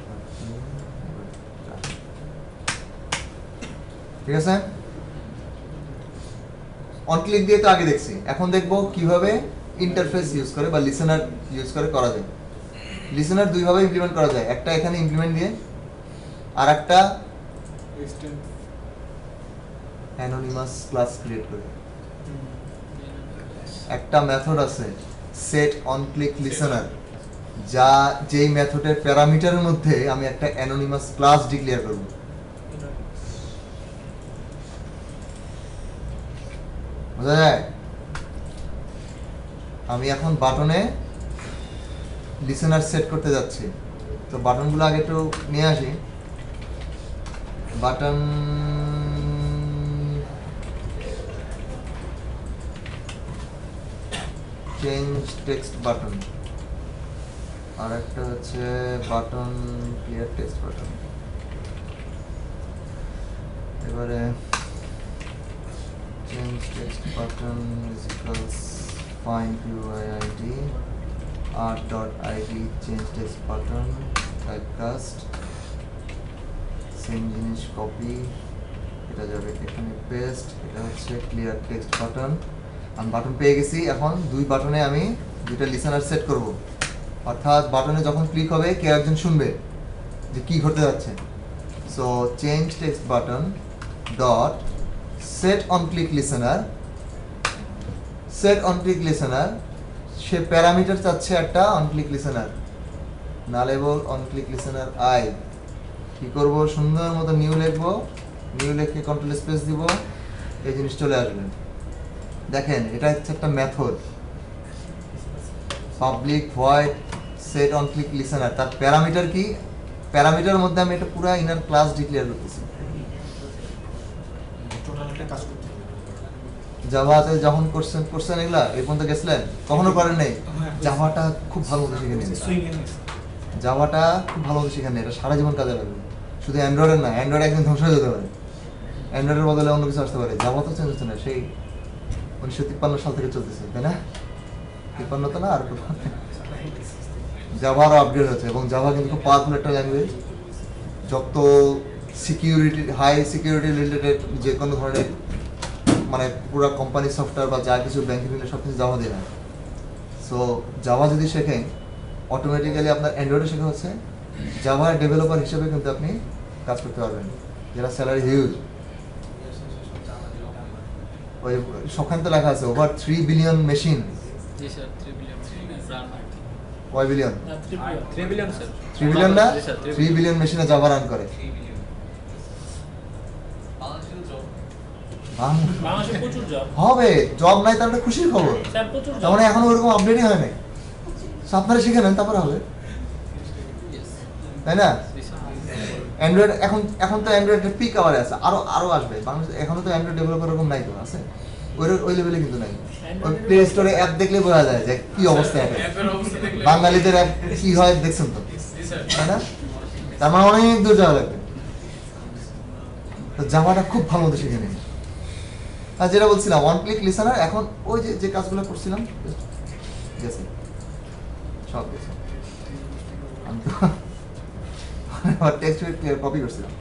ঠিক আছে? অন ক্লিক দিয়ে তো আগে দেখছি, এখন দেখবো কিভাবে ইন্টারফেস ইউজ করে বা লিসেনার ইউজ করে করা যায়। লিসেনার দুইভাবে ইমপ্লিমেন্ট করা যায়, একটা এখানে ইমপ্লিমেন্ট দিয়ে, আর একটা অ্যানোনিমাস ক্লাস ক্রিয়েট করে। একটা মেথড আছে সেট অন ক্লিক লিসেনার, যা যেই মেথডের প্যারামিটারের মধ্যে আমি একটা অ্যানোনিমাস ক্লাস ডিক্লেয়ার করব। বোঝা যায়? আমি এখন বাটনে লিসেনার সেট করতে যাচ্ছি, তো বাটনগুলো আগে একটু নিয়ে আসি। বাটন চেঞ্জ টেক্সট বাটন, আর একটা হচ্ছে বাটন ক্লিয়ার টেক্সট বাটন। এবারে change text button is equals find UID art.id change text button typecast same জিনিস কপি, এটা যাবে এখানে পেস্ট, এটা হচ্ছে ক্লিয়ার টেক্সট বাটন। আমি বাটন পেয়ে গেছি। এখন দুই বাটনে আমি দুইটা লিসেনার সেট করব, অর্থাৎ বাটনে যখন ক্লিক হবে কেউ একজন শুনবে যে কি ঘটতে যাচ্ছে। So change text button dot set on click listener, set on click listener, সে প্যারামিটার চাচ্ছে একটা on click listener, nullable on click listener আই। কি করব, সুন্দর মতো নিউ লিখবো, নিউ লিখে কন্ট্রোল স্পেস দিব, এই জিনিস চলে আসবে। দেখেন এটা হচ্ছে একটা method, public void set on click listener. তার প্যারামিটার কি, প্যারামিটার মধ্যে আমি এটা পুরো ইনার ক্লাস ডিক্লেয়ার করতেছি। টোটাল একটা কাজ করতে হবে। জাভাতে যখন করছেন এগুলা এই পর্যন্ত গেছিলেন, কখনো করেন নাই? জাভাটা খুব ভালো মতো শিখে নিন, সুইং এর জাভাটা খুব ভালো মতো শিখে নিন, এটা সারা জীবন কাজে লাগবে। শুধু অ্যান্ড্রয়েডের না, অ্যান্ড্রয়েড একদিন ধ্বংস হয়ে যেতে পারে, অ্যান্ড্রয়েডের বদলে অন্য কিছু আসতে পারে। জাভা তো চেঞ্জ হচ্ছে না, সেই 1953 সাল থেকে চলতেছে, তাই না? 53 তো না, আর জাভা আরও আপগ্রেড হচ্ছে, এবং জাভা কিন্তু খুব পাওয়ারফুল একটা ল্যাঙ্গুয়েজ। যত সিকিউরিটি, হাই সিকিউরিটি রিলেটেড যে কোনো ধরনের মানে পুরো কোম্পানি সফটওয়্যার বা যা কিছু ব্যাংকিং রিলেটেড সব কিছু জাভা দিয়ে না। সো জাভা যদি শেখেন অটোমেটিক্যালি আপনার অ্যান্ড্রয়েডে শেখা হচ্ছে, জাভা ডেভেলপার হিসেবে কিন্তু আপনি কাজ করতে পারবেন, যেটা স্যালারি হিউজ। ওই সবখানে তো লেখা আছে ওভার 3 বিলিয়ন মেশিন। জি স্যার 3 বিলিয়ন রান। কয় বিলিয়ন? 3 billion sir. 3 বিলিয়ন না, জি স্যার 3 বিলিয়ন মেশিনে জাভা রান করে। বাংলাদেশে প্রচুর জব হবে, জব নাই তার একটা খুশির খবর। স্যার, প্রচুর তার মানে এখনো ওরকম আপডেটই হয় নাই। So আপনারা শিখে নেন, তারপরে হবে, তাই না? অ্যান্ড্রয়েড এখন তো অ্যান্ড্রয়েডের পিক আওয়ারে আছে, আরো আসবে। বাংলাদেশে এখনো তো অ্যান্ড্রয়েড ডেভেলপার এরকম নাই, তো আছে ওই লেভেলে কিন্তু নাই। ওই প্লে স্টোরে অ্যাপ দেখলে বোঝা যায় যে কি অবস্থা অ্যাপের। অ্যাপের অবস্থা দেখলে বাঙালিদের অ্যাপ কি হয় দেখছেন তো, জি স্যার। তাই না? তার মানে অনেক দূর যাওয়া লাগবে। তো জাভাটা খুব ভালো মতো শিখে নিন। আর যেটা বলছিলাম ওয়ান ক্লিক লিসেনার, এখন ওই যে কাজগুলো করছিলাম গেছে, সব গেছে। আমি তো আমার টেক্সট ক্লিয়ার কপি করছিলাম।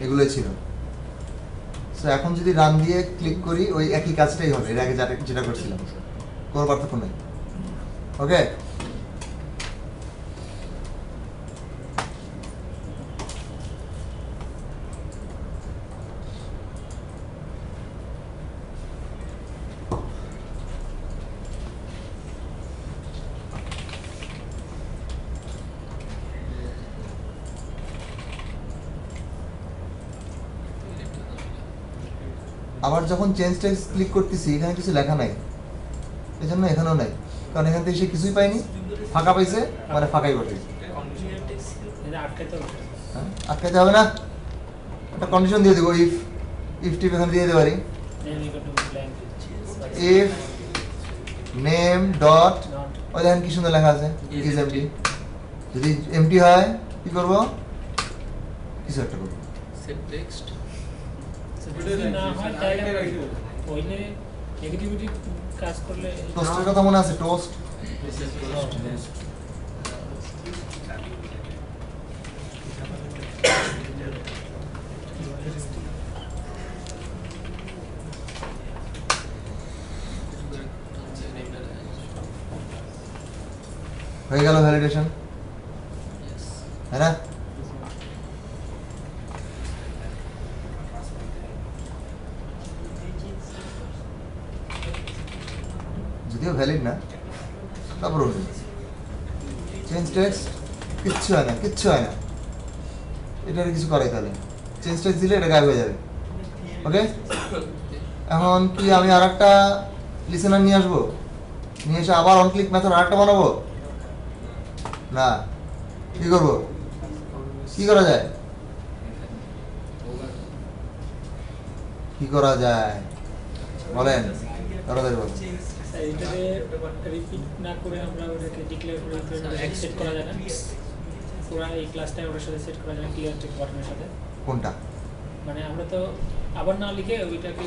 এগুলোই ছিল। সো এখন যদি রান দিয়ে ক্লিক করি ওই একই কাজটাই হবে, এর আগে যেটা করছিলাম, কোনো পার্থক্য নেই। ওকে, আবার যখন চেঞ্জ টেক্সট ক্লিক করতেছি এখানে কিছু লেখা নাই, এই জন্য এখানেও নাই, কারণ এখান থেকে সে কিছুই পাইনি, ফাঁকা পাইছে, মানে ফাঁকাই করছে। আটকাইতে হবে। হ্যাঁ, আটকাইতে হবে না, একটা কন্ডিশন দিয়ে দেবো, ইফ টিপ এখানে দিয়ে দিতে পারি, ইফ নেম ডট, ওই দেখেন কি সুন্দর লেখা আছে ইজ এমটি। যদি এমটি হয় কি করব, কিছু একটা করবো। সেট টেক্সট যদি না হয় তাহলে ওইলে নেগেটিভিটি কাজ করলে টোস্টের কথা মনে আছে? টোস্ট হয়ে গেল ভ্যালিডেশন, তাই না? যদিও ভ্যালিড না, তারপর চেঞ্জ টেক্সট কিচ্ছু হয় না, কিচ্ছু হয় না, এটার কিছু করাই তাহলে চেঞ্জ টেক্সট দিলে এটা গায়েব হয়ে যাবে। ওকে, এখন কি আমি আরেকটা লিসেনার নিয়ে আসবো, নিয়ে এসে আবার অন ক্লিক মেথড আরেকটা বানাবো? না, কি করবো, কি করা যায়, কি করা যায় বলেন, তাড়াতাড়ি বলেন। এটাকে রিপিট না করে আমরা ওটাকে ডিক্লেয়ার করে সেট করা যায় না? পুরো এই ক্লাসটা ওটার সাথে সেট করা যায় না ক্লিয়ার টেক্সট বাটনের সাথে? কোনটা? মানে আমরা তো আবার না লিখে ওইটাকে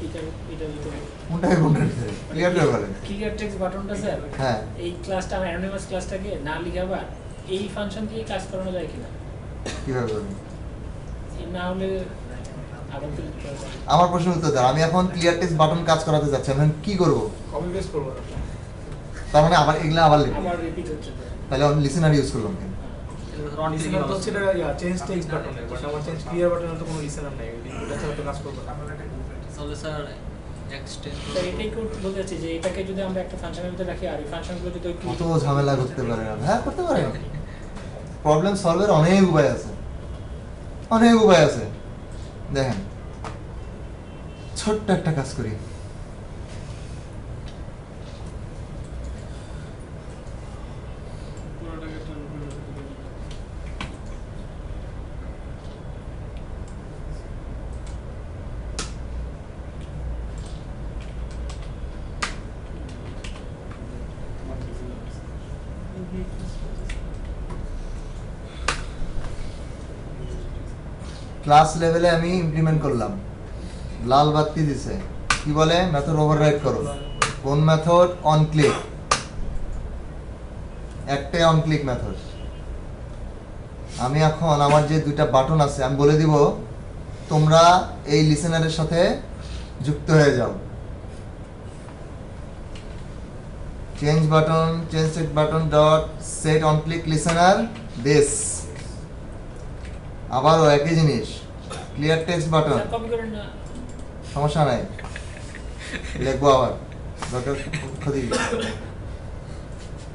এটার ভিতরে কোনটাকে কোনটার ভিতরে ক্লিয়ার করে বলেন। ক্লিয়ার টেক্সট বাটনটা স্যার, হ্যাঁ, এই ক্লাসটা অ্যানোনিমাস ক্লাসটাকে না লিখে আবার এই ফাংশন দিয়ে কাজ করানো যায় কিনা? কিভাবে করবেন? না হলে আবার তো লিখতে হবে। আমার প্রশ্নের উত্তর দেন। আমি এখন ক্লিয়ার টেক্সট বাটন কাজ করাতে যাচ্ছি, এখন কি করব? কপি পেস্ট করবো না। তার মানে আবার এগুলা আবার লিখব, আবার রিপিট হচ্ছে তো। তাহলে লিসেনার ইউজ করলাম কেন? লিসেনার তো হচ্ছে এটা চেঞ্জ টেক্সট বাটনে, বাট আমার চেঞ্জ ক্লিয়ার বাটনে তো কোনো লিসেনার নাই, এটা ছাড়া তো কাজ করবে না। তাহলে স্যার এক্সটেন্ড তো এটাই বলতে চাচ্ছি যে এটাকে যদি আমরা একটা ফাংশনের ভিতরে রাখি আর এই ফাংশনগুলো যদি একটু কত ঝামেলা করতে পারেন? হ্যাঁ, করতে পারেন। প্রবলেম সলভের অনেক উপায় আছে, অনেক উপায় আছে। দেখেন, ছোট্ট একটা কাজ করি। ক্লাস লেভেলে আমি ইমপ্লিমেন্ট করলাম, লাল বাতি দিছে, কি বলে মেথড ওভাররাইড করো। কোন মেথড? অন ক্লিক, একটাই অন ক্লিক মেথড। আমি এখন আমার যে দুইটা বাটন আছে আমি বলে দিব তোমরা এই লিসেনারের সাথে যুক্ত হয়ে যাও। Change button, change set button dot set on click listener this. আবারও একই জিনিস, ক্লিয়ার টেক্সট বাটন, কপি করেন না। সমস্যা নাই, লিখবো আবার, দরকার ক্ষতি কি?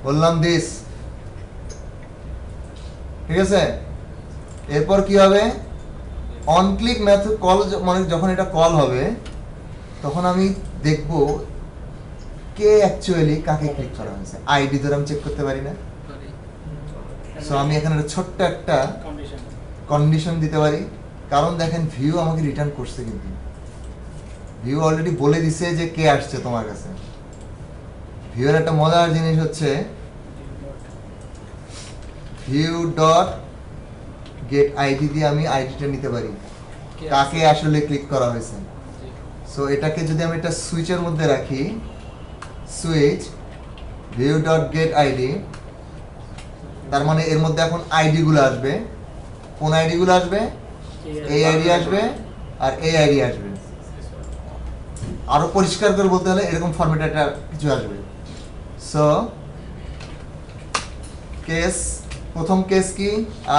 বললাম দিস, ঠিক আছে। এরপর কি হবে? অন ক্লিক মেথড কল, মানে যখন এটা কল হবে তখন আমি দেখব কে অ্যাকচুয়ালি কাকে ক্লিক করা হয়েছে। আইডি ধরে আমি চেক করতে পারি না, সো আমি এখানে একটা ছোট্ট একটা কন্ডিশন কন্ডিশন দিতে পারি। কারণ দেখেন ভিউ আমাকে রিটার্ন করছে, কিন্তু ভিউ অলরেডি বলে দিছে যে কে আসছে তোমার কাছে। ভিউর একটা মজার জিনিস হচ্ছে ভিউ ডট গেট আইডি দিয়ে আমি আইডিটা নিতে পারি কাকে আসলে ক্লিক করা হয়েছে। সো এটাকে যদি আমি একটা সুইচের মধ্যে রাখি, switch view dot get ID, তার মানে এর মধ্যে এখন আইডি গুলো আসবে। কোন আইডি গুলো আসবে? এই আইডি আসবে আর এই আইডি আসবে। আরো পরিষ্কার করে বলতে হলে এরকম ফরম্যাটে একটা কিছু আসবে। সো কেস, প্রথম কেস কি?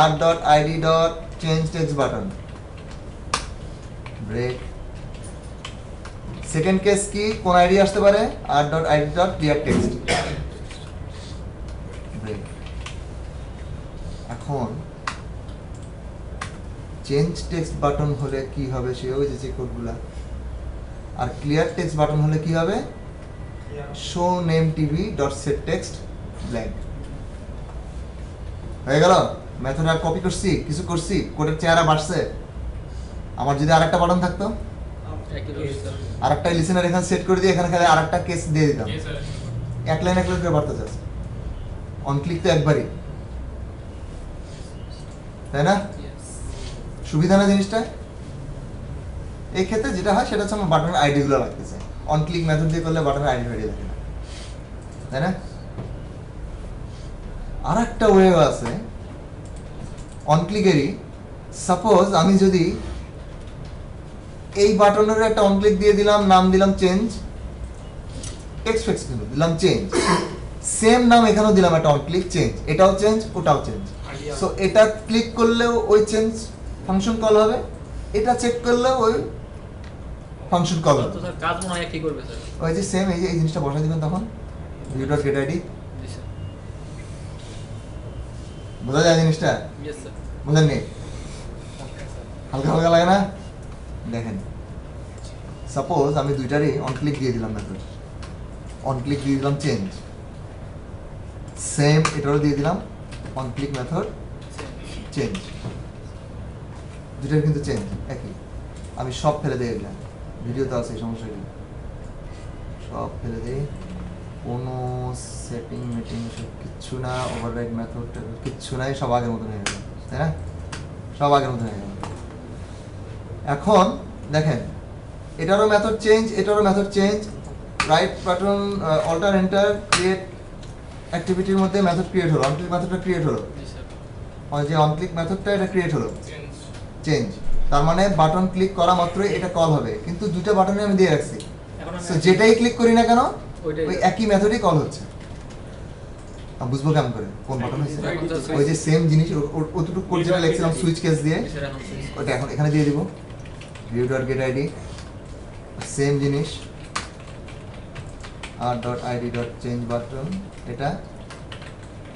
R dot ID dot change text button break. Second case কি? কোন আইডি আসতে পারে? R dot ID dot clear text break. এখন চেঞ্জ টেক্সট বাটন হলে কি হবে? সে ওই যে কোডগুলা। আর ক্লিয়ার টেক্সট বাটন হলে কি হবে? Show name TV dot set text blank. হয়ে গেল। মেথড আর কপি করছি, কিছু করছি, কোডের চেহারা বাড়ছে। আমার যদি আরেকটা বাটন থাকতো, আরেকটা লিসেনার এখানে সেট করে দিয়ে এখানে খালি আরেকটা কেস দিয়ে দিতাম, এক লাইন করে বাড়তে চাস। অন ক্লিক তো একবারই, তাই না? সুবিধা না জিনিসটা? এই ক্ষেত্রে যেটা হয় সেটা হচ্ছে আমার বাটনের আইডি গুলো লাগতেছে। অন ক্লিক মেথড দিয়ে করলে বাটনের আইডি লাগে না, তাই না? আর একটা ওয়ে আছে অন ক্লিকেরই। সাপোজ আমি যদি এই বাটনের একটা অন ক্লিক দিয়ে দিলাম, নাম দিলাম চেঞ্জ, টেক্সট ফিক্স দিলাম চেঞ্জ, সেম নাম এখানেও দিলাম একটা অন ক্লিক চেঞ্জ, এটাও চেঞ্জ ওটাও চেঞ্জ। সো এটা ক্লিক করলেও ওই চেঞ্জ ফাংশন কল হবে, এটা চেক করলেও ওই ফাংশন কল হবে। তো স্যার কাজ মনে হয় একই করবে স্যার। ওই যে সেম এই জিনিসটা বসাই দিবেন তখন ভিউ ডট গেট আইডি। জি স্যার। বোঝা যায় জিনিসটা? Yes sir. বুঝেননি? হালকা হালকা লাগে না? দেখেন সাপোজ আমি দুইটারই অন ক্লিক দিয়ে দিলাম মেথড, অন ক্লিক দিয়ে দিলাম চেঞ্জ, সেম এটারও দিয়ে দিলাম অন ক্লিক মেথড চেঞ্জ, দুইটার কিন্তু চেঞ্জ একই। আমি সব ফেলে দিয়ে দিলাম, ভিডিওতে আছে এই সমস্যা কি, সব ফেলে দিই, কোনো সেটিং মিটিং সব কিচ্ছু না, ওভাররাইড মেথড কিচ্ছু নাই, সব আগের মতন হয়ে গেল, তাই না? সব আগের মতন হয়ে গেল। এখন দেখেন এটারও মেথড চেঞ্জ, এটারও method change, right button alter enter create অ্যাক্টিভিটির মধ্যে মেথড ক্রিয়েট হলো, অনক্লিক মেথডটা ক্রিয়েট হলো, যে অনক্লিক মেথডটা এটা ক্রিয়েট হলো চেঞ্জ, তার মানে বাটন ক্লিক করা মাত্রই এটা কল হবে, কিন্তু দুটো বাটনে আমি দিয়ে রাখছি, এখন সো যেটাই ক্লিক করি না কেন ওইটাই ওই একই মেথডই কল হচ্ছে। আমি বুঝবো কেমন করে কোন বাটন হচ্ছে? ওই যে সেম জিনিস ওটুকু কোড যেটা লিখছিলাম সুইচ কেস দিয়ে, স্যার এখন switch। ওটা এখন এখানে দিয়ে দিব, view dot get ID, same জিনিস R dot ID dot change button, এটা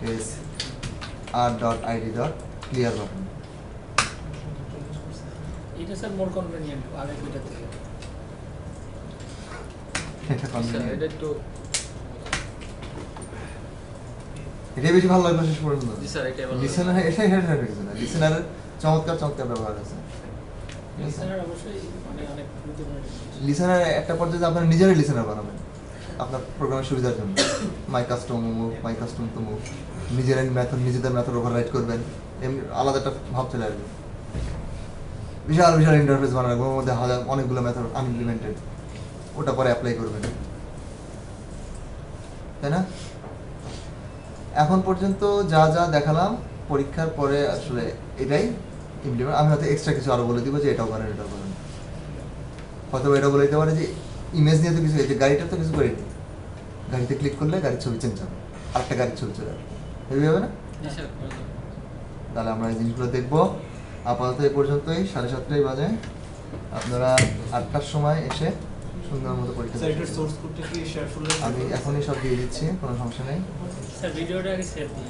case R dot ID dot clear button. এটা স্যার মোর কনভেনিয়েন্ট আগে দুইটা থেকে। এটা স্যার convenient। এটা একটু এটাই বেশি ভালো লাগলো শেষ পর্যন্ত। জি স্যার এটাই ভালো। লিসেনার এটা কিছু না, লিসেনারের চমৎকার চমৎকার ব্যবহার আছে। লিসেনার অবশ্যই মানে অনেক গুরুত্বপূর্ণ জিনিস। লিসেনার একটা পর্যায়ে আপনার নিজেরই লিসেনার বানাবেন আপনার প্রোগ্রামের সুবিধার জন্য, my custom move, my custom to move, নিজেদের মেথড ওভাররাইট করবেন, এমনি আলাদা একটা ভাব চলে আসবে। বিশাল বিশাল ইন্টারফেস বানাবেন, ওর মধ্যে অনেকগুলো মেথড আনইমপ্লিমেন্টেড, ওটা পরে অ্যাপ্লাই করবেন, তাই না? এখন পর্যন্ত যা যা দেখালাম পরীক্ষার পরে আসলে এটাই ইমপ্লিমেন্ট। আমি হয়তো এক্সট্রা কিছু আরো বলে দিব যে এটাও করেন এটাও করেন, হয়তো এটা বলে দিতে পারে যে ইমেজ নিয়ে তো কিছু, এই যে গাড়িটা তো কিছু করিনি, গাড়িতে ক্লিক করলে গাড়ির ছবি চেঞ্জ হবে, আরেকটা গাড়ির ছবি চলে আসবে, হেভি হবে না? জি স্যার। তাহলে আমরা এই জিনিসগুলো দেখবো। আপাতত এই পর্যন্তই, 7:30 বাজে, আপনারা 8টার সময় এসে সুন্দর মতো পরীক্ষা স্যার দেবেন। এটার সোর্স কোডটা কি শেয়ার করলে আমি এখনই সব দিয়ে দিচ্ছি, কোনো সমস্যা নেই। স্যার ভিডিওটা আগে সেভ দিন।